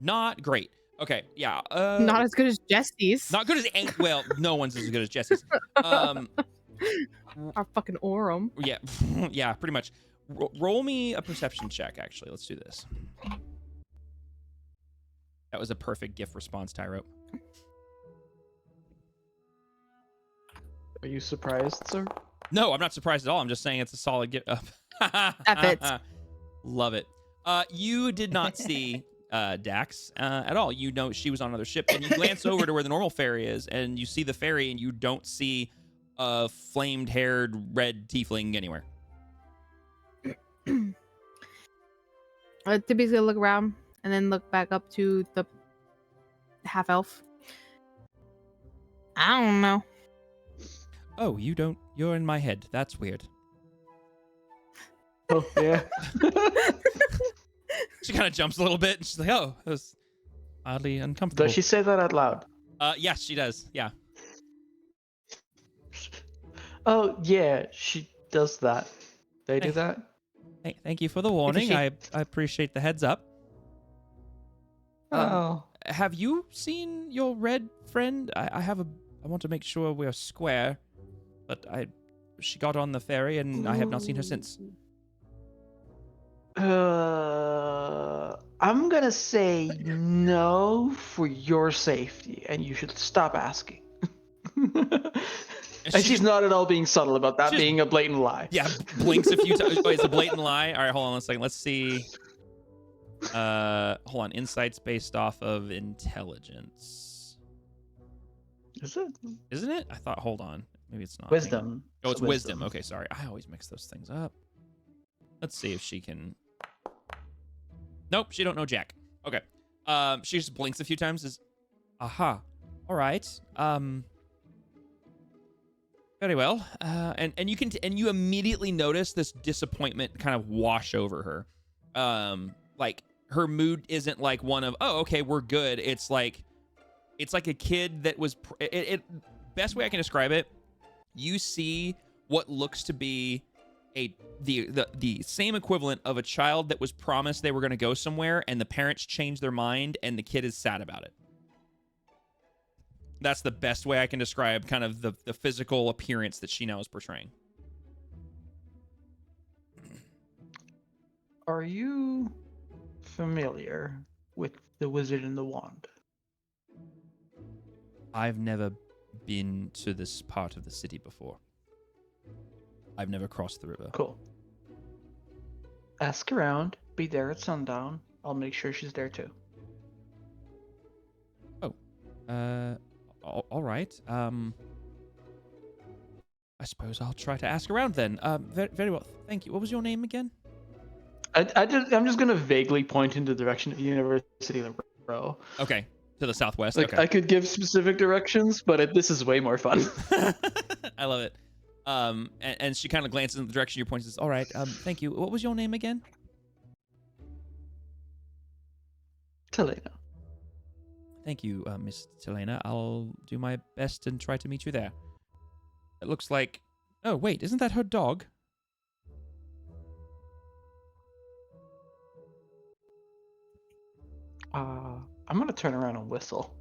Not great. Okay. Yeah. Not as good as Jesse's. Not good as well. No one's as good as Jesse's. Our fucking Orem. Yeah. Yeah. Pretty much. Roll me a perception check. Actually, let's do this. That was a perfect gift response, Tyro. Are you surprised, sir? No, I'm not surprised at all. I'm just saying it's a solid gift. That fits. Love it. You did not see Dax at all. You know she was on another ship, and you glance over to where the normal ferry is, and you see the ferry, and you don't see a flamed-haired red tiefling anywhere. Tippy's gonna look around and then look back up to the half elf. I don't know. Oh, you don't? You're in my head. That's weird. Oh, yeah. She kind of jumps a little bit, and she's like, oh, that was oddly uncomfortable. Does she say that out loud? Yes, she does. Yeah. Oh, yeah, she does that. They do that? Thank you for the warning. I appreciate the heads up. Oh. Have you seen your red friend? I want to make sure we're square, but she got on the ferry and I have not seen her since. I'm gonna say no for your safety, and you should stop asking. And she's not at all being subtle about that being a blatant lie. Yeah, blinks a few times. Oh, it's a blatant lie. All right, hold on a second. Let's see. Hold on. Insights based off of intelligence. Is it? Isn't it? I thought. Hold on. Maybe it's not. Wisdom. Oh, it's wisdom. Okay, sorry. I always mix those things up. Let's see if she can. Nope, she don't know Jack. Okay. She just blinks a few times. Is, aha. All right. Very well. And you immediately notice this disappointment kind of wash over her. Like her mood isn't like one of, oh, okay, we're good. It's like a kid that was. Best way I can describe it. You see what looks to be the same equivalent of a child that was promised they were going to go somewhere and the parents changed their mind and the kid is sad about it. That's the best way I can describe kind of the physical appearance that she now is portraying. Are you familiar with the Wizard and the Wand? I've never been to this part of the city before. I've never crossed the river. Cool. Ask around. Be there at sundown. I'll make sure she's there too. Oh. All right. I suppose I'll try to ask around then. Very well. Thank you. What was your name again? I'm just gonna vaguely point in the direction of University Row. Okay. To the southwest. Like, okay. I could give specific directions, but this is way more fun. I love it. And she kind of glances in the direction you're pointing. Says, "All right. Thank you. What was your name again?" Telena. Thank you, Miss Telena. I'll do my best and try to meet you there. It looks like. Oh wait, isn't that her dog? I'm gonna turn around and whistle.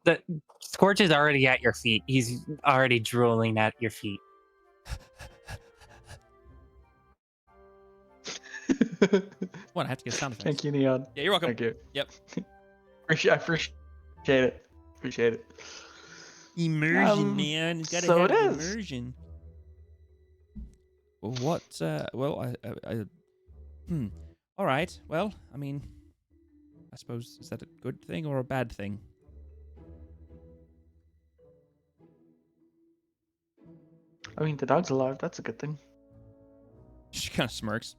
The Scorch is already at your feet. He's already drooling at your feet. What? I have to get sound effects. Thank you, Neon. Yeah, you're welcome. Thank you. Yep. I appreciate it. Appreciate it. Immersion, man. You gotta so have it is. immersion. Well, what? Well, All right. Well, I mean, I suppose, is that a good thing or a bad thing? I mean, the dog's alive. That's a good thing. She kind of smirks.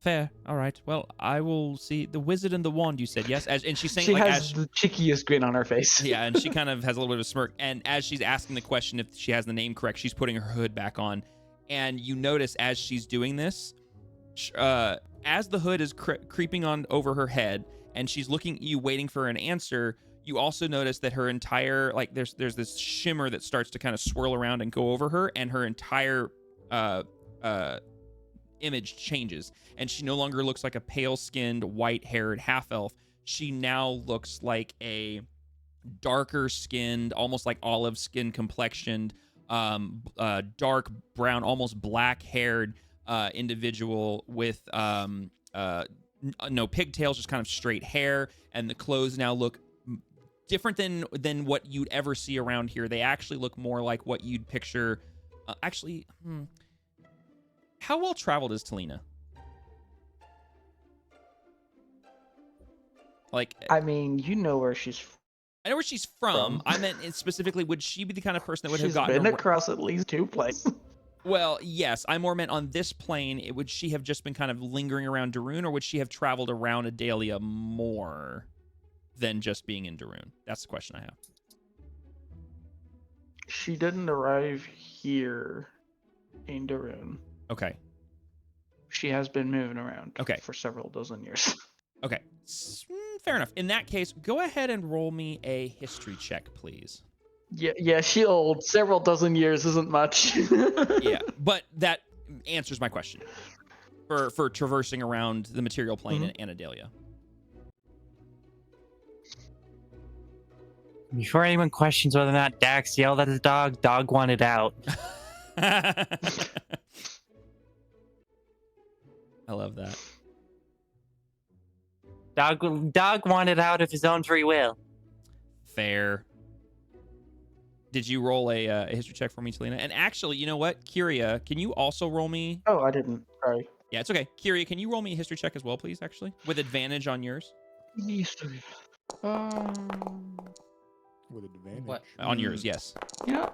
Fair. All right. Well, I will see the Wizard and the Wand. You said yes, and she's saying She like has the cheekiest grin on her face. yeah, and she kind of has a little bit of a smirk. And as she's asking the question if she has the name correct, she's putting her hood back on. And you notice as she's doing this, as the hood is creeping on over her head, and she's looking at you, waiting for an answer. You also notice that her entire there's this shimmer that starts to kind of swirl around and go over her, and her entire image changes, and she no longer looks like a pale-skinned, white-haired half-elf. She now looks like a darker-skinned, almost like olive-skin complexioned, dark brown, almost black-haired individual with no pigtails, just kind of straight hair, and the clothes now look different than what you'd ever see around here. They actually look more like what you'd picture. How well traveled is Telena? Like, I mean, you know where she's from. I know where she's from. I meant specifically, would she be the kind of person that would have She's gotten been across at least 2 places. Well, yes. I more meant on this plane, would she have just been kind of lingering around Darun, or would she have traveled around Adalia more than just being in Darun? That's the question I have. She didn't arrive here in Darun. Okay. She has been moving around for several dozen years. Okay. Fair enough. In that case, go ahead and roll me a history check, please. Yeah, she old. Several dozen years isn't much. Yeah, but that answers my question for traversing around the material plane in Adalia. Before anyone questions whether or not Dax yelled at his dog, dog wanted out. I love that. Dog wanted out of his own free will. Fair. Did you roll a history check for me, Telena? And actually, you know what? Kyria, can you also roll me? Oh, I didn't. Sorry. Yeah, it's okay. Kyria, can you roll me a history check as well, please, actually? With advantage on yours? History. With advantage. What? On yours, yes. Yeah.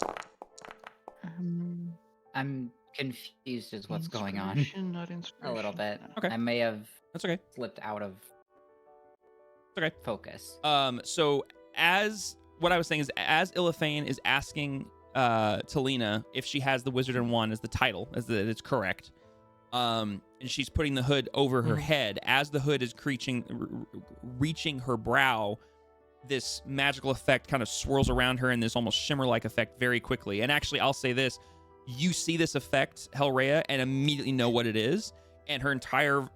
I'm confused as what's going on. Inspiration, not A inspiration. little bit. Okay. I may have That's okay. slipped out of okay. focus. So as what I was saying is, as Ilithane is asking Talina if she has the Wizard in One as the title, as that it's correct, and she's putting the hood over her head. As the hood is reaching her brow, this magical effect kind of swirls around her in this almost shimmer-like effect very quickly. And actually, I'll say this. You see this effect, Hellrhea, and immediately know what it is. And her entire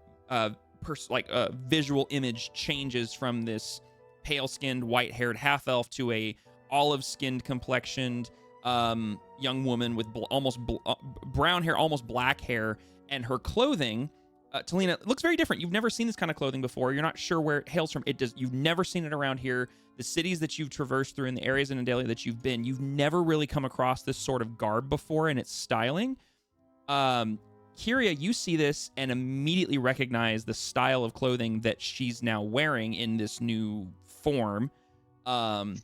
visual image changes from this pale-skinned, white-haired half-elf to a olive-skinned, complexioned young woman with brown hair, almost black hair. And her clothing, Talina, looks very different. You've never seen this kind of clothing before. You're not sure where it hails from. You've never seen it around here. The cities that you've traversed through and the areas in Andalia that you've been, you've never really come across this sort of garb before in its styling. Kyria, you see this and immediately recognize the style of clothing that she's now wearing in this new form. And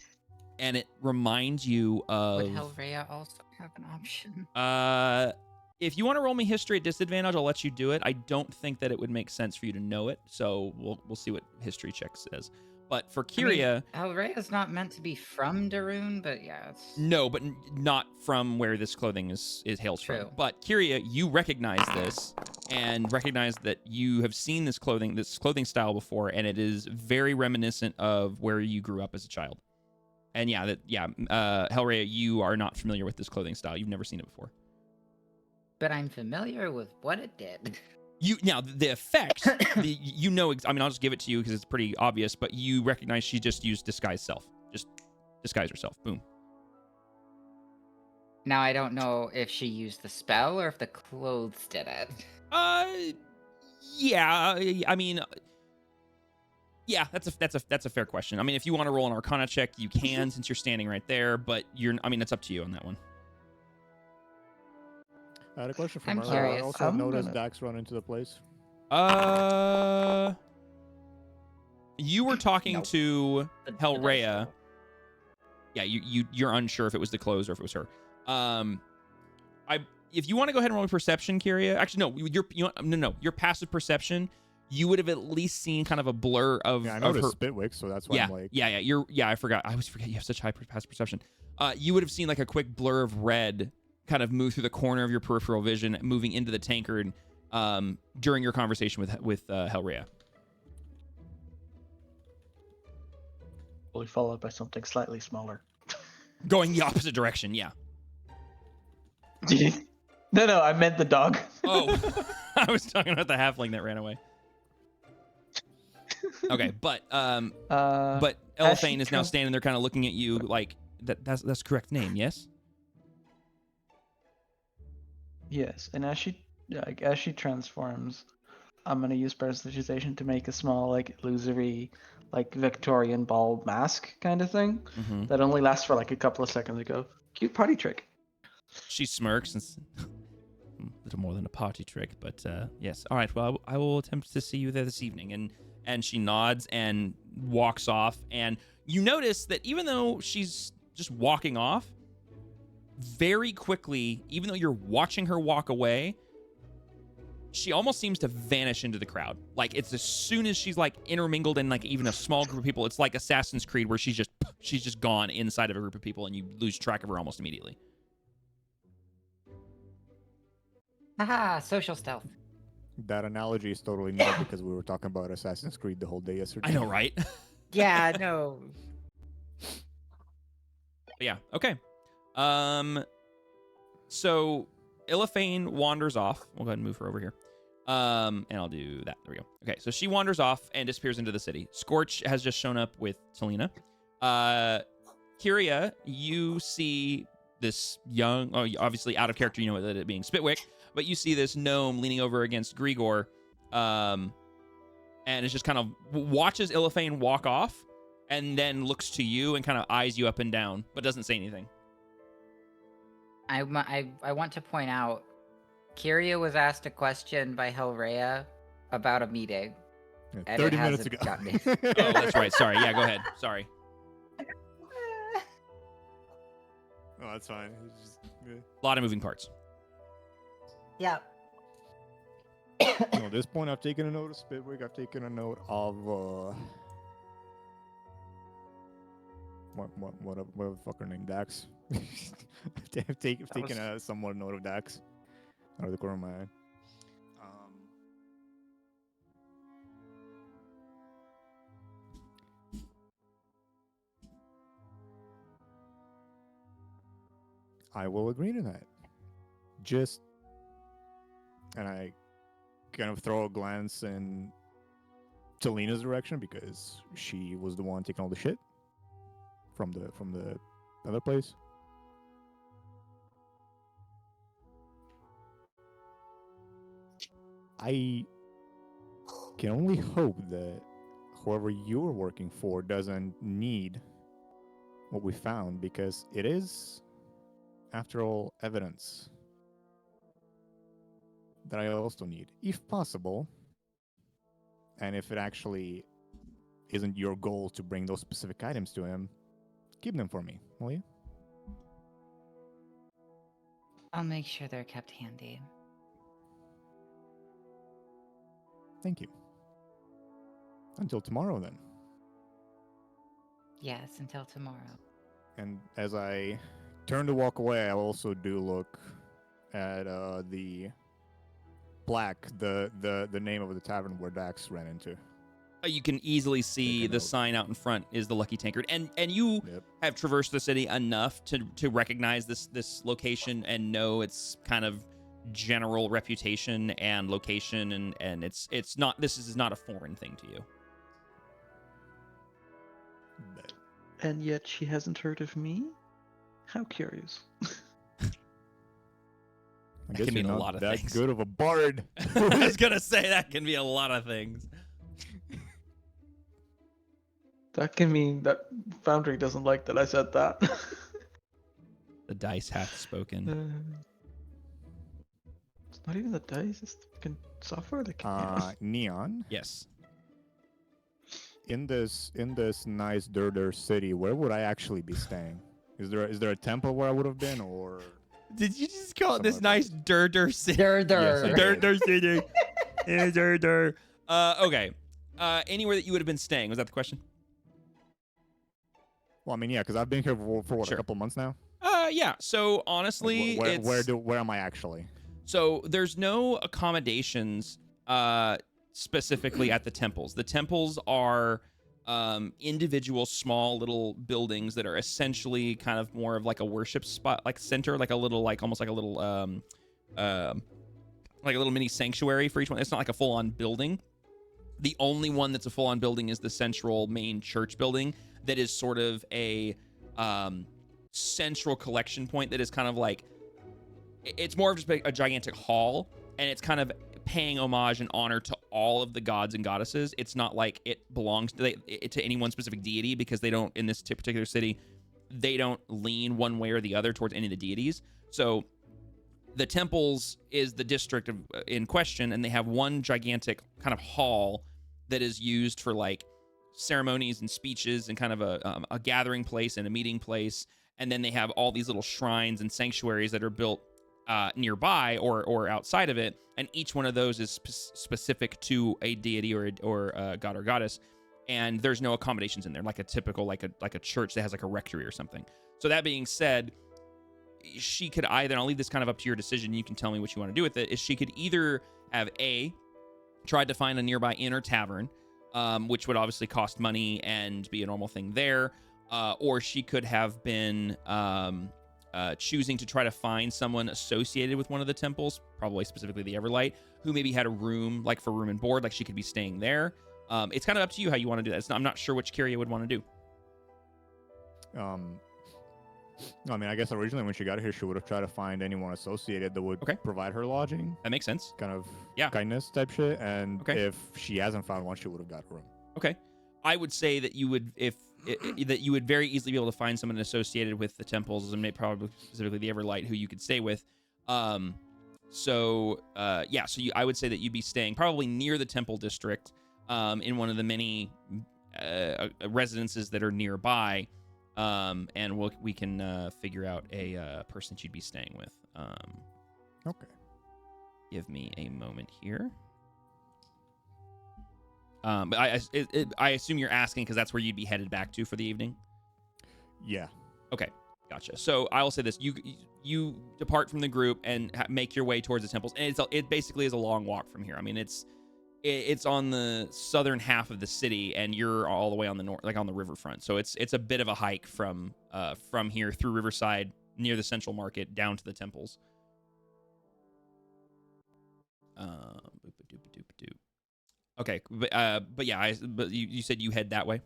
it reminds you of... Would Hellrhea also have an option? If you want to roll me history at disadvantage, I'll let you do it. I don't think that it would make sense for you to know it, so we'll see what history check says. But for Kyria... Hellrhea's not meant to be from Darun, but yeah, it's... No, but not from where this clothing is hails True. from. But Kyria, you recognize this, and recognize that you have seen this clothing style before, and it is very reminiscent of where you grew up as a child. And Hellrhea, you are not familiar with this clothing style. You've never seen it before. But I'm familiar with what it did. The effect, I'll just give it to you because it's pretty obvious, but you recognize she just used disguise self. Just disguise herself. Boom. Now, I don't know if she used the spell or if the clothes did it. Yeah, that's a fair question. I mean, if you want to roll an Arcana check, you can since you're standing right there, but it's up to you on that one. I had a question I'm from her. curious. I also noticed Dax run into the place. You were talking to The Hellrhea. dice Yeah, you're unsure if it was the clothes or if it was her. If you want to go ahead and roll perception, Kyria. Actually, no. Your passive perception, you would have at least seen kind of a blur of. Yeah, I noticed her... Spitwick, so that's why I'm like. Yeah. I forgot. I always forget you have such high passive perception. You would have seen like a quick blur of red kind of move through the corner of your peripheral vision, moving into the tankard during your conversation with Hellrhea. Will be followed by something slightly smaller. Going the opposite direction, yeah. No, I meant the dog. Oh, I was talking about the halfling that ran away. Okay, but Elithane is now standing there kind of looking at you like, that's the correct name, yes? Yes, and as she transforms, I'm gonna use prestidigitation to make a small, like, illusory, like, Victorian ball mask kind of thing that only lasts for like a couple of seconds ago. Cute party trick. She smirks and a little more than a party trick, but yes. All right, well, I will attempt to see you there this evening. And she nods and walks off. And you notice that even though she's just walking off, very quickly, even though you're watching her walk away, she almost seems to vanish into the crowd. Like, it's as soon as she's like intermingled in like even a small group of people, it's like Assassin's Creed where she's just gone inside of a group of people and you lose track of her almost immediately. Haha, social stealth. That analogy is totally new because we were talking about Assassin's Creed the whole day yesterday. I know, right? Yeah, no. Yeah, okay. So Ilithane wanders off. We'll go ahead and move her over here. And I'll do that. There we go. Okay, so she wanders off and disappears into the city. Scorch has just shown up with Talina. Kyria, you see this young, obviously out of character, you know that it being Spitwick, but you see this gnome leaning over against Grigor, and it's just kind of watches Ilithane walk off, and then looks to you and kind of eyes you up and down, but doesn't say anything. I want to point out, Kyria was asked a question by Hellrhea about a meeting. Yeah, And 30 it minutes hasn't ago. got me. Oh, that's right. Sorry. Yeah, go ahead. Sorry. Oh, that's fine. It's just, A lot of moving parts. Yeah. at this point, I've taken a note of Spitwig. I've taken a note of what the fuck her name, Dax. I've taken a somewhat note of Dax out of the corner of my eye. I will agree to that. And I kind of throw a glance in Talina's direction because she was the one taking all the shit from the other place. I can only hope that whoever you're working for doesn't need what we found, because it is, after all, evidence that I also need, if possible. And if it actually isn't your goal to bring those specific items to him, keep them for me, will you? I'll make sure they're kept handy. Thank you. Until tomorrow, then. Yes, until tomorrow. And as I turn to walk away, I also do look at the plaque, the name of the tavern where Dax ran into. You can easily see the sign out in front is the Lucky Tankard, and you have traversed the city enough to recognize this location and know its kind of general reputation and location, and it's not, this is not a foreign thing to you. And yet she hasn't heard of me? How curious. I That can mean a lot of that things. good of a bard. I was gonna say that can be a lot of things. That can mean that Foundry doesn't like that I said that. The dice hath spoken. It's not even the dice, it's the fucking software that can Neon. Yes. In this nice Durdur city, where would I actually be staying? Is there a temple where I would have been, or did you just call it this nice Durdur city? Durdur. Durdur city. Durdur. Okay. Anywhere that you would have been staying, was that the question? Well, I mean, yeah, because I've been here for what, Sure. a couple months now. Yeah. So honestly, like, where am I actually? So there's no accommodations specifically at the temples. The temples are individual small little buildings that are essentially kind of more of like a worship spot, like center, like a little, like almost like a little mini sanctuary for each one. It's not like a full-on building. The only one that's a full-on building is the central main church building that is sort of a central collection point that is kind of like, it's more of just a gigantic hall, and it's kind of paying homage and honor to all of the gods and goddesses. It's not like it belongs to any one specific deity, because they don't, in this particular city, they don't lean one way or the other towards any of the deities. So the temples is the district in question, and they have one gigantic kind of hall that is used for like ceremonies and speeches and kind of a gathering place and a meeting place. And then they have all these little shrines and sanctuaries that are built nearby or outside of it, and each one of those is specific to a deity or a god or goddess, and there's no accommodations in there like a typical like a church that has like a rectory or something. So that being said, she could either, and I'll leave this kind of up to your decision, you can tell me what you want to do with it, is she could either have tried to find a nearby inn or tavern, which would obviously cost money and be a normal thing there, or she could have been choosing to try to find someone associated with one of the temples, probably specifically the Everlight, who maybe had a room, like for room and board, like she could be staying there. It's kind of up to you how you want to do that. I'm not sure which Kyria would want to do. I mean, I guess originally when she got here, she would have tried to find anyone associated that would provide her lodging. That makes sense. Kind of Yeah. kindness type shit. And if she hasn't found one, she would have got a room. Okay. I would say that you would, that you would very easily be able to find someone associated with the temples, and maybe probably specifically the Everlight, who you could stay with. So I would say that you'd be staying probably near the temple district. in one of the many residences that are nearby, and we can figure out a person you'd be staying with. Okay. Give me a moment here. But I assume you're asking because that's where you'd be headed back to for the evening. Yeah. Okay, gotcha. So I will say this: you depart from the group and make your way towards the temples, and it basically is a long walk from here. I mean, it's on the southern half of the city, and you're all the way on the north, like on the riverfront. So it's a bit of a hike from here through Riverside near the Central Market down to the temples. Okay, but yeah, but you said you head that way.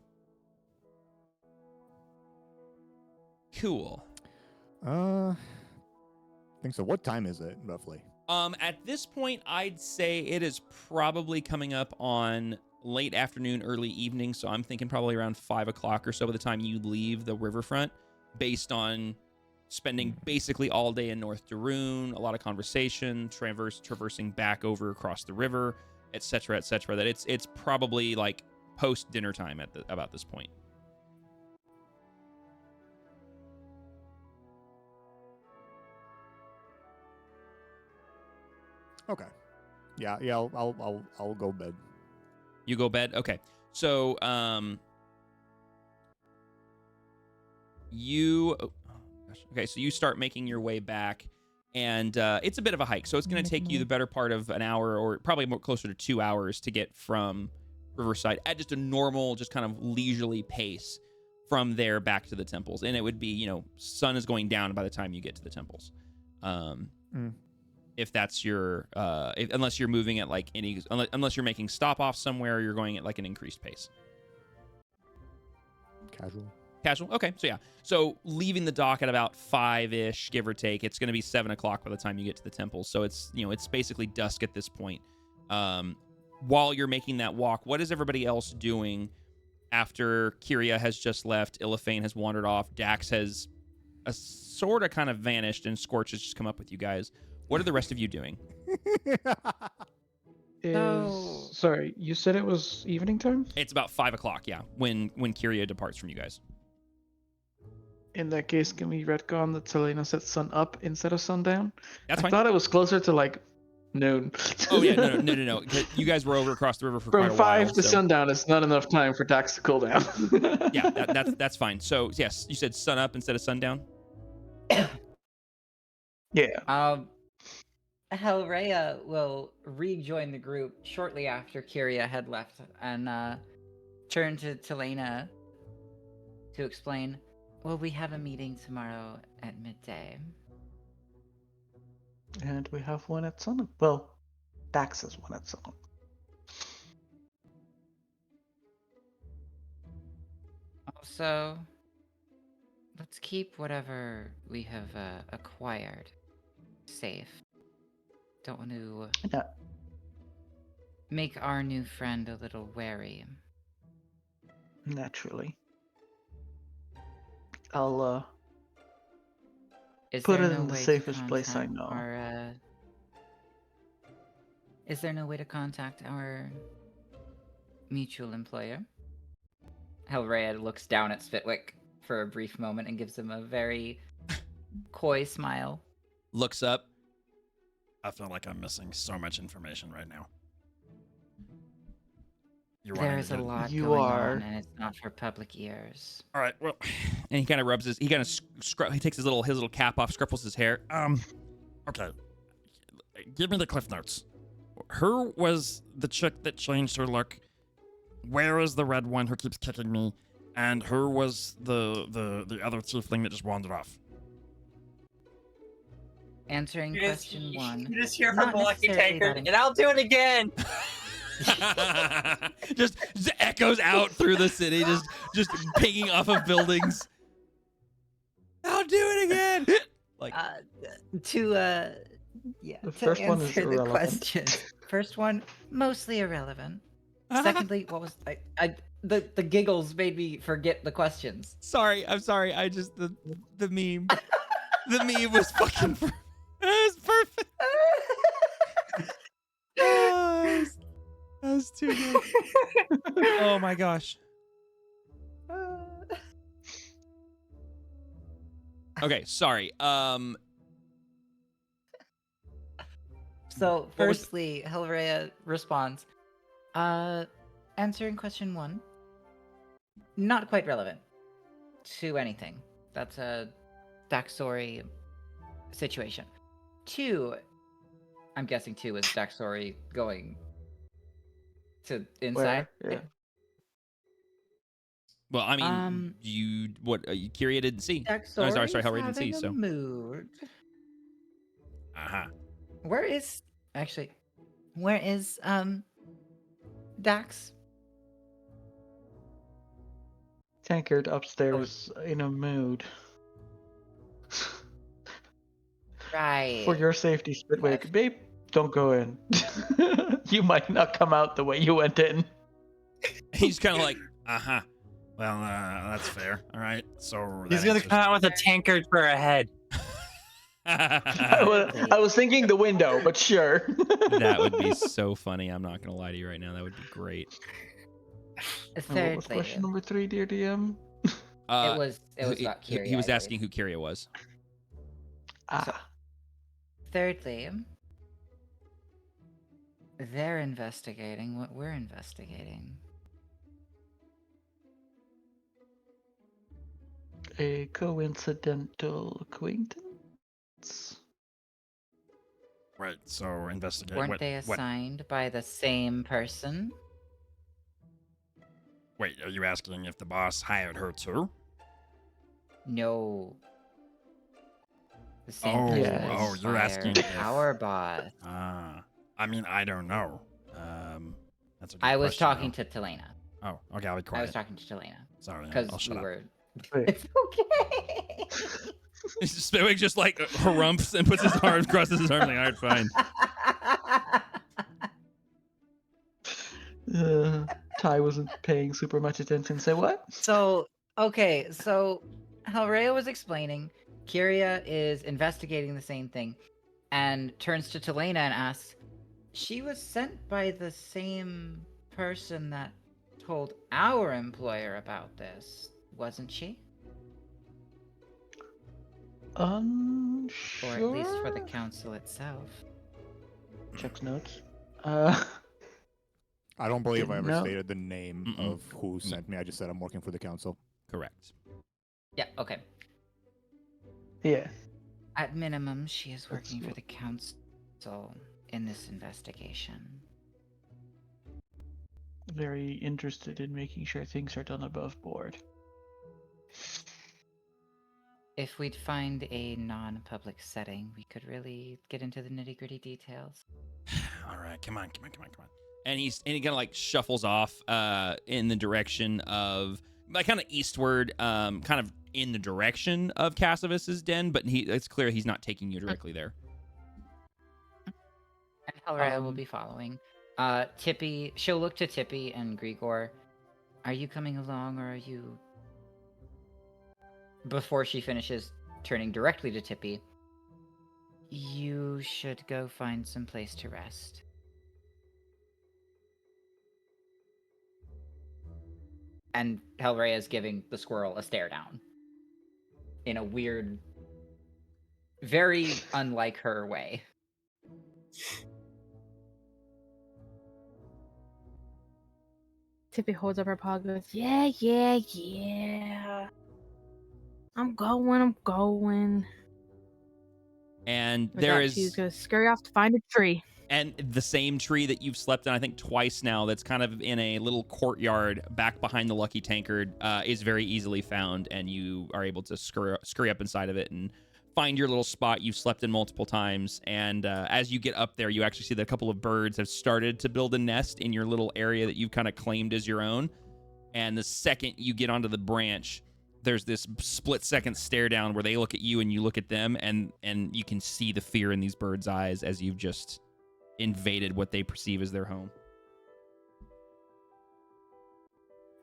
Cool. I think so. What time is it roughly? At this point, I'd say it is probably coming up on late afternoon, early evening. So I'm thinking probably around 5 o'clock or so by the time you leave the riverfront, based on spending basically all day in North Daroon, a lot of conversation, traversing back over across the river, etc., etc. That it's probably like post dinner time at about this point. Okay. Yeah. I'll go bed. You go bed? Okay. So, okay, so you start making your way back, and it's a bit of a hike. So it's going to take you the better part of an hour, or probably more closer to 2 hours to get from Riverside at just a normal, just kind of leisurely pace from there back to the temples. And it would be, sun is going down by the time you get to the temples. If that's your, unless you're moving at like unless you're making stop off somewhere, you're going at like an increased pace. Casual. Okay. So yeah. So leaving the dock at about 5-ish, give or take, it's going to be 7 o'clock by the time you get to the temple. So it's, it's basically dusk at this point. While you're making that walk, what is everybody else doing after Kyria has just left, Illithane has wandered off, Dax has sort of kind of vanished, and Scorch has just come up with you guys? What are the rest of you doing? Sorry, you said it was evening time? It's about 5 o'clock, yeah, when Kyria departs from you guys. In that case, can we retcon that Selena said sun up instead of sundown? That's fine. I thought it was closer to like noon. Oh yeah, no. You guys were over across the river for quite a while. From 5 to sundown, it's not enough time for Dax to cool down. Yeah, that's fine. So yes, you said sun up instead of sundown. Yeah. Hellrhea will rejoin the group shortly after Kyria had left and turn to Telena to explain, well, we have a meeting tomorrow at midday. And we have one at sunup. Well, Dax has one at sunup. Also, let's keep whatever we have acquired safe. Don't want to make our new friend a little wary. Naturally. I'll Is put there it no in the way to safest place I contact know. Is there no way to contact our mutual employer? Hellrhea looks down at Spitwick for a brief moment and gives him a very coy smile. Looks up. I feel like I'm missing so much information right now. There is a lot going on, and it's not for public ears. All right, well, and he kind of rubs he takes his little cap off, scruffles his hair. Okay. Give me the cliff notes. Who was the chick that changed her look? Where is the red one who keeps kicking me? And who was the other tiefling that just wandered off? Answering question one. You just hear from the lucky tankard, and I'll do it again. just echoes out through the city, just pinging off of buildings. I'll do it again. Like The to first one is answer the irrelevant. question. First one, mostly irrelevant. Secondly, what was the giggles made me forget the questions. Sorry, I'm sorry. I just the meme. The meme was fucking. It was perfect. That That's too good. Oh my gosh. Okay, sorry. So, What was- firstly, Helrea responds, answering question 1, not quite relevant to anything. That's a backstory situation. 2, I'm guessing 2 is backstory going to inside. Where? Yeah. Well, I mean, Kyria didn't see. Backstory sorry, is Hellray didn't see. having a So, mood. uh-huh. Where is Dax? Tankard upstairs in a mood. Right. For your safety, Spitwick, Yes. babe, don't go in. You might not come out the way you went in. He's kind of like, Uh-huh. Well, that's fair. All right. So He's that gonna answers- come out with a tankard for a head. I was thinking the window, but sure. that would be so funny. I'm not gonna lie to you right now. That would be great. And what was Thirdly, question number 3, dear DM? it was about he Kyria. was I asking who Kyria was. Ah, Thirdly, they're investigating what we're investigating. a coincidental acquaintance? Right. So investigate. Weren't what, they what? assigned by the same person? Wait, are you asking if the boss hired her too? No. The same Oh, person yeah. that oh, you're asking inspired if- our boss. I mean, I don't know. That's a good I was question, talking though. to Telena. Oh, okay. I'll be I quiet. was talking to Telena Sorry, I'll because shut we up. were. Wait. It's okay. Spitwick just like harumphs and puts his arms, crosses his arms, like, all right, fine. Ty wasn't paying super much attention. Say what? So Helrea was explaining. Kyria is investigating the same thing, and turns to Telena and asks, "She was sent by the same person that told our employer about this, wasn't she? Unsure. Or at least for the council itself." Checks notes. I don't believe I Didn't ever know. stated the name Mm-mm. of who sent me. I just said I'm working for the council. Correct. Yeah. Okay. Yeah. At minimum, she is That's working for what- the council in this investigation. Very interested in making sure things are done above board. If we'd find a non-public setting, we could really get into the nitty-gritty details. All right, come on. And he kind of like shuffles off in the direction of like kind of eastward, kind of in the direction of Cassivus's den, but it's clear he's not taking you directly there. And Helrea will be following. Tippy, she'll look to Tippy and Grigor. Are you coming along, or are you... Before she finishes, turning directly to Tippy, you should go find some place to rest. And Helrea is giving the squirrel a stare down. In a weird, very unlike her way. Tippy holds up her paw and goes, yeah. I'm going. And With there that, is she's going to scurry off to find a tree. and the same tree that you've slept in, I think twice now, that's kind of in a little courtyard back behind the Lucky Tankard, is very easily found, and you are able to scurry up inside of it and find your little spot you've slept in multiple times. And as you get up there, you actually see that a couple of birds have started to build a nest in your little area that you've kind of claimed as your own. And the second you get onto the branch, there's this split-second stare down where they look at you and you look at them, and you can see the fear in these birds' eyes as you've just invaded what they perceive as their home.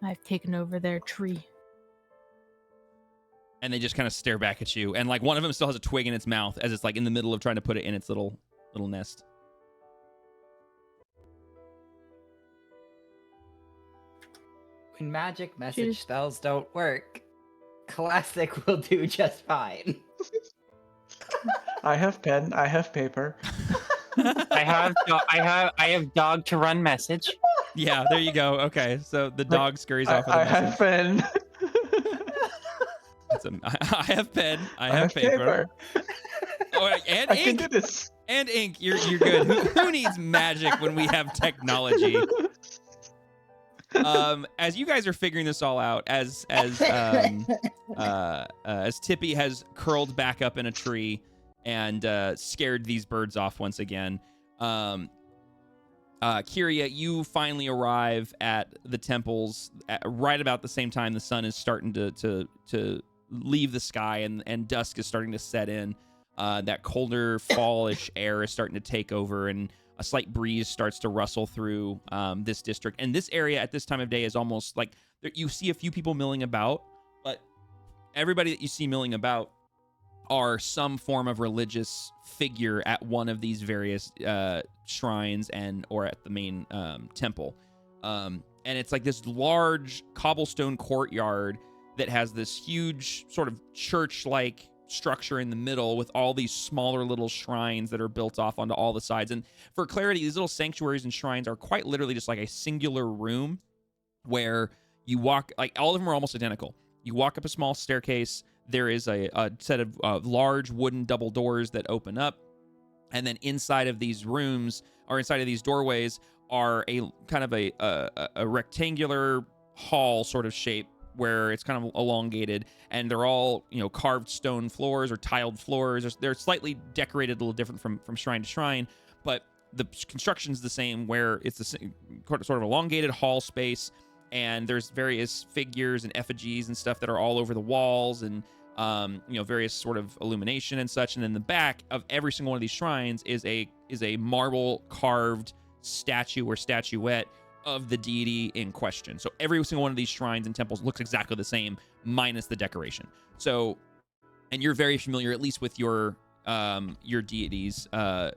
I've taken over their tree. And they just kind of stare back at you, and like one of them still has a twig in its mouth as it's like in the middle of trying to put it in its little nest. When magic message She's- spells don't work, classic will do just fine. I have pen. I have paper. I have dog to run message. Yeah, there you go. Okay, so the dog scurries off with a I message. have pen. I have pen. I have paper. Oh, and I ink. can do this. And ink. You're good. Who needs magic when we have technology? As you guys are figuring this all out, as Tippy has curled back up in a tree and scared these birds off once again, Kyria, you finally arrive at the temples right about the same time the sun is starting to leave the sky and dusk is starting to set in. That colder fallish air is starting to take over, and a slight breeze starts to rustle through this district. And this area at this time of day is almost like you see a few people milling about, but everybody that you see milling about are some form of religious figure at one of these various shrines or at the main temple. And it's like this large cobblestone courtyard that has this huge sort of church-like structure in the middle with all these smaller little shrines that are built off onto all the sides. And for clarity, these little sanctuaries and shrines are quite literally just like a singular room where you walk, like all of them are almost identical. You walk up a small staircase, there is a set of large wooden double doors that open up, and then inside of these rooms or inside of these doorways are a kind of a rectangular hall sort of shape where it's kind of elongated, and they're all, carved stone floors or tiled floors. They're slightly decorated a little different from shrine to shrine, but the construction's the same, where it's the same sort of elongated hall space, and there's various figures and effigies and stuff that are all over the walls, and various sort of illumination and such. And in the back of every single one of these shrines is a marble carved statue or statuette of the deity in question. So every single one of these shrines and temples looks exactly the same, minus the decoration. So, and you're very familiar, at least with your deity's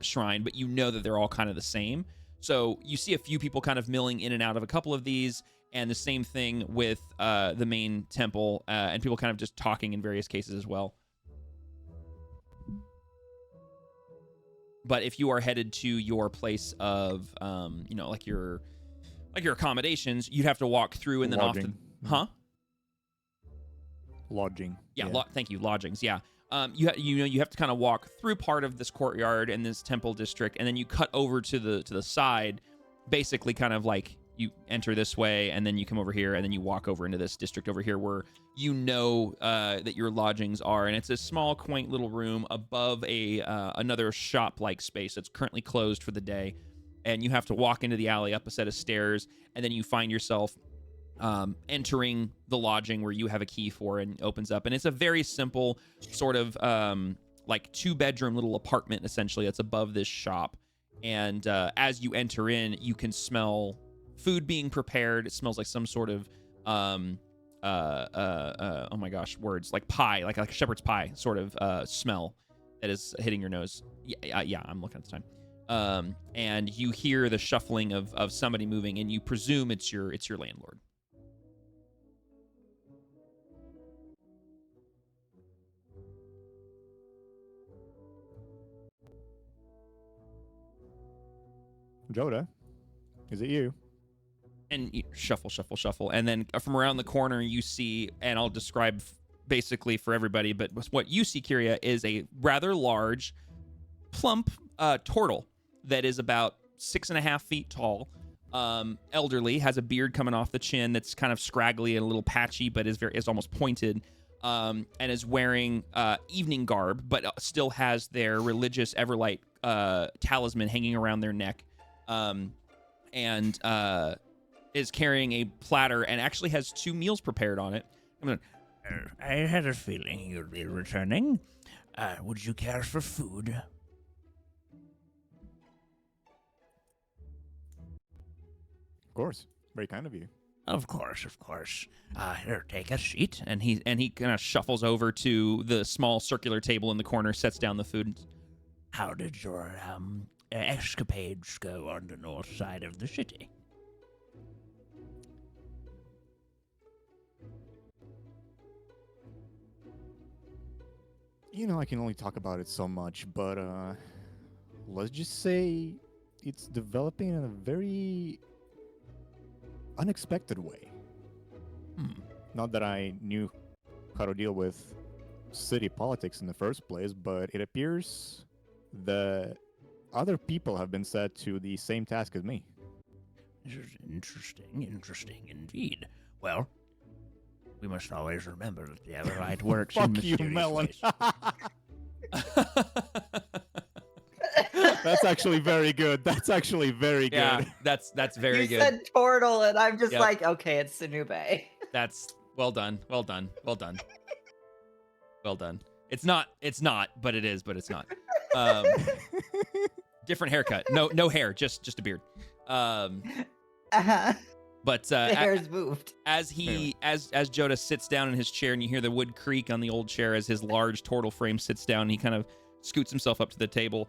shrine, but you know that they're all kind of the same. So you see a few people kind of milling in and out of a couple of these, and the same thing with the main temple, and people kind of just talking in various cases as well. But if you are headed to your place of, like your accommodations, you'd have to walk through and then Lodging. Lodging. Yeah. Thank you. Lodgings. Yeah. You have to kind of walk through part of this courtyard in this temple district, and then you cut over to the side, basically kind of like you enter this way, and then you come over here, and then you walk over into this district over here where that your lodgings are. And it's a small, quaint little room above another shop-like space that's currently closed for the day. And you have to walk into the alley, up a set of stairs, and then you find yourself entering the lodging where you have a key for, and opens up. And it's a very simple sort of like 2-bedroom little apartment, essentially, that's above this shop. And as you enter in, you can smell food being prepared. It smells like some sort of oh my gosh, words, like pie, like a shepherd's pie sort of smell that is hitting your nose. Yeah, I'm looking at the time. And you hear the shuffling of somebody moving, and you presume it's your landlord. Joda, is it you? And you shuffle, and then from around the corner you see, and I'll describe basically for everybody, but what you see, Kyria, is a rather large, plump turtle that is about 6.5 feet tall, elderly, has a beard coming off the chin that's kind of scraggly and a little patchy, but is almost pointed, and is wearing evening garb, but still has their religious Everlight talisman hanging around their neck, and is carrying a platter and actually has 2 meals prepared on it. I had a feeling you'd be returning. Would you care for food? Of course. Very kind of you. Of course. Here, take a seat. And he kind of shuffles over to the small circular table in the corner, sets down the food. How did your escapades go on the north side of the city? I can only talk about it so much, but let's just say it's developing in a very unexpected way. Not that I knew how to deal with city politics in the first place, but it appears that other people have been set to the same task as me. This is interesting indeed. Well, we must always remember that the Everlight works in Fuck you, mysterious Melon. ways. That's actually very good. That's actually very Yeah, good. that's very you good. said Portal, and I'm just Yep. like, okay, it's Sinube. That's well done. Well done. Well done. Well done. It's not, but it is, but it's not. Different haircut. No hair, just a beard. Uh-huh. But The hair's moved. as Joda sits down in his chair, and you hear the wood creak on the old chair as his large turtle frame sits down, and he kind of scoots himself up to the table.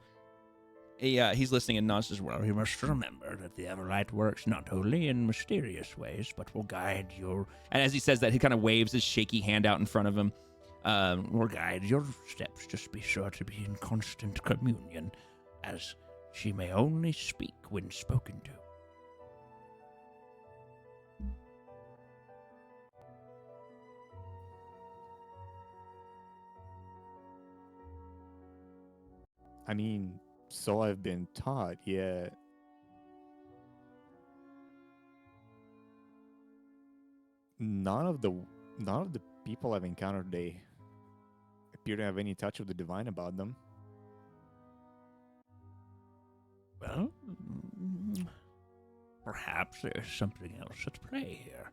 He's listening and nods as well. You must remember that the Everlight works not only in mysterious ways, but will guide your... And as he says that, he kind of waves his shaky hand out in front of him. Will guide your steps. Just be sure to be in constant communion, as she may only speak when spoken to. I mean, so I've been taught, yet none of the people I've encountered, they appear to have any touch of the divine about them. Well, perhaps there's something else at play here.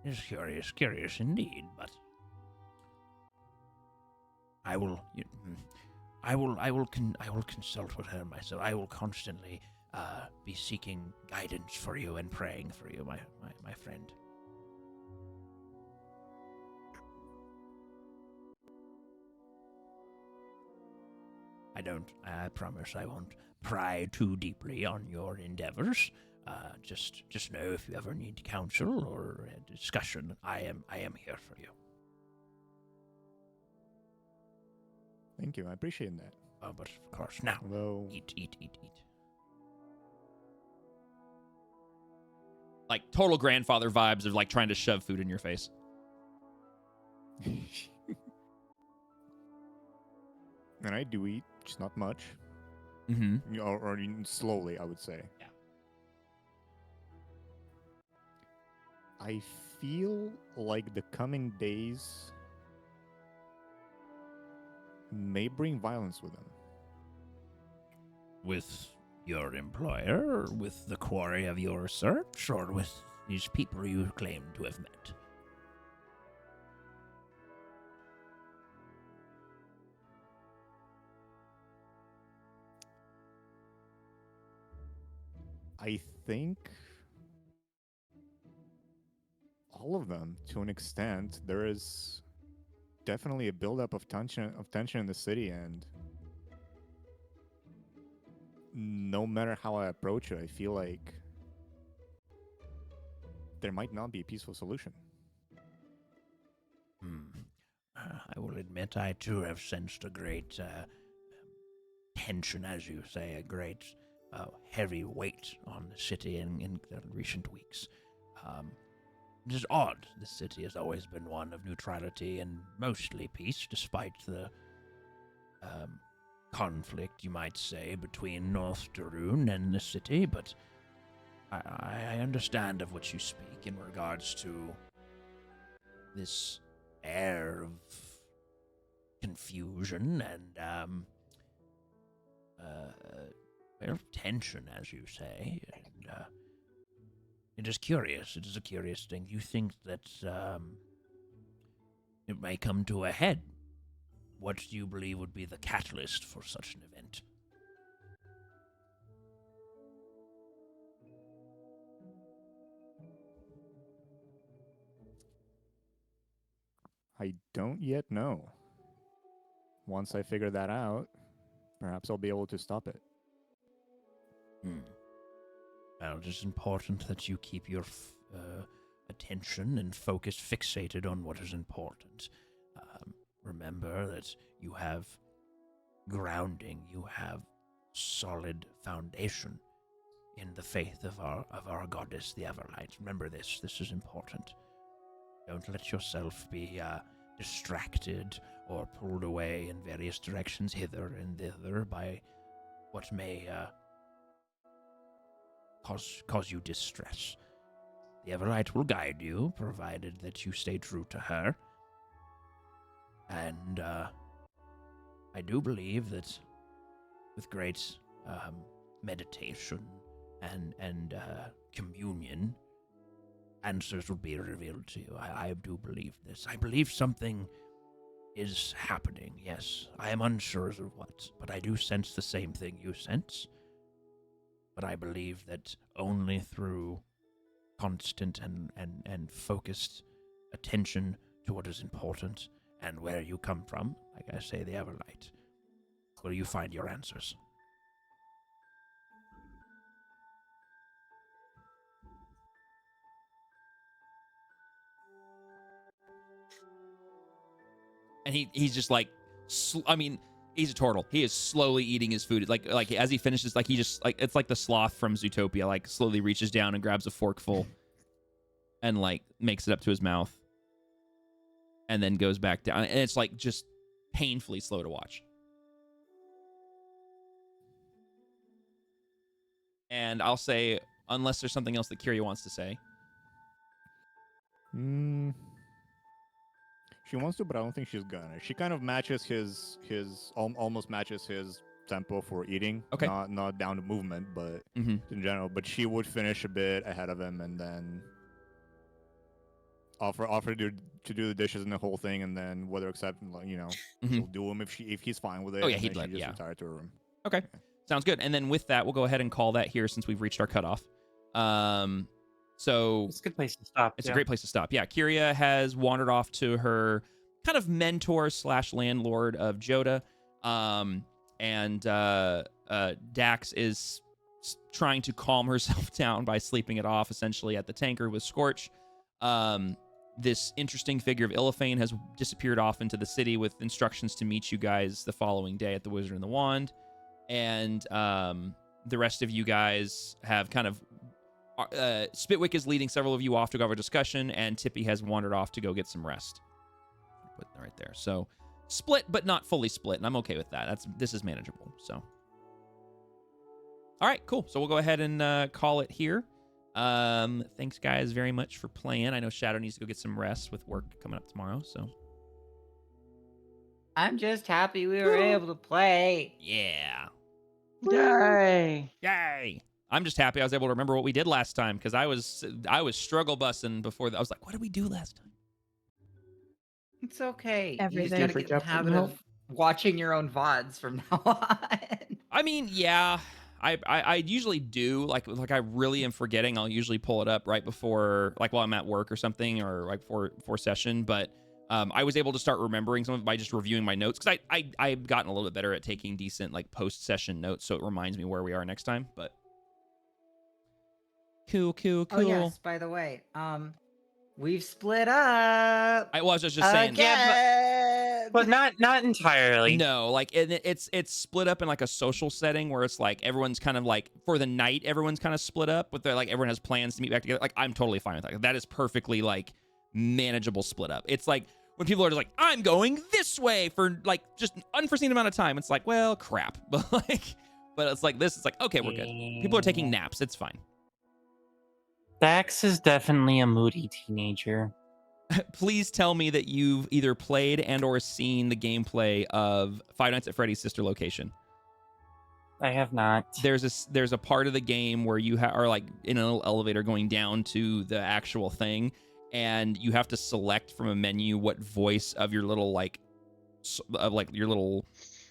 It's curious indeed, but I will consult with her myself. I will constantly be seeking guidance for you and praying for you, my friend. I promise I won't pry too deeply on your endeavors. Just know if you ever need counsel or a discussion, I am here for you. Thank you, I appreciate that. Oh, but of course, now, Although, eat. Like total grandfather vibes of like trying to shove food in your face. and I do eat, just not much. Mm-hmm. Or slowly, I would say. Yeah. I feel like the coming days may bring violence with them. With your employer, or with the quarry of your search, or with these people you claim to have met? I think all of them, to an extent. There is definitely a buildup of tension in the city, and no matter how I approach it, I feel like there might not be a peaceful solution. I will admit I too have sensed a great tension, as you say, a great heavy weight on the city in recent weeks. It is odd. The city has always been one of neutrality and mostly peace, despite the conflict, you might say, between North Darun and the city, but I understand of what you speak in regards to this air of confusion and tension, as you say, and it is curious. It is a curious thing. You think that it may come to a head. What do you believe would be the catalyst for such an event? I don't yet know. Once I figure that out, perhaps I'll be able to stop it. Well, it is important that you keep your attention and focus fixated on what is important. remember that you have grounding, you have solid foundation in the faith of our goddess, the Everlight. Remember this. This is important. Don't let yourself be distracted or pulled away in various directions hither and thither by what may cause you distress. The Everlight will guide you, provided that you stay true to her. And I do believe that with great meditation and communion, answers will be revealed to you. I do believe this. I believe something is happening, yes. I am unsure of what, but I do sense the same thing you sense. But I believe that only through constant and focused attention to what is important and where you come from, like I say, the Everlight, will you find your answers. And he's just like, I mean, he's a turtle. He is slowly eating his food. Like as he finishes, like he just like it's like the sloth from Zootopia. Like slowly reaches down and grabs a forkful, and like makes it up to his mouth, and then goes back down. And it's like just painfully slow to watch. And I'll say, unless there's something else that Kyria wants to say. She wants to, but I don't think she's gonna. She kind of matches his almost matches his tempo for eating. Okay. Not down to movement, but in general. But she would finish a bit ahead of him, and then offer to do the dishes and the whole thing, and then whether accept, she'll do them if he's fine with it. Oh yeah, and he'd then let. she just retire to her room. Okay, sounds good. And then with that, we'll go ahead and call that here since we've reached our cutoff. So it's a good place to stop. It's a great place to stop. Yeah, Kyria has wandered off to her kind of mentor / landlord of Joda, and Dax is trying to calm herself down by sleeping it off, essentially at the tanker with Scorch. This interesting figure of Illiphane has disappeared off into the city with instructions to meet you guys the following day at the Wizard and the Wand, and the rest of you guys have kind of. Spitwick is leading several of you off to go have a discussion, and Tippy has wandered off to go get some rest. Put that right there. So split, but not fully split, and I'm okay with that. This is manageable. So, all right, cool. So we'll go ahead and call it here. Thanks, guys, very much for playing. I know Shadow needs to go get some rest with work coming up tomorrow. So I'm just happy we were able to play. Yeah. Yay! Yay! I'm just happy I was able to remember what we did last time, because I was struggle bussing before that. I was like, what did we do last time? It's okay. Everything. You just gotta get in the habit of watching your own VODs from now on. I mean, yeah, I usually do. Like I really am forgetting. I'll usually pull it up right before, like while I'm at work or something, or like before session. But I was able to start remembering some of it by just reviewing my notes, because I've gotten a little bit better at taking decent like post-session notes, so it reminds me where we are next time. But Cool. Oh yes, by the way, we've split up. I was just saying. Again. But not entirely. No, like it's split up in like a social setting where it's like everyone's kind of like for the night, everyone's kind of split up, but they're like everyone has plans to meet back together. Like I'm totally fine with that. That is perfectly like manageable split up. It's like when people are just like, I'm going this way for like just an unforeseen amount of time. It's like, well, crap. But it's like this. It's like, okay, we're good. People are taking naps. It's fine. Dax is definitely a moody teenager. Please tell me that you've either played and or seen the gameplay of Five Nights at Freddy's Sister Location. I have not. There's a part of the game where you are like in an elevator going down to the actual thing, and you have to select from a menu what voice of your little your little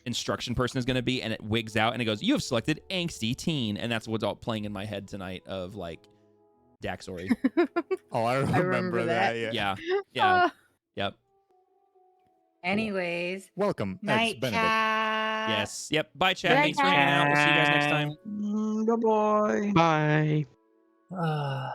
instruction person is going to be, and it wigs out and it goes, you have selected angsty teen, and that's what's all playing in my head tonight of like Daxory. Oh, I remember that. Yeah. Yep. Anyways. Welcome. Night Benedict. chat. Yes. Yep. Bye, chat. Thanks for hanging out. We'll see you guys next time. Bye-bye. Bye.